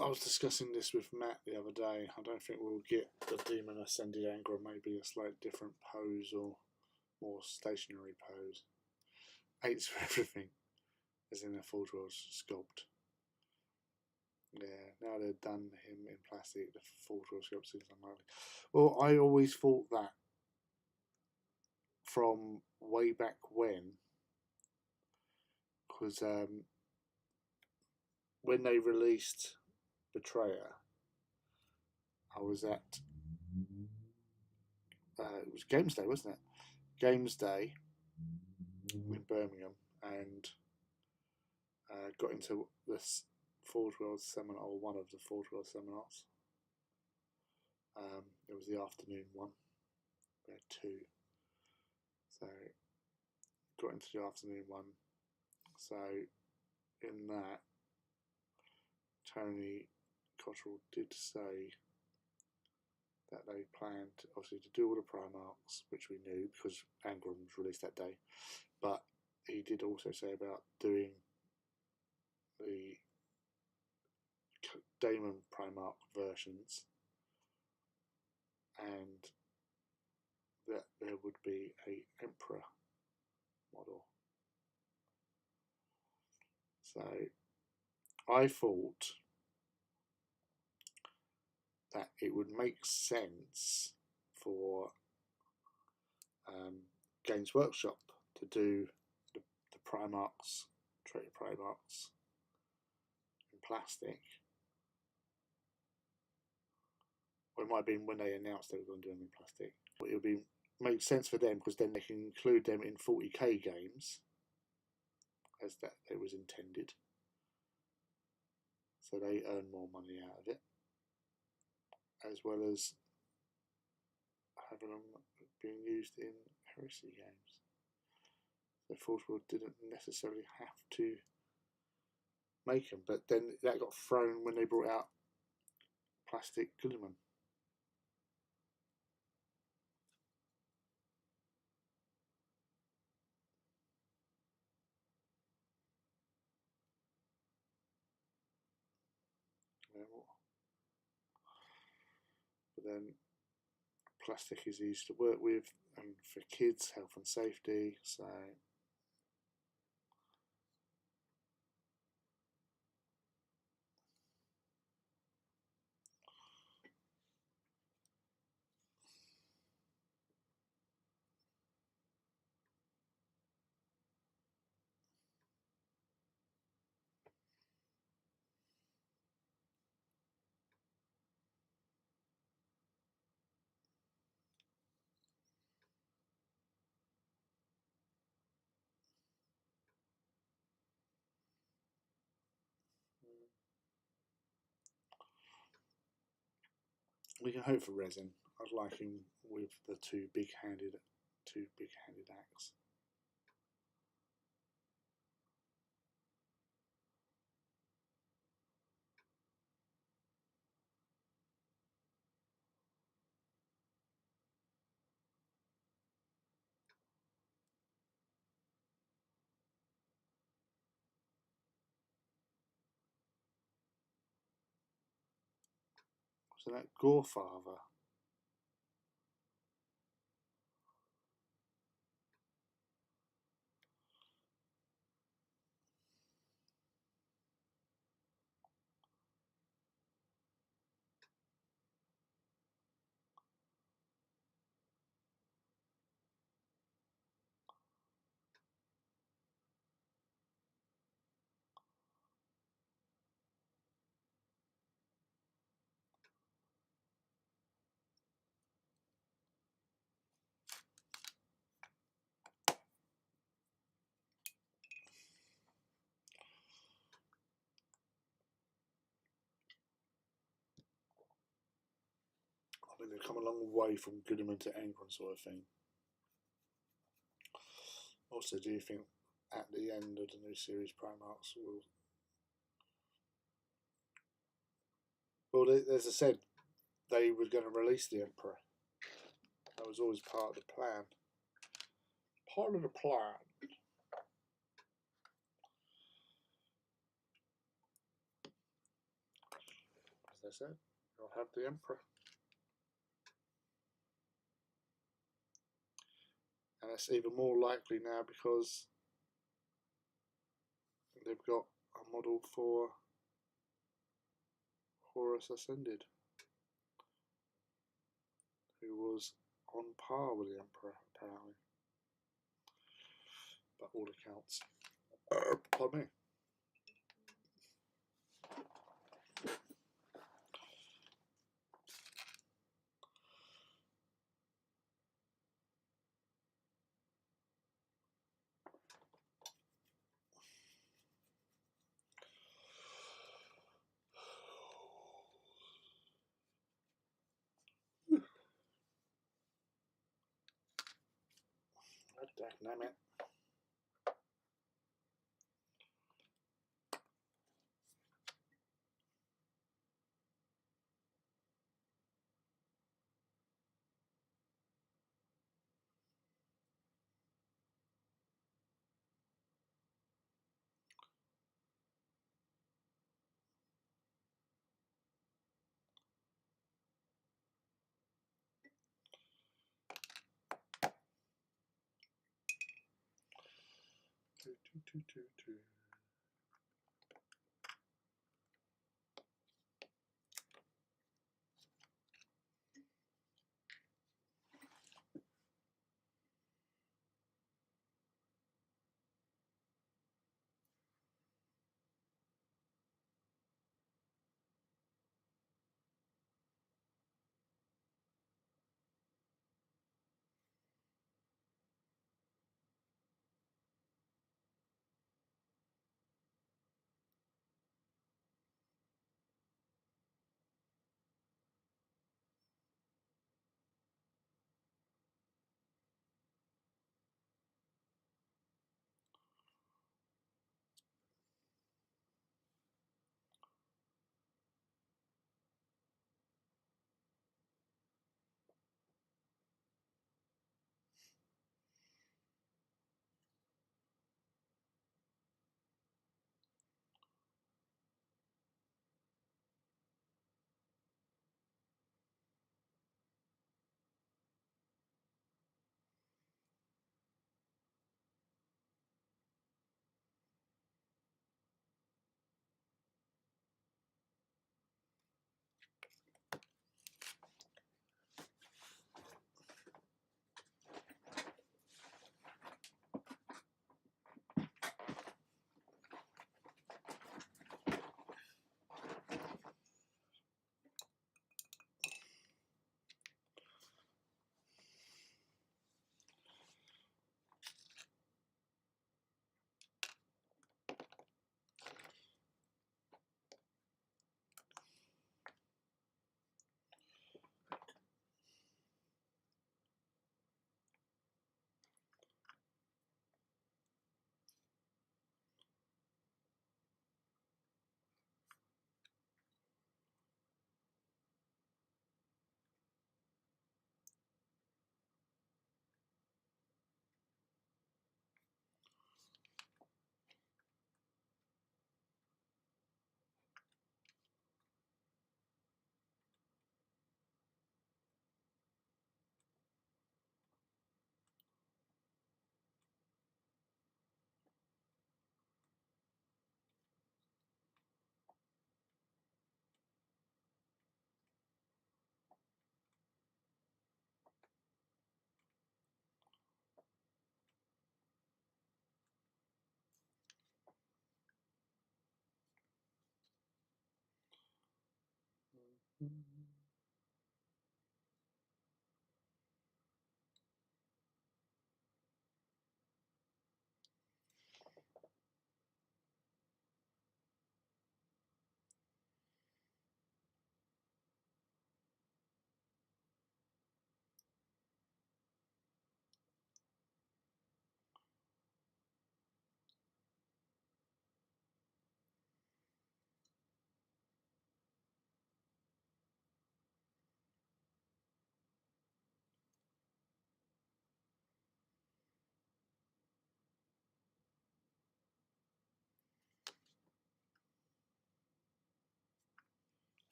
I was discussing this with Matt the other day. I don't think we'll get the Demon Ascended Anger, maybe a slight different pose or more stationary pose. 8's for everything, as in a Forge World sculpt. Yeah, now they've done him in plastic, the Forge World sculpt seems unlikely. Well, I always thought that from way back when, because when they released Betrayer, I was at it was Games Day, wasn't it? Games Day in Birmingham, and got into this Forge World seminar, or one of the Forge World seminars. It was the afternoon one. We had two, so got into the afternoon one. So in that, Tony Cottrell did say that they planned obviously to do all the Primarchs, which we knew because Angron was released that day, but he did also say about doing the Daemon Primarch versions, and that there would be a Emperor model. So I thought that it would make sense for Games Workshop to do the Primarchs, Traitor Primarchs in plastic. Or it might have been when they announced they were going to do them in plastic. But it would be make sense for them because then they can include them in 40k games, as that it was intended. So they earn more money out of it, as well as having them being used in Heresy games. So Forge World didn't necessarily have to make them, but then that got thrown when they brought out plastic Guilliman. But then plastic is easy to work with, and for kids, health and safety. So we can hope for resin. I'd like him with the two big-handed axe. So that Gorefather, I think they've come a long way from Goodman to Angron sort of thing. Also, do you think at the end of the new series, Primarchs will... Well, as I said, they were going to release the Emperor. That was always part of the plan. Part of the plan. I said, you'll have the Emperor. And it's even more likely now because they've got a model for Horus Ascended, who was on par with the Emperor, apparently. By all accounts. Pardon me. God damn it. Two.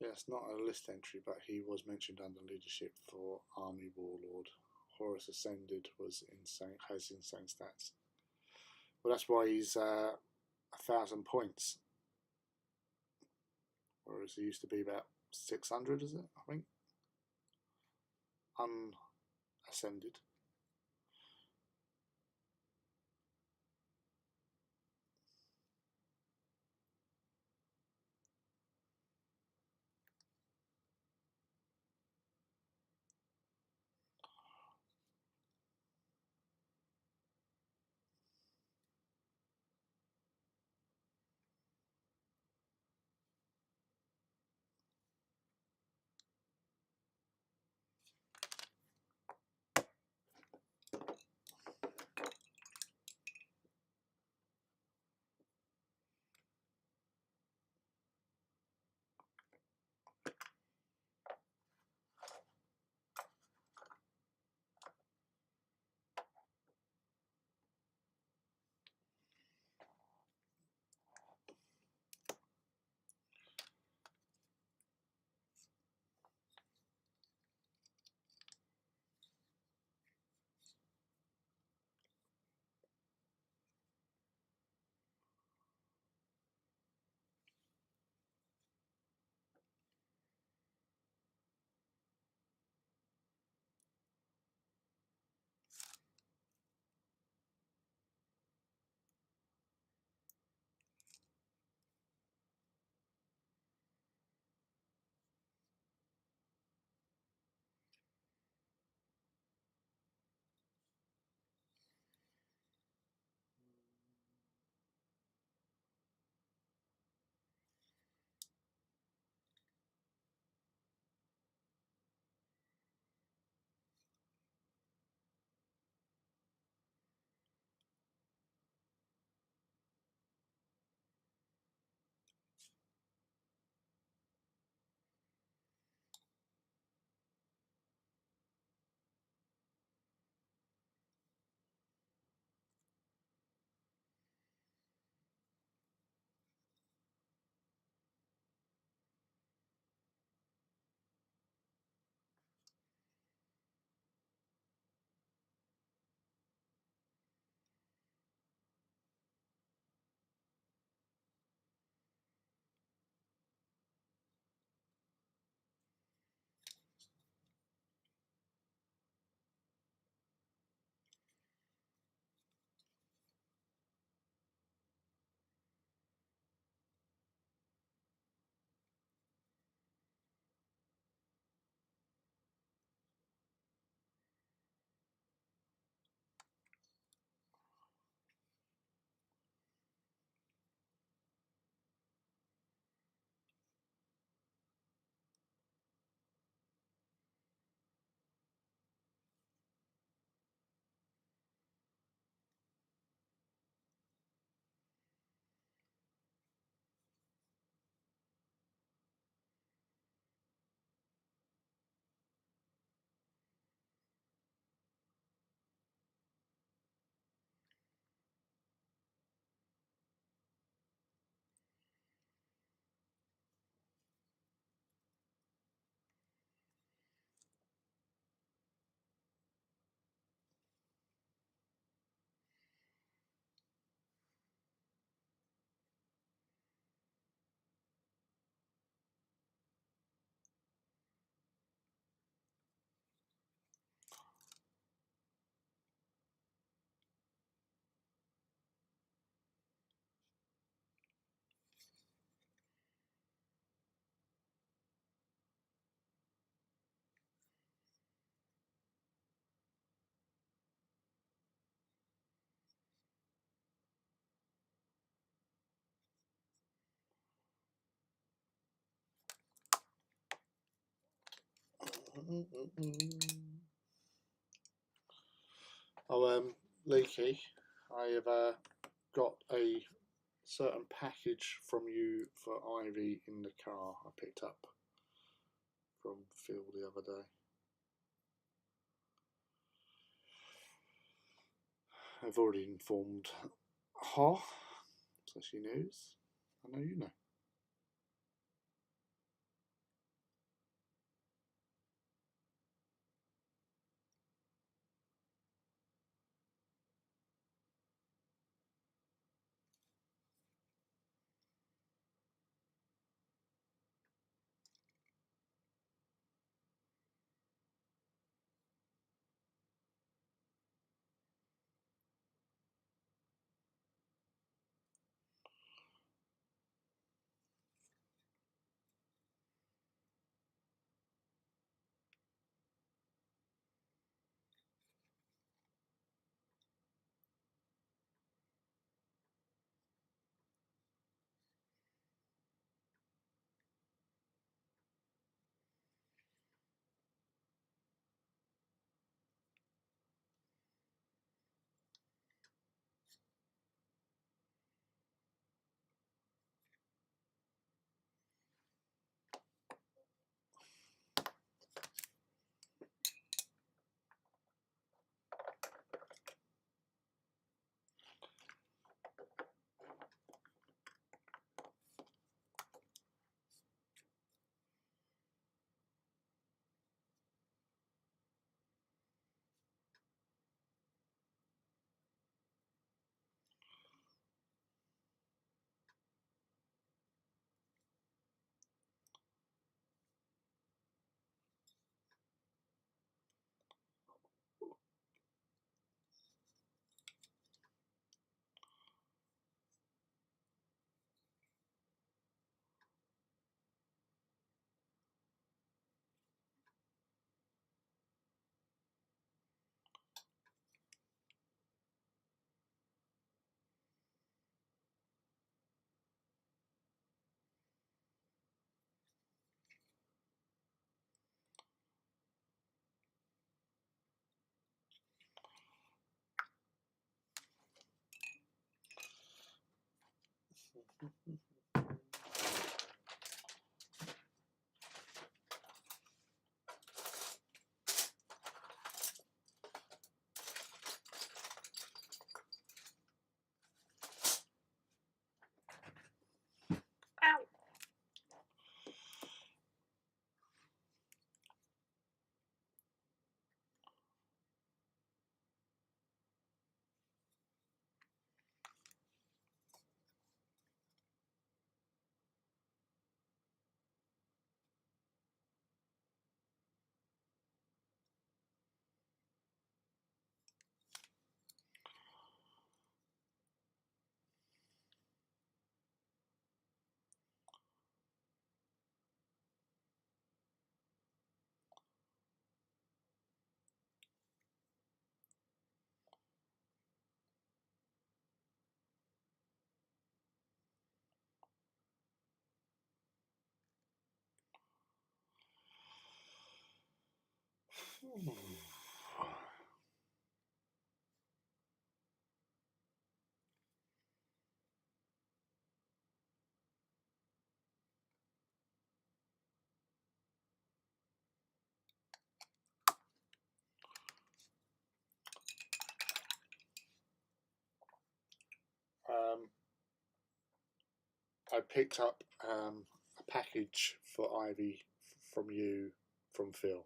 Yeah, it's not a list entry, but he was mentioned under leadership for Army Warlord. Horus Ascended was insane, has insane stats. Well, that's why he's 1,000 points, whereas he used to be about 600, is it? I think. Unascended. Oh, Leaky, I have got a certain package from you for Ivy in the car I picked up from Phil the other day. I've already informed her, so she knows. I know you know. I picked up a package for Ivy from you, from Phil.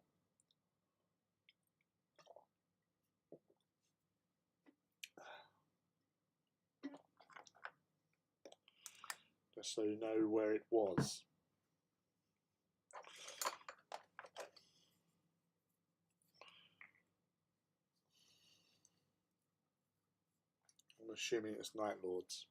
Just so you know where it was. I'm assuming it's Night Lords.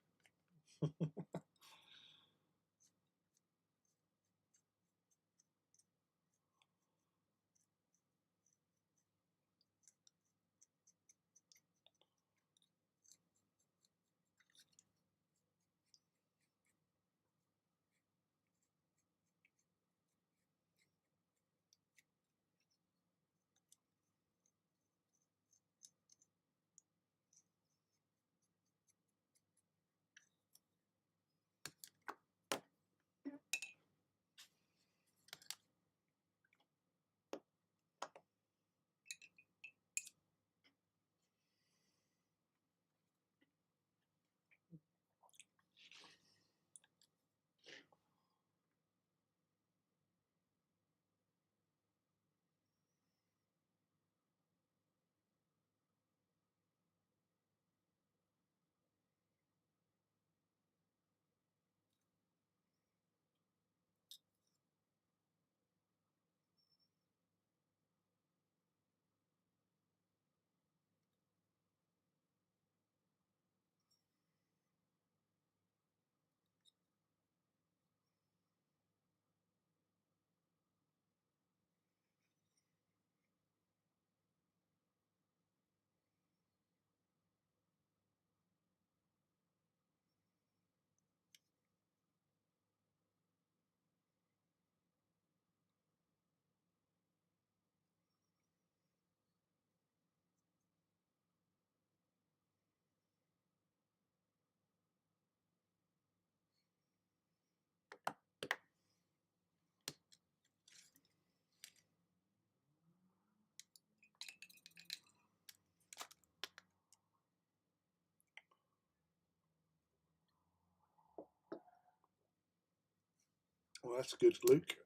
Well, that's good, Luke.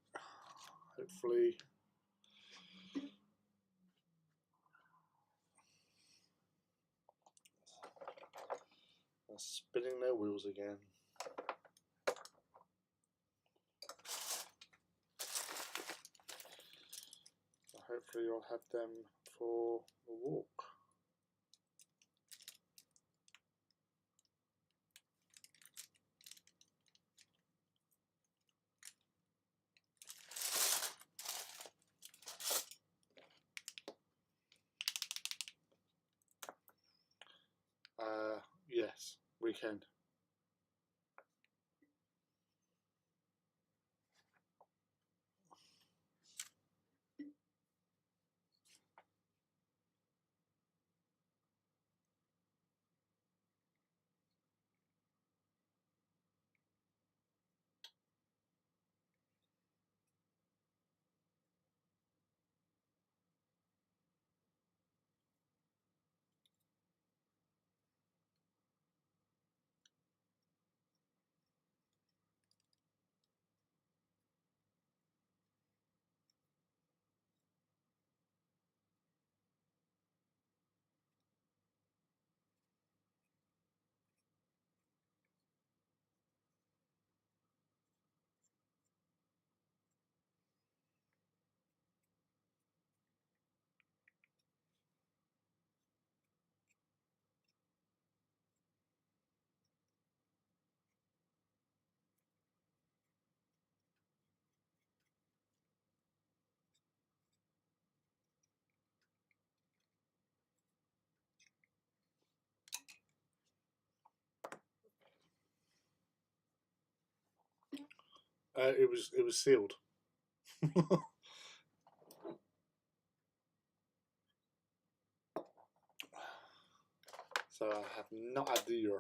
Hopefully, they're spinning their wheels again. Hopefully, you'll have them for the walk. Yes, weekend. It was sealed. So I have no idea.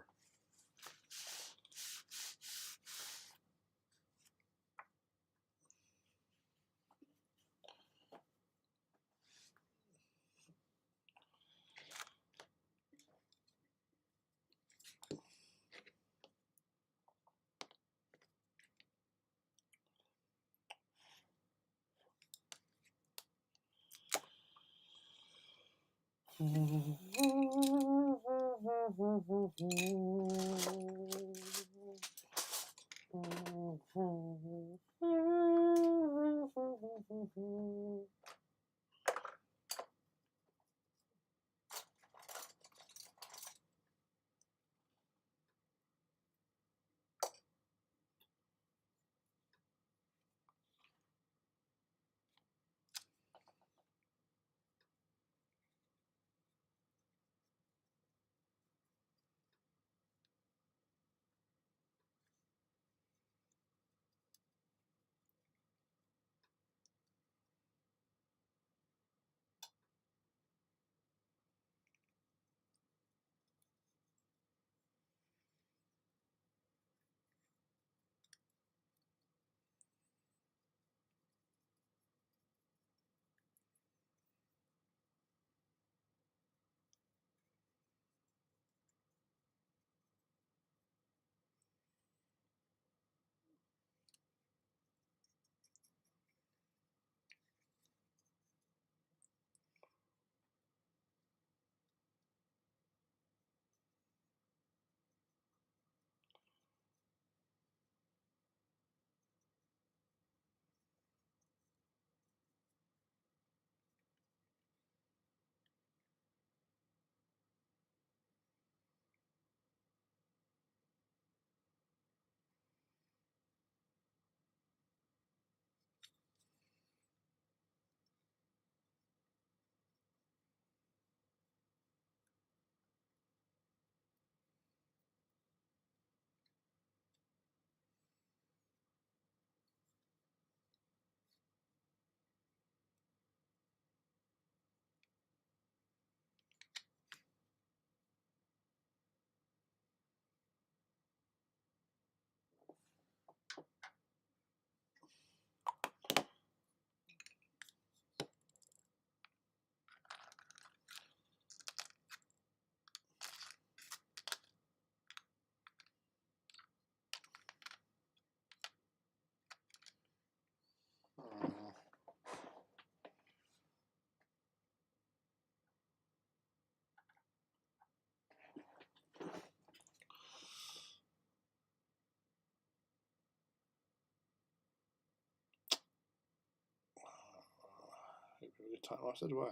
I said why.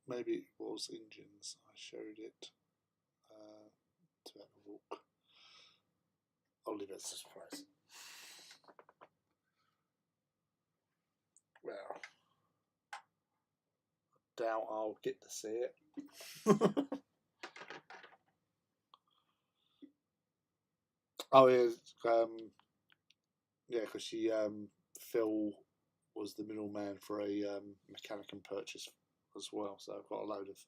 Maybe it was engines. I showed it to have a walk. I'll leave it as a surprise. Well, doubt I'll get to see it. Oh yeah, because she Phil was the middleman for a Mechanicum purchase as well. So I've got a load of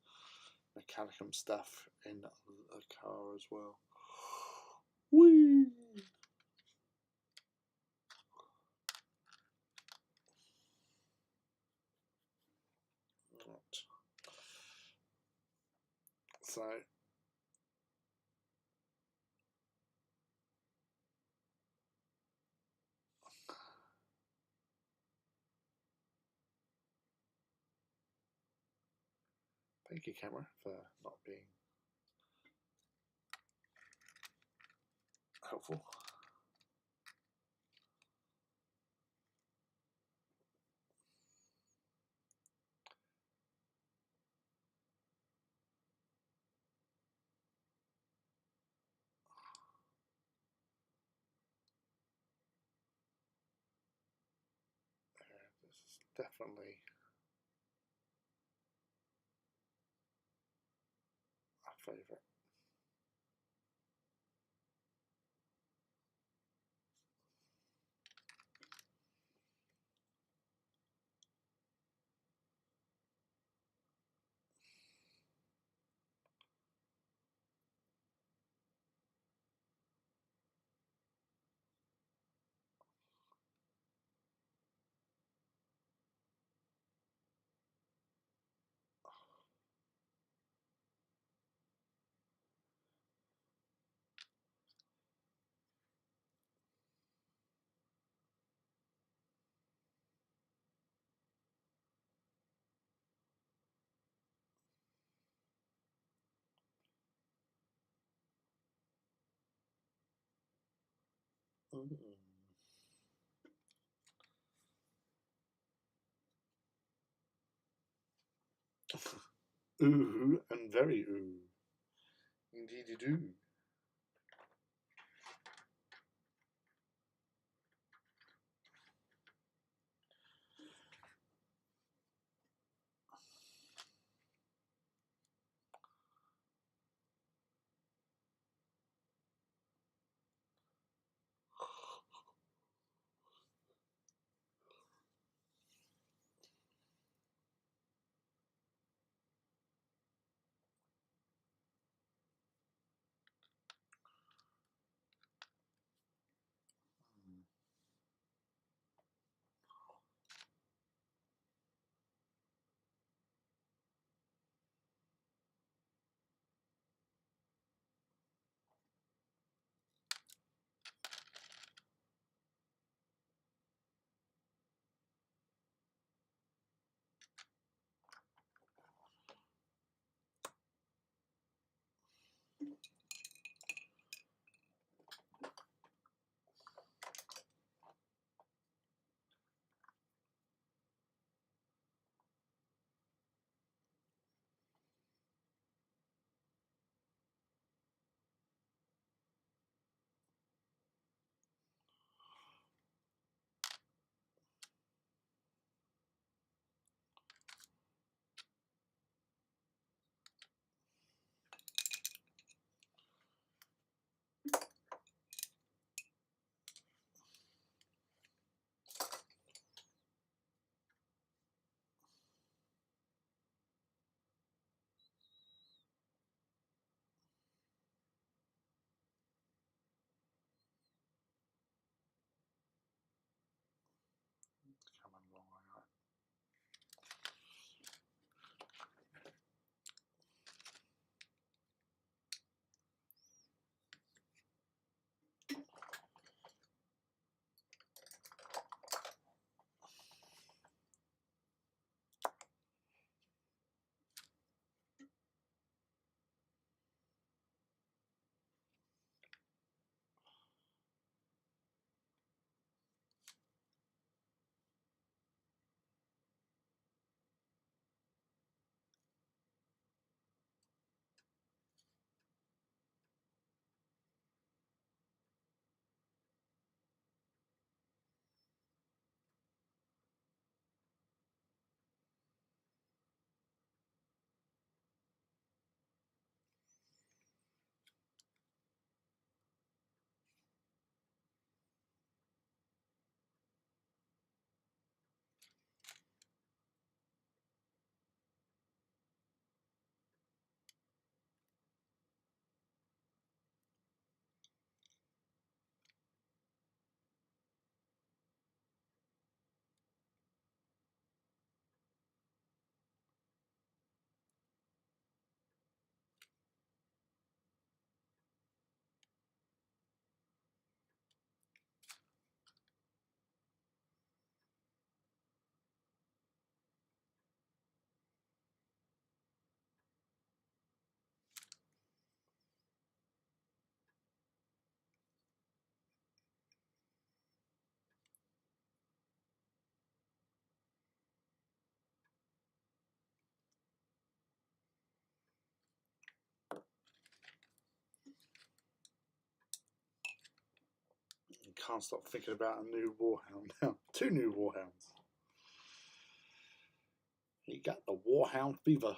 Mechanicum stuff in the car as well. Whee! Right. So thank you, camera, for not being helpful. This is definitely a favourite. Ooh, and very ooh. Indeedy do. Coming along like that. Can't stop thinking about a new warhound now. 2 new warhounds. He got the warhound fever.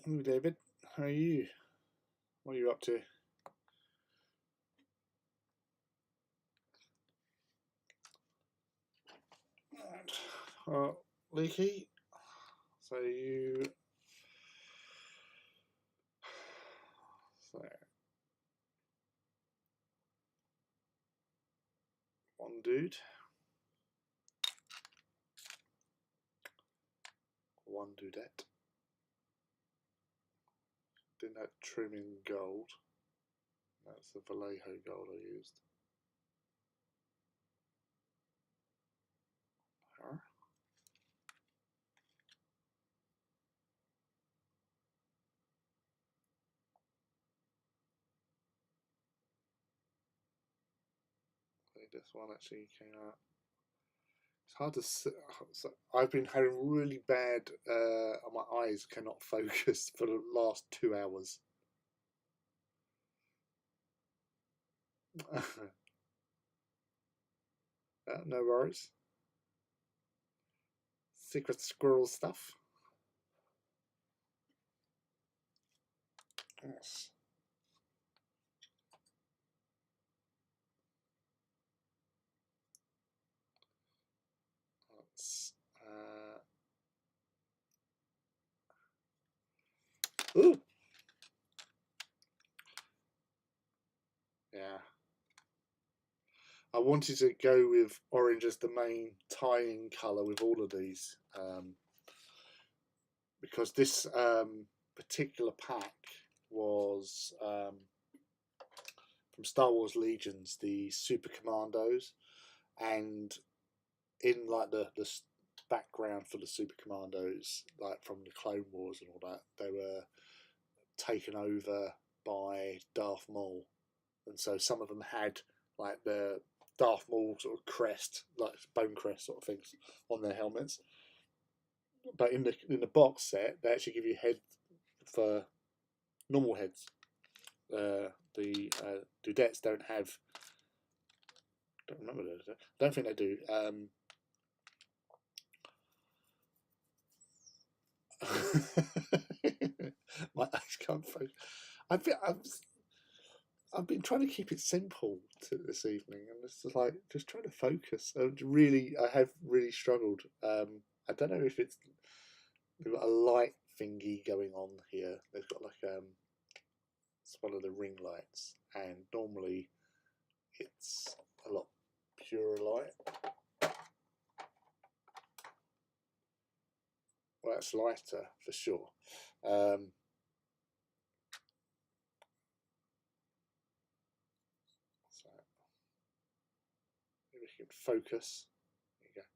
Hello, David. How are you? What are you up to? Leaky. So so one dude, one dudette. Didn't that trim in gold? That's the Vallejo gold I used. Huh? This one actually came out. It's hard to see. I've been having really bad. My eyes cannot focus for the last 2 hours. No worries. Secret squirrel stuff. Yes. That's, ooh. Yeah. I wanted to go with orange as the main tying colour with all of these, because this particular pack was from Star Wars Legions, the Super Commandos, and in like the background for the Super Commandos, like from the Clone Wars and all that, they were taken over by Darth Maul, and so some of them had like the Darth Maul sort of crest, like bone crest sort of things on their helmets. But in the box set, they actually give you head for normal heads. The Dudettes don't have. Don't remember. Don't think they do. My eyes can't focus. I've been trying to keep it simple this evening, and it's like just trying to focus. I have really struggled. I don't know if they've got a light thingy going on here. They've got like it's one of the ring lights, and normally it's a lot purer light. Well, that's lighter for sure. So maybe we can focus. There you go.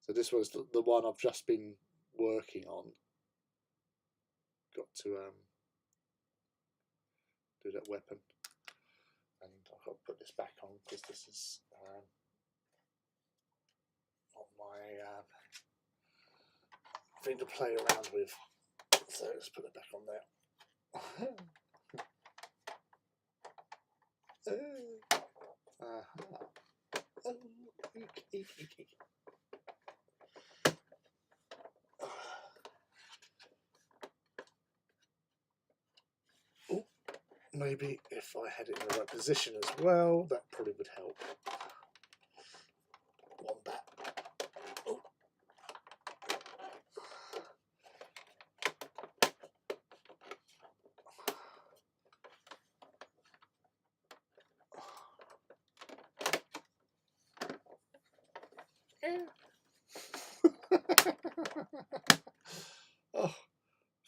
So this was the one I've just been working on. Got to do that weapon, and I've got to put this back on because this is not my thing to play around with. So let's put it back on there. Oh, maybe if I had it in the right position as well, that probably would help. Want that. Oh. Oh,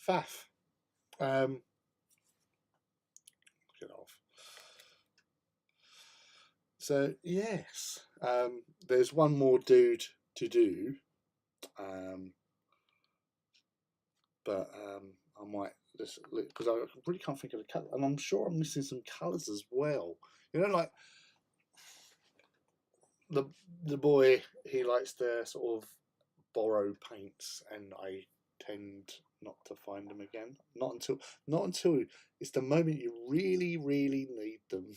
faff. Get off. So yes, there's one more dude to do, but I might just because I really can't think of the colour, and I'm sure I'm missing some colours as well. You know, like the boy, he likes to sort of borrow paints, and I tend not to find them again. Not until it's the moment you really need them.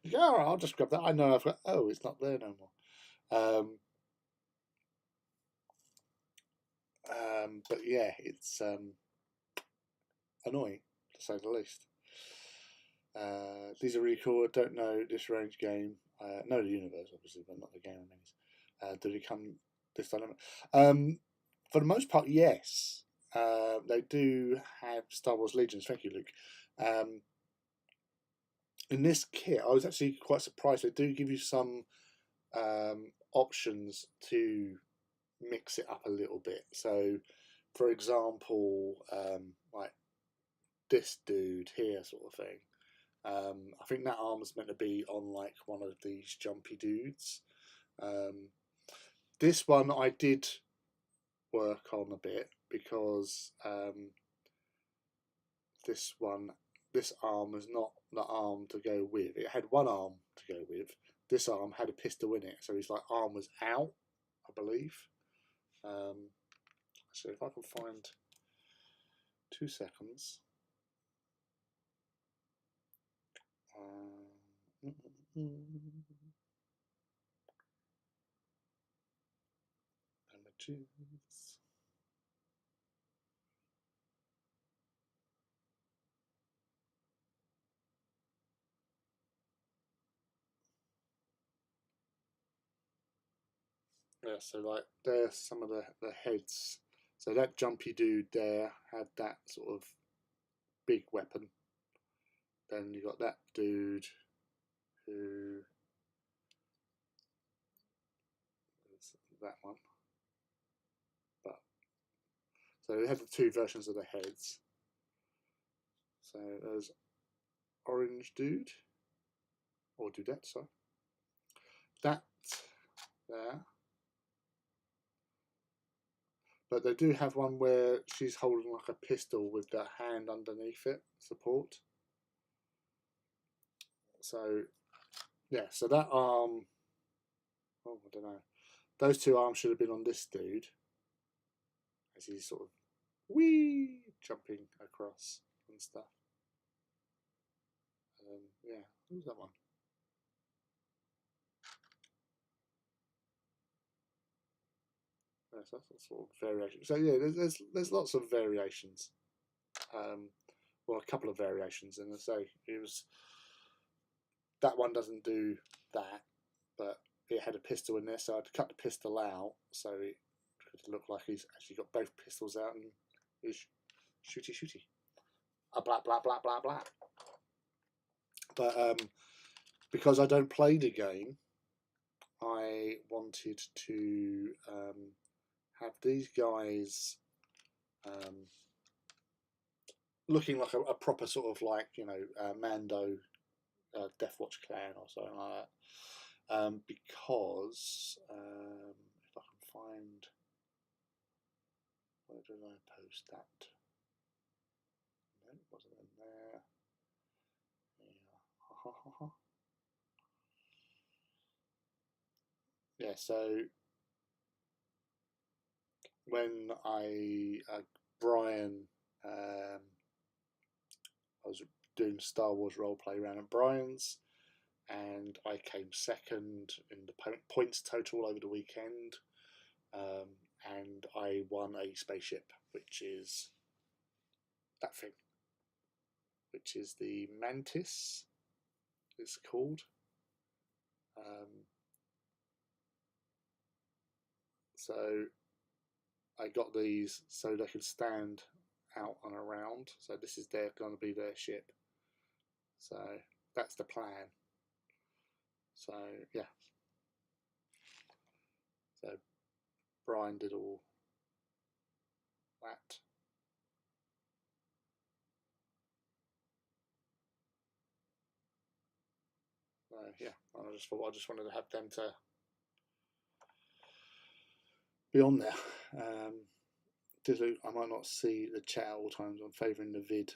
You go, all right, I'll just grab that. I know I've got. Oh, it's not there no more. But yeah, it's annoying to say the least. These are really cool. I don't know this range game. Know the universe, obviously, but not the game names. Do they come this dynamic? For the most part, yes. They do have Star Wars Legions. Thank you, Luke. In this kit, I was actually quite surprised. They do give you some options to mix it up a little bit. So, for example, like this dude here, sort of thing. I think that arm was meant to be on like one of these jumpy dudes. This one I did work on a bit because this arm was not the arm to go with. It had one arm to go with. This arm had a pistol in it, so his like arm was out, I believe. So if I can find 2 seconds. Images. Yeah, so like there's some of the heads. So that jumpy dude there had that sort of big weapon. Then you got that dude who is that one. But so we had the 2 versions of the heads. So there's orange dude or dudette, sorry. That there. But they do have one where she's holding like a pistol with the hand underneath it, support. So, yeah, so that arm, oh, I don't know. Those 2 arms should have been on this dude as he's sort of wee jumping across and stuff. Yeah, who's that one? Yes, that's a sort of variation. So yeah, there's lots of variations. Well, a couple of variations, and I say it was that one doesn't do that, but it had a pistol in there, so I had to cut the pistol out so it could look like he's actually got both pistols out and he's shooty. Blah blah blah blah blah. But because I don't play the game, I wanted to have these guys looking like a proper sort of like, you know, Mando Death Watch clan or something like that. Because if I can find, where did I post that? No, it wasn't in there. Yeah. Yeah, so when Brian, I was doing Star Wars roleplay around at Brian's, and I came second in the points total over the weekend, and I won a spaceship, which is that thing, which is the Mantis, it's called. So I got these so they could stand out and around. So this is going to be their ship. So that's the plan. So yeah. So Brian did all that. Yeah, I just thought I just wanted to have them to be on there. I might not see the chat all times. I'm favouring the vid.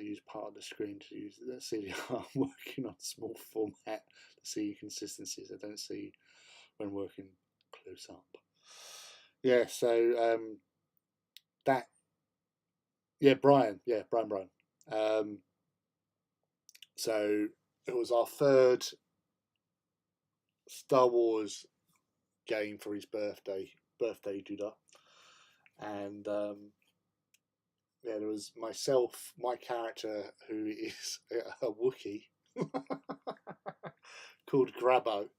Use part of the screen to use. Let's see the arm working on small format to see consistencies. I don't see when working close up. Yeah. So that. Yeah, Brian. Yeah, Brian. So it was our 3rd Star Wars game for his birthday dinner, and yeah, there was myself, my character who is a Wookiee called Grabbo.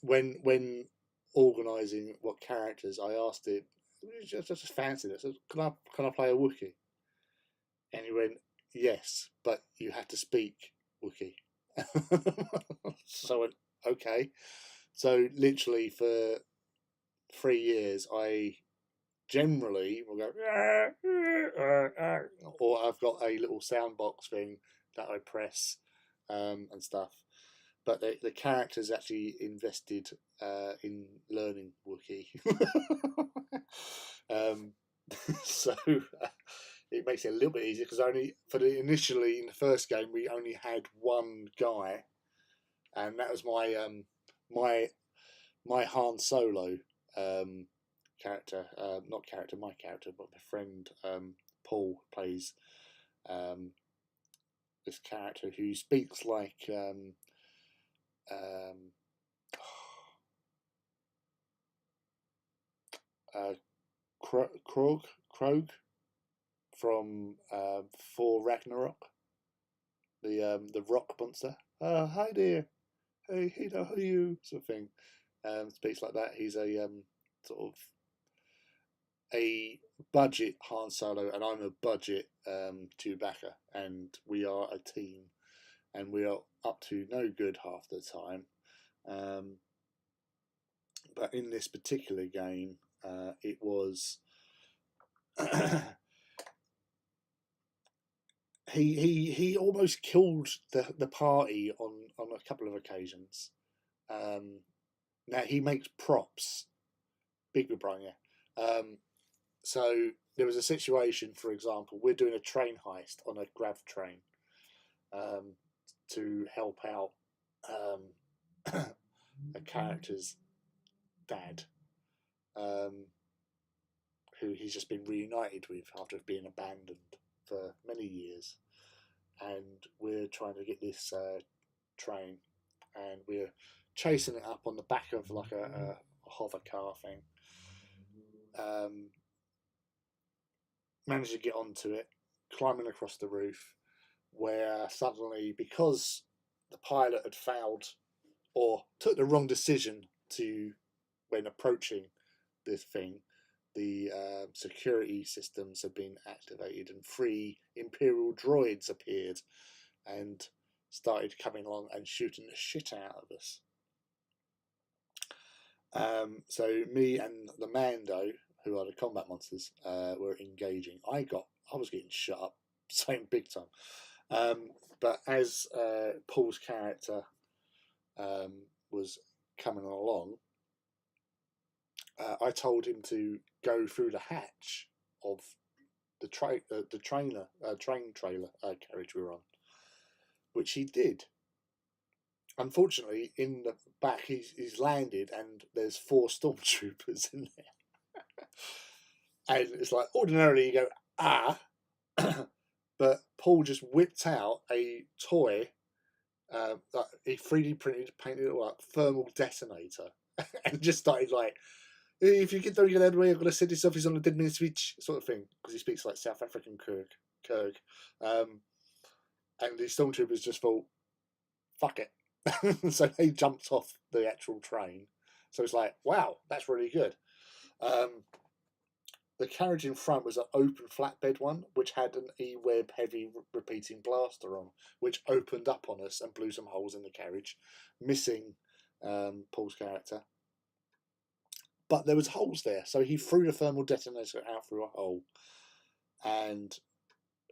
When organising what characters, I asked him, just fancied it. So can I play a Wookiee? And he went, yes, but you have to speak Wookiee. So I went, okay. So literally for 3 years, I generally will go, or I've got a little sound box thing that I press and stuff. But the character's actually invested in learning Wookiee. So it makes it a little bit easier because initially in the first game we only had one guy, and that was my Han Solo character, my character, but my friend Paul plays this character who speaks like Krog from Thor Ragnarok, the rock monster. Hi there, hey, how are you? Sort of thing. Speaks like that. He's a sort of a budget Han Solo, and I'm a budget Chewbacca, and we are a team, and we are up to no good half the time. But in this particular game, it was he almost killed the party on a couple of occasions. Now he makes props, big Brian, yeah. So there was a situation, for example, we're doing a train heist on a grav train to help out a character's dad, who he's just been reunited with after being abandoned for many years, and we're trying to get this train, and we're chasing it up on the back of like a hover car thing. Managed to get onto it, climbing across the roof, where suddenly, because the pilot had failed or took the wrong decision when approaching this thing, the security systems had been activated and 3 Imperial droids appeared and started coming along and shooting the shit out of us. So me and the Mando, who are the combat monsters, were engaging. I was getting shut up, same big time. But as Paul's character was coming along, I told him to go through the hatch of the train trailer carriage we were on, which he did. Unfortunately, in the back, he's landed, and there's 4 stormtroopers in there. And it's like, ordinarily you go, but Paul just whipped out a toy, he 3D printed, painted it all up, thermal detonator, and just started like, if you don't get out of the way, I'm going to set this off, he's on a 10-minute switch, sort of thing, because he speaks like South African Kurg. And the stormtroopers just thought, fuck it. So they jumped off the actual train. So it's like, wow, that's really good. The carriage in front was an open flatbed one, which had an E-Web heavy repeating blaster on, which opened up on us and blew some holes in the carriage, missing Paul's character. But there was holes there, so he threw the thermal detonator out through a hole, and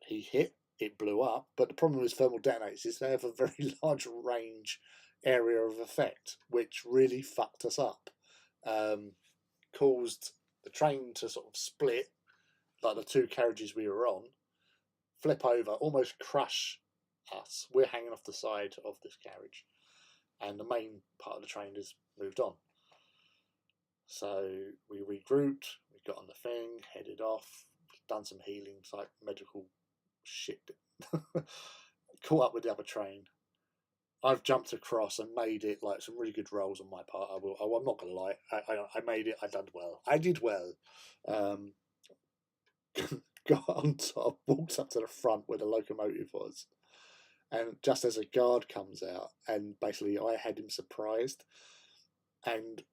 he hit. It blew up. But the problem with thermal detonators is they have a very large range area of effect, which really fucked us up. Caused the train to sort of split, like the 2 carriages we were on, flip over, almost crush us. We're hanging off the side of this carriage, and the main part of the train has moved on. So we regrouped, we got on the thing, headed off, done some healing, like medical shit. Caught up with the other train. I've jumped across and made it, like, some really good rolls on my part. I'm not going to lie. I made it. I did well. I did well. Got on top, walked up to the front where the locomotive was. And just as a guard comes out, and basically I had him surprised. And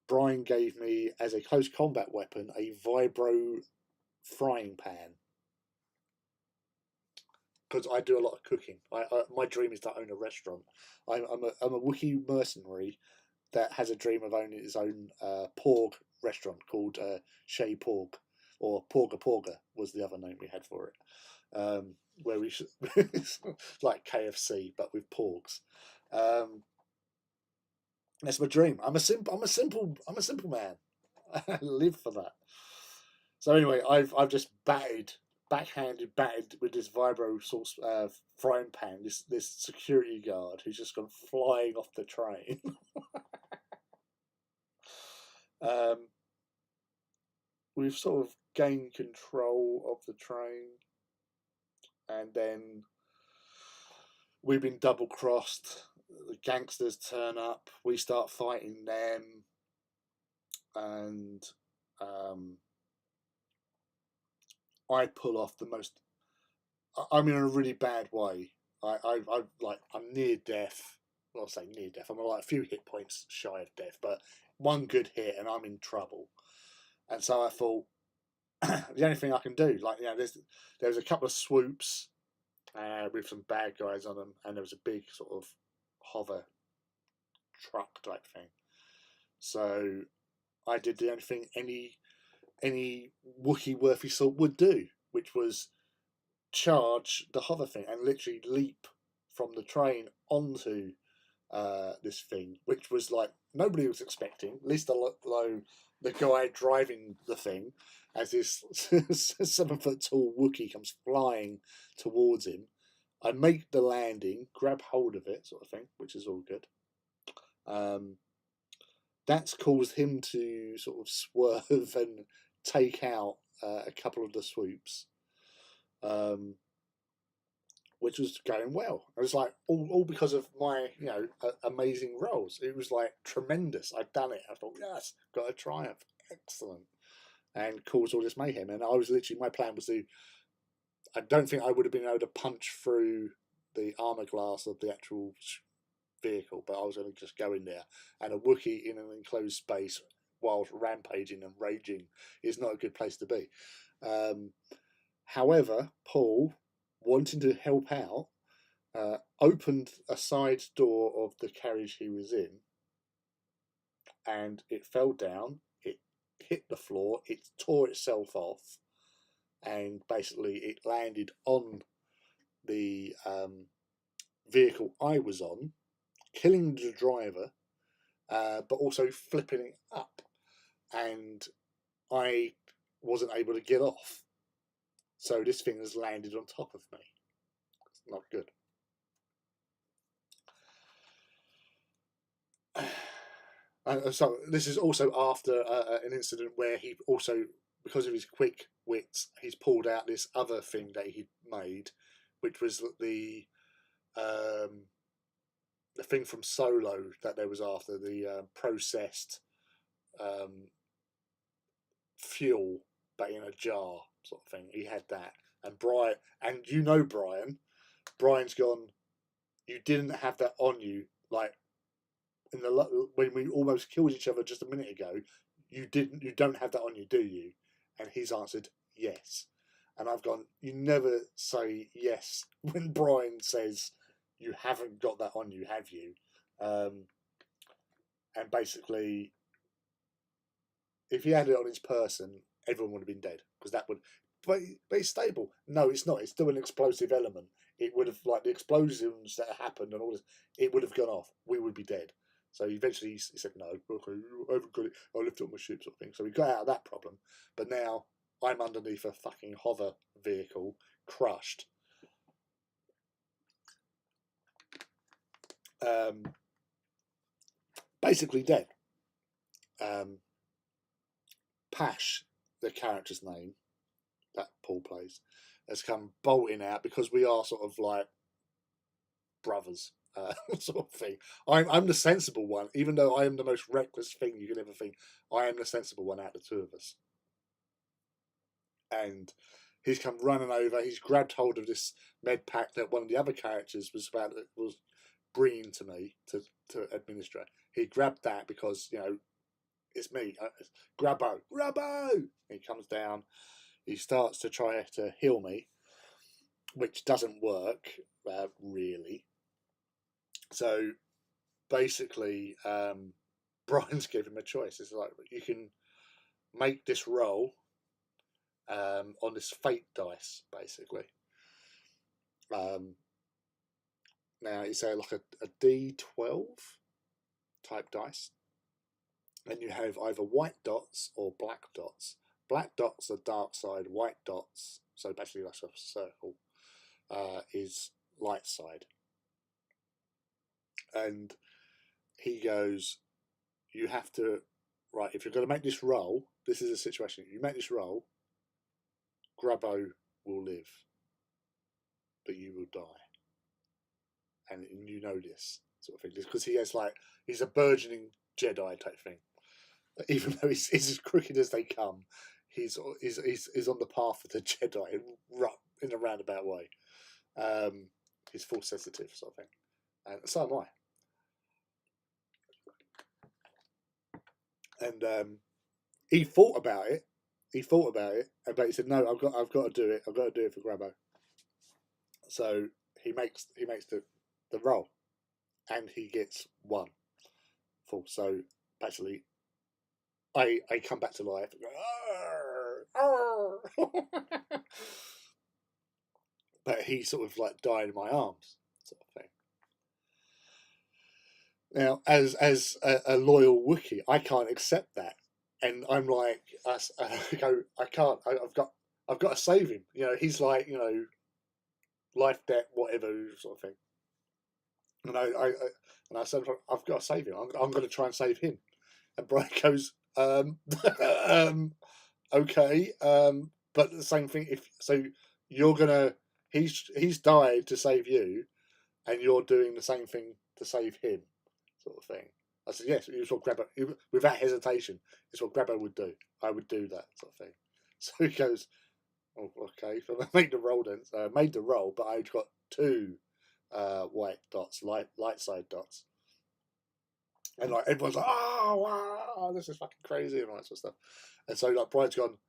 Brian gave me, as a close combat weapon, a vibro frying pan. Because I do a lot of cooking. My dream is to own a restaurant. I'm a Wookiee mercenary that has a dream of owning his own porg restaurant called Shay Porg, or Porga Porga was the other name we had for it. where we should, like KFC but with porgs. That's my dream. I'm a simple man. I live for that. So anyway, I've just backhanded batted with this vibro sauce frying pan. This security guard who's just gone flying off the train. We've sort of gained control of the train, and then we've been double crossed. The gangsters turn up. We start fighting them, and I pull off the most. I'm in a really bad way. I'm near death. Well, I'll say near death. I'm like a few hit points shy of death, but one good hit and I'm in trouble. And so I thought the only thing I can do, like, there was a couple of swoops with some bad guys on them, and there was a big sort of hover truck type thing. So I did the only thing any Wookiee worthy sort would do, which was charge the hover thing and literally leap from the train onto this thing, which was like nobody was expecting, least alone the guy driving the thing, as this 7 foot tall Wookiee comes flying towards him. I make the landing, grab hold of it, sort of thing, which is all good. That's caused him to sort of swerve and take out a couple of the swoops, which was going well. It was like all because of my amazing rolls. It was like tremendous. I'd done it. I thought, yes, got a triumph, excellent, and caused all this mayhem. And I was literally, my plan was to. I don't think I would have been able to punch through the armor glass of the actual vehicle, but I was going to just go in there. And a Wookiee in an enclosed space while rampaging and raging is not a good place to be. However, Paul, wanting to help out, opened a side door of the carriage he was in, and it fell down. It hit the floor. It tore itself off, and basically it landed on the vehicle I was on, killing the driver, but also flipping it up, and I wasn't able to get off. So this thing has landed on top of me. It's not good. So this is also after an incident where he also, because of his quick wits, he's pulled out this other thing that he'd made, which was the thing from Solo that there was after, the processed fuel, but in a jar sort of thing. He had that, and Brian's gone, you didn't have that on you, like when we almost killed each other just a minute ago. You don't have that on you, do you? And he's answered yes. And I've gone, you never say yes when Brian says you haven't got that on you, have you? And basically, if he had it on his person, everyone would have been dead, because that would. But it's stable. No, it's not. It's still an explosive element. It would have, like the explosions that happened and all this, it would have gone off. We would be dead. So eventually he said, no, okay, I haven't got it. I'll lift up my ship, sort of thing. So we got out of that problem. But now I'm underneath a fucking hover vehicle, crushed. Basically dead. Pash, the character's name that Paul plays, has come bolting out, because we are sort of like brothers, sort of thing. I'm the sensible one, even though I am the most reckless thing you could ever think. I am the sensible one out of the two of us. And he's come running over. He's grabbed hold of this med pack that one of the other characters was bringing to me to administer. He grabbed that because it's me. Grabbo. He comes down. He starts to try to heal me, which doesn't work really. So basically, Brian's given him a choice. It's like, you can make this roll on this fate dice, basically. Now it's like a D12 type dice, and you have either white dots or black dots. Black dots are dark side, white dots, so basically that's a circle, is light side. And he goes, you have to, right, if you're going to make this roll, this is a situation, you make this roll, Grubbo will live, but you will die. And you know this sort of thing, because he has like, he's a burgeoning Jedi type thing. Even though he's as crooked as they come, he's on the path of the Jedi in a roundabout way. He's force sensitive sort of thing, and so am I. And he thought about it. But he said, "No, I've got to do it. I've got to do it for Grabbo." So he makes the roll, and he gets 1 full. So basically, I come back to life. And go, but he sort of like died in my arms, sort of thing. Now, as a loyal Wookiee, I can't accept that, and I'm like, I go, I can't. I've got to save him. You know, he's like, you know, life, debt, whatever sort of thing. And I said, I've got to save him. I'm going to try and save him. And Brian goes, okay, but the same thing. If so, you're gonna. He's died to save you, and you're doing the same thing to save him, sort of thing. I said, yes, it's what Grabber, without hesitation, it's what Grabber would do. I would do that, sort of thing. So he goes, oh, okay, so I made the roll then. Made the roll, but I got 2 white dots, light side dots. And like everyone's like, oh, wow, this is fucking crazy, and all that sort of stuff. And so like Brian's gone,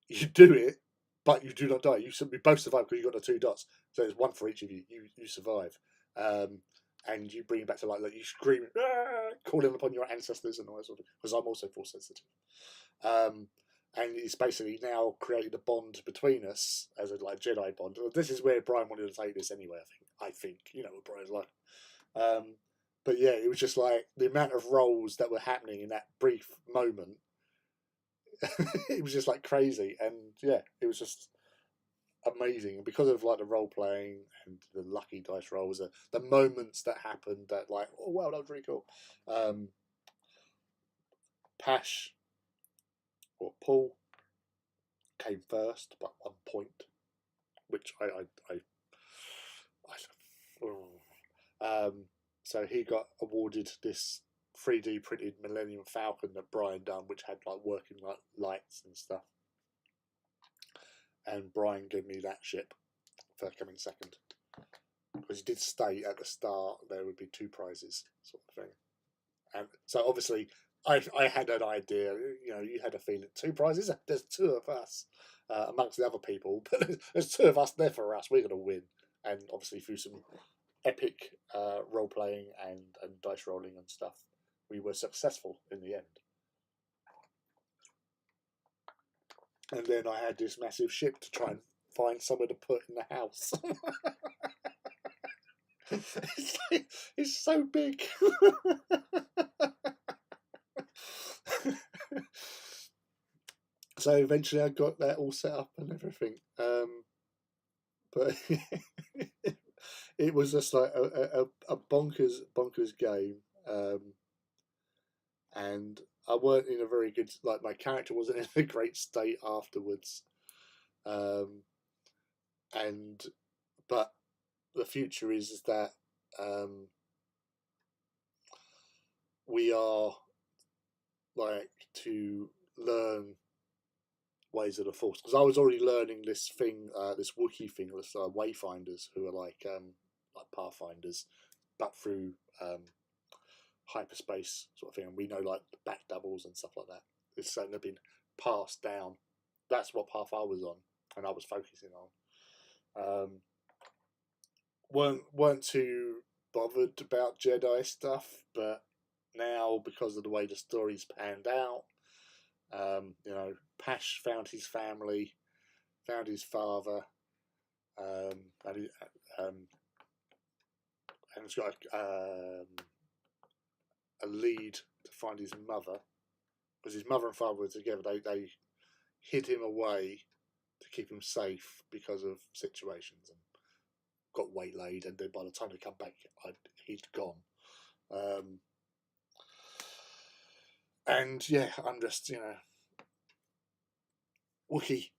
you do it, but you do not die. We both survive because you got the 2 dots. So there's 1 for each of you. You survive. And you bring it back to like you scream, calling upon your ancestors and all that sort of thing. Because I'm also force sensitive. And it's basically now created a bond between us as a like Jedi bond. This is where Brian wanted to take this anyway. I think you know what Brian's like. But yeah, it was just like the amount of roles that were happening in that brief moment. It was just like crazy, and yeah, it was just amazing. And because of like the role playing and the lucky dice rolls, the moments that happened, that like, oh wow, that was really cool. Pash or Paul came first by 1 point, which so he got awarded this 3D printed Millennium Falcon that Brian done, which had like working like lights and stuff. And Brian gave me that ship for coming second, because he did state at the start there would be 2 prizes, sort of thing. And so obviously I had an idea. You know, you had a feeling 2 prizes. There's 2 of us amongst the other people, but there's 2 of us there for us. We're going to win. And obviously through some epic role playing and dice rolling and stuff, we were successful in the end. And then I had this massive ship to try and find somewhere to put in the house. It's so big. So eventually I got that all set up and everything. But it was just like a bonkers game. And I weren't in a very good, like my character wasn't in a great state afterwards. But the future is that we are like to learn ways of the Force, because I was already learning this thing, this Wookiee thing, this Wayfinders, who are like Pathfinders, but through hyperspace sort of thing, and we know like back doubles and stuff like that. It's something that's been passed down. That's what path I was on, and I was focusing on. Weren't too bothered about Jedi stuff, but now because of the way the story's panned out, you know, Pash found his family, found his father, and, and it's got a lead to find his mother, because his mother and father were together. They hid him away to keep him safe because of situations, and got waylaid, and then by the time they come back, he'd gone. And yeah, I'm just, Wookie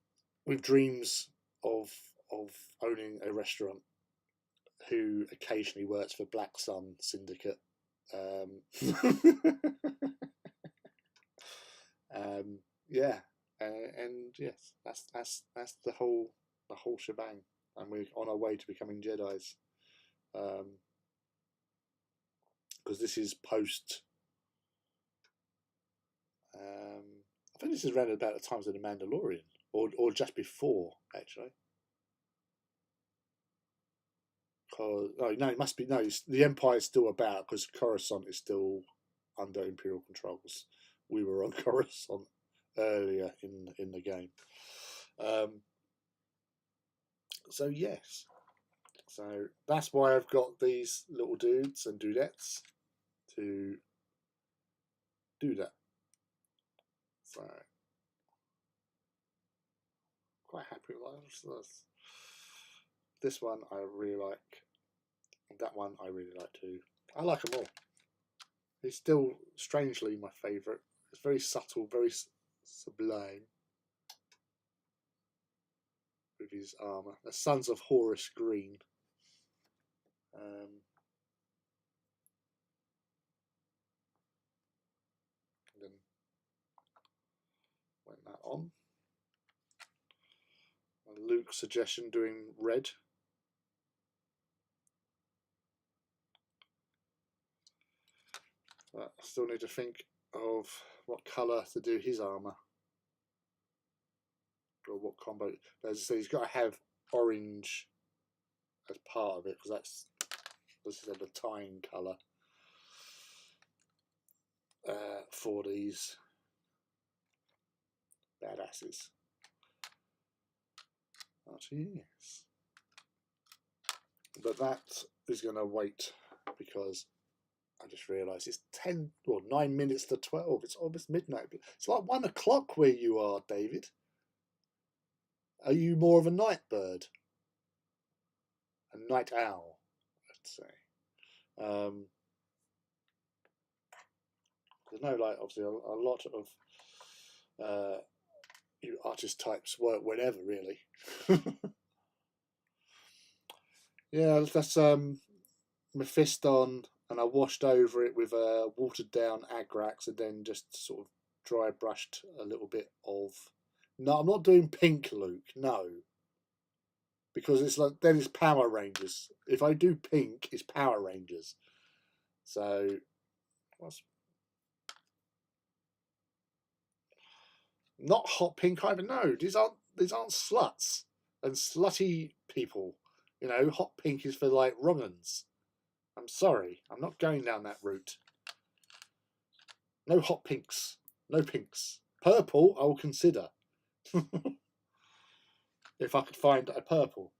with dreams of owning a restaurant, who occasionally works for Black Sun Syndicate. Yeah, and yes, that's the whole shebang, and we're on our way to becoming Jedi's, because this is post. I think this is around about the times of the Mandalorian, or just before, actually. Cause no, it must be no. The Empire is still about, because Coruscant is still under Imperial controls. We were on Coruscant earlier in the game. So yes, so that's why I've got these little dudes and dudettes to do that. So quite happy with that. This one I really like. That one I really like too. I like them all. He's still strangely my favourite. It's very subtle, very sublime with his armour. The Sons of Horus Green. Then went that on. Luke's suggestion doing red. But I still need to think of what colour to do his armour, or what combo. As I say, he's got to have orange as part of it, because this is the tying colour for these badasses. Actually, yes. But that is going to wait, because I just realised it's 9 minutes to 12. It's almost midnight. It's like 1 o'clock where you are, David. Are you more of a night bird? A night owl, I'd say. There's no, like, obviously a lot of you artist types work whenever, really. Yeah, that's Mephiston, and I washed over it with a watered down Agrax, and then just sort of dry brushed a little bit of. No, I'm not doing pink, Luke. No, because it's like then it's Power Rangers. If I do pink, it's Power Rangers. So, not hot pink either. No, these aren't sluts and slutty people. Hot pink is for like wrong'uns. I'm sorry, I'm not going down that route. No hot pinks. No pinks. Purple, I will consider. If I could find a purple.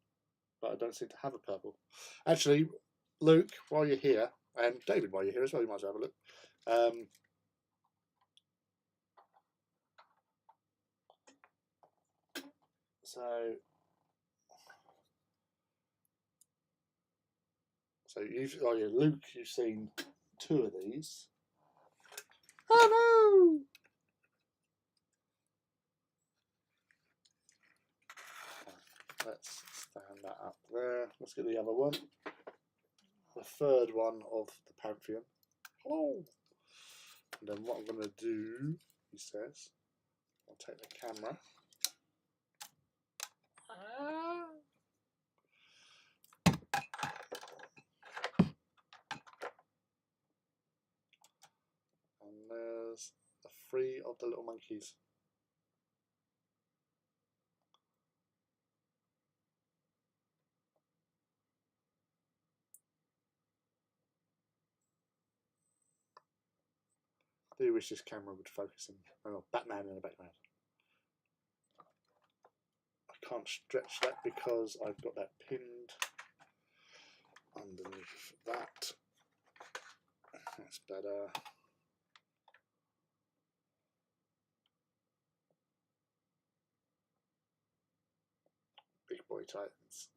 But I don't seem to have a purple. Actually, Luke, while you're here, and David, while you're here as well, you might as well have a look. So Luke, you've seen 2 of these. Oh no! Let's stand that up there. Let's get the other one. The third one of the Pantheon. Hello! And then what I'm going to do, he says, I'll take the camera. And there's the 3 of the little monkeys. I do wish this camera would focus in. Oh, Batman in the background. I can't stretch that because I've got that pinned underneath that. That's better. Big boy Titans.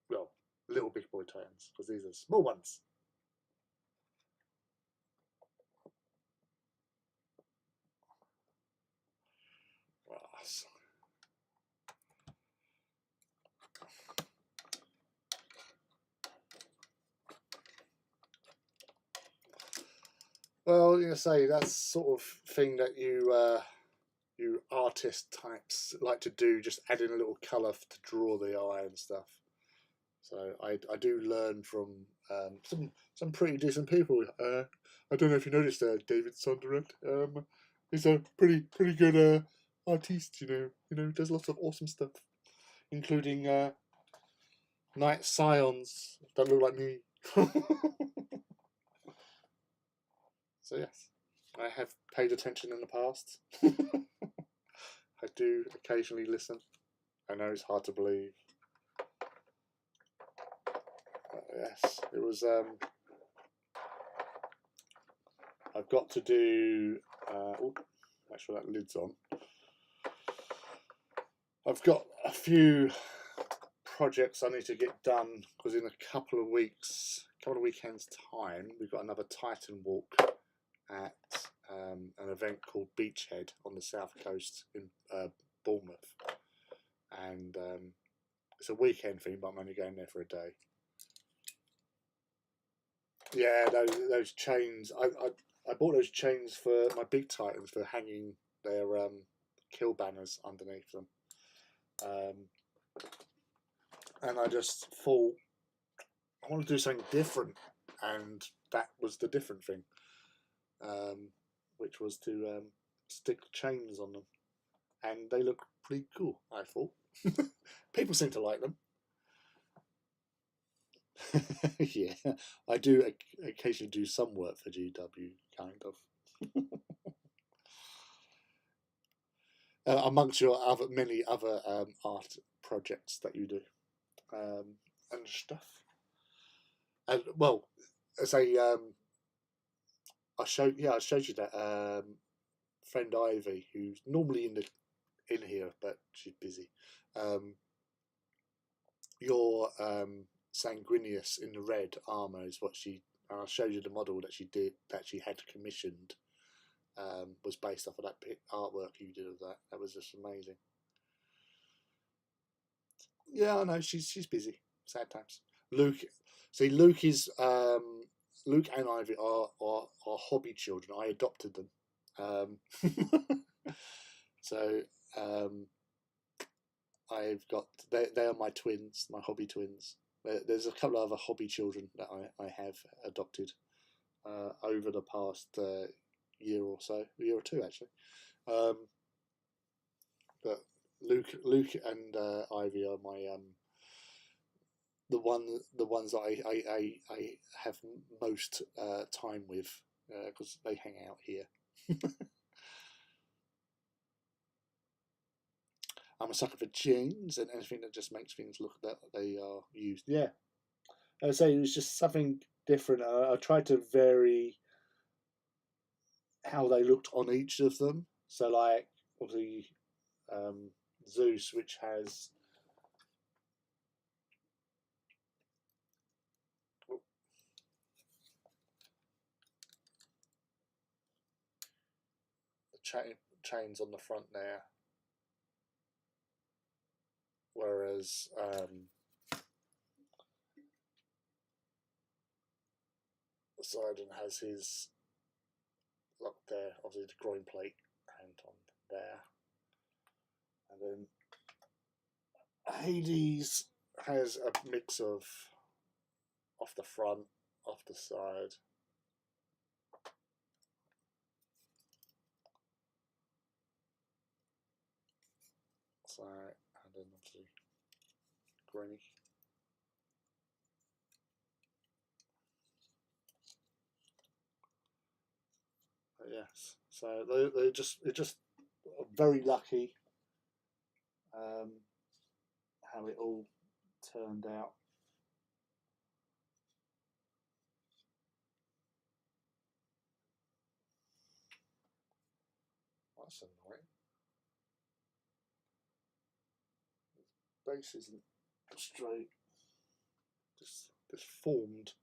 Well, little big boy Titans, because these are small ones. Brass. Well, you say that's sort of thing that you artist types like to do, just add in a little colour to draw the eye and stuff. So I do learn from some pretty decent people. I don't know if you noticed David Sonderett. He's a pretty good artist. You know, does lots of awesome stuff, including Night Scions that look like me. So yes, I have paid attention in the past. I do occasionally listen. I know it's hard to believe. Yes, it was. I've got to do. Make sure that lid's on. I've got a few projects I need to get done because in a couple of weekends time, we've got another Titan walk at an event called Beachhead on the south coast in Bournemouth, and it's a weekend thing, but I'm only going there for a day. Yeah, those chains. I bought those chains for my big Titans for hanging their kill banners underneath them, and I just thought I want to do something different, and that was the different thing, which was to stick chains on them, and they look pretty cool. I thought people seem to like them. Yeah, I do occasionally do some work for GW, kind of. Amongst your many other art projects that you do, and stuff. And well, as I showed you that friend Ivy, who's normally in here, but she's busy. Your Sanguinius in the red armor is what she. I showed you the model that she had commissioned. Was based off of that artwork you did of that. That was just amazing. Yeah, I know she's busy. Sad times. Luke is Luke and Ivy are hobby children. I adopted them. So I've got they are my twins, my hobby twins. There's a couple of other hobby children that I have adopted over the past year or two actually. But Luke and Ivy are my the ones that I have most time with because they hang out here. I'm a sucker for chains and anything that just makes things look that they are used. Yeah, I would say it was just something different. I tried to vary how they looked on each of them. So, like, obviously, Zeus, which has the chains on the front there, whereas Poseidon has his lock there, obviously the groin plate and on there, and then Hades has a mix of off the front, off the side. So, and then obviously Granny. But yes, so they're just very lucky. how it all turned out. That's annoying. The base isn't straight. Just formed.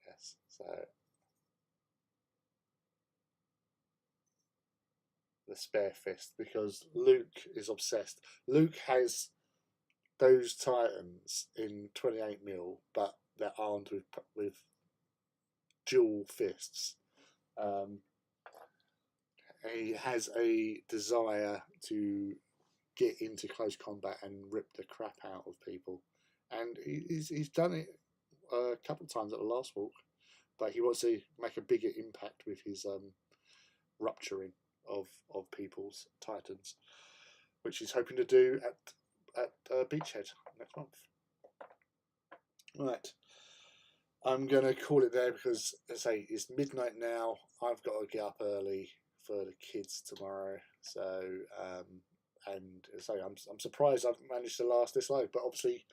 Yes, so the spare fist, because Luke is obsessed. Luke has those Titans in 28mm, but they're armed with dual fists. He has a desire to get into close combat and rip the crap out of people, and he's done it a couple of times at the last walk, but he wants to make a bigger impact with his rupturing of people's Titans, which he's hoping to do at Beachhead next month. Right, I'm going to call it there because, as I say, it's midnight now. I've got to get up early for the kids tomorrow. So, and so I'm surprised I've managed to last this long. But obviously,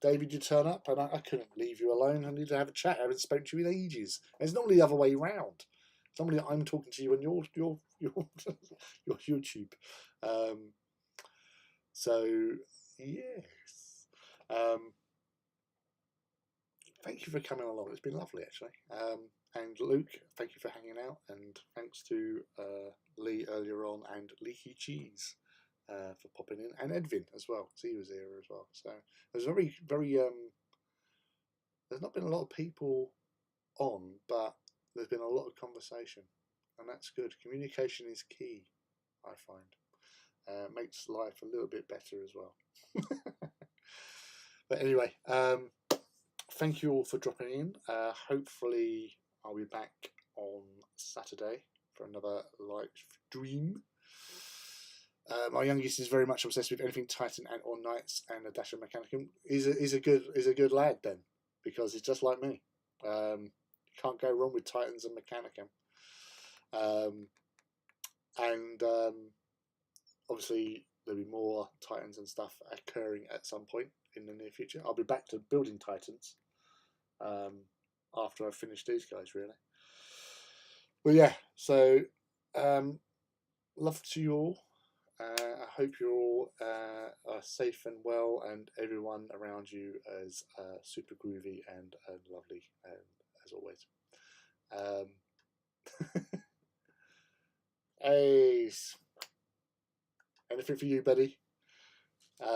David, you turn up, and I couldn't leave you alone. I need to have a chat. I haven't spoken to you in ages. And it's normally the other way round. It's normally I'm talking to you on your YouTube. So yes. Thank you for coming along. It's been lovely, actually. And Luke, thank you for hanging out. And thanks to Lee earlier on and Leaky Cheese for popping in. And Edvin as well, because he was here as well. So there's very, there's not been a lot of people on, but there's been a lot of conversation. And that's good. Communication is key, I find. Makes life a little bit better as well. But anyway, thank you all for dropping in. Hopefully, I'll be back on Saturday for another live stream. My youngest is very much obsessed with anything Titan and or Knights and a dash of Mechanicum. He's a good lad then, because he's just like me. Can't go wrong with Titans and Mechanicum. And obviously there'll be more Titans and stuff occurring at some point in the near future. I'll be back to building Titans after I've finished these guys, really. Well, yeah, so love to you all. I hope you're all are safe and well, and everyone around you is super groovy and lovely, as always. Ace. Anything for you, buddy?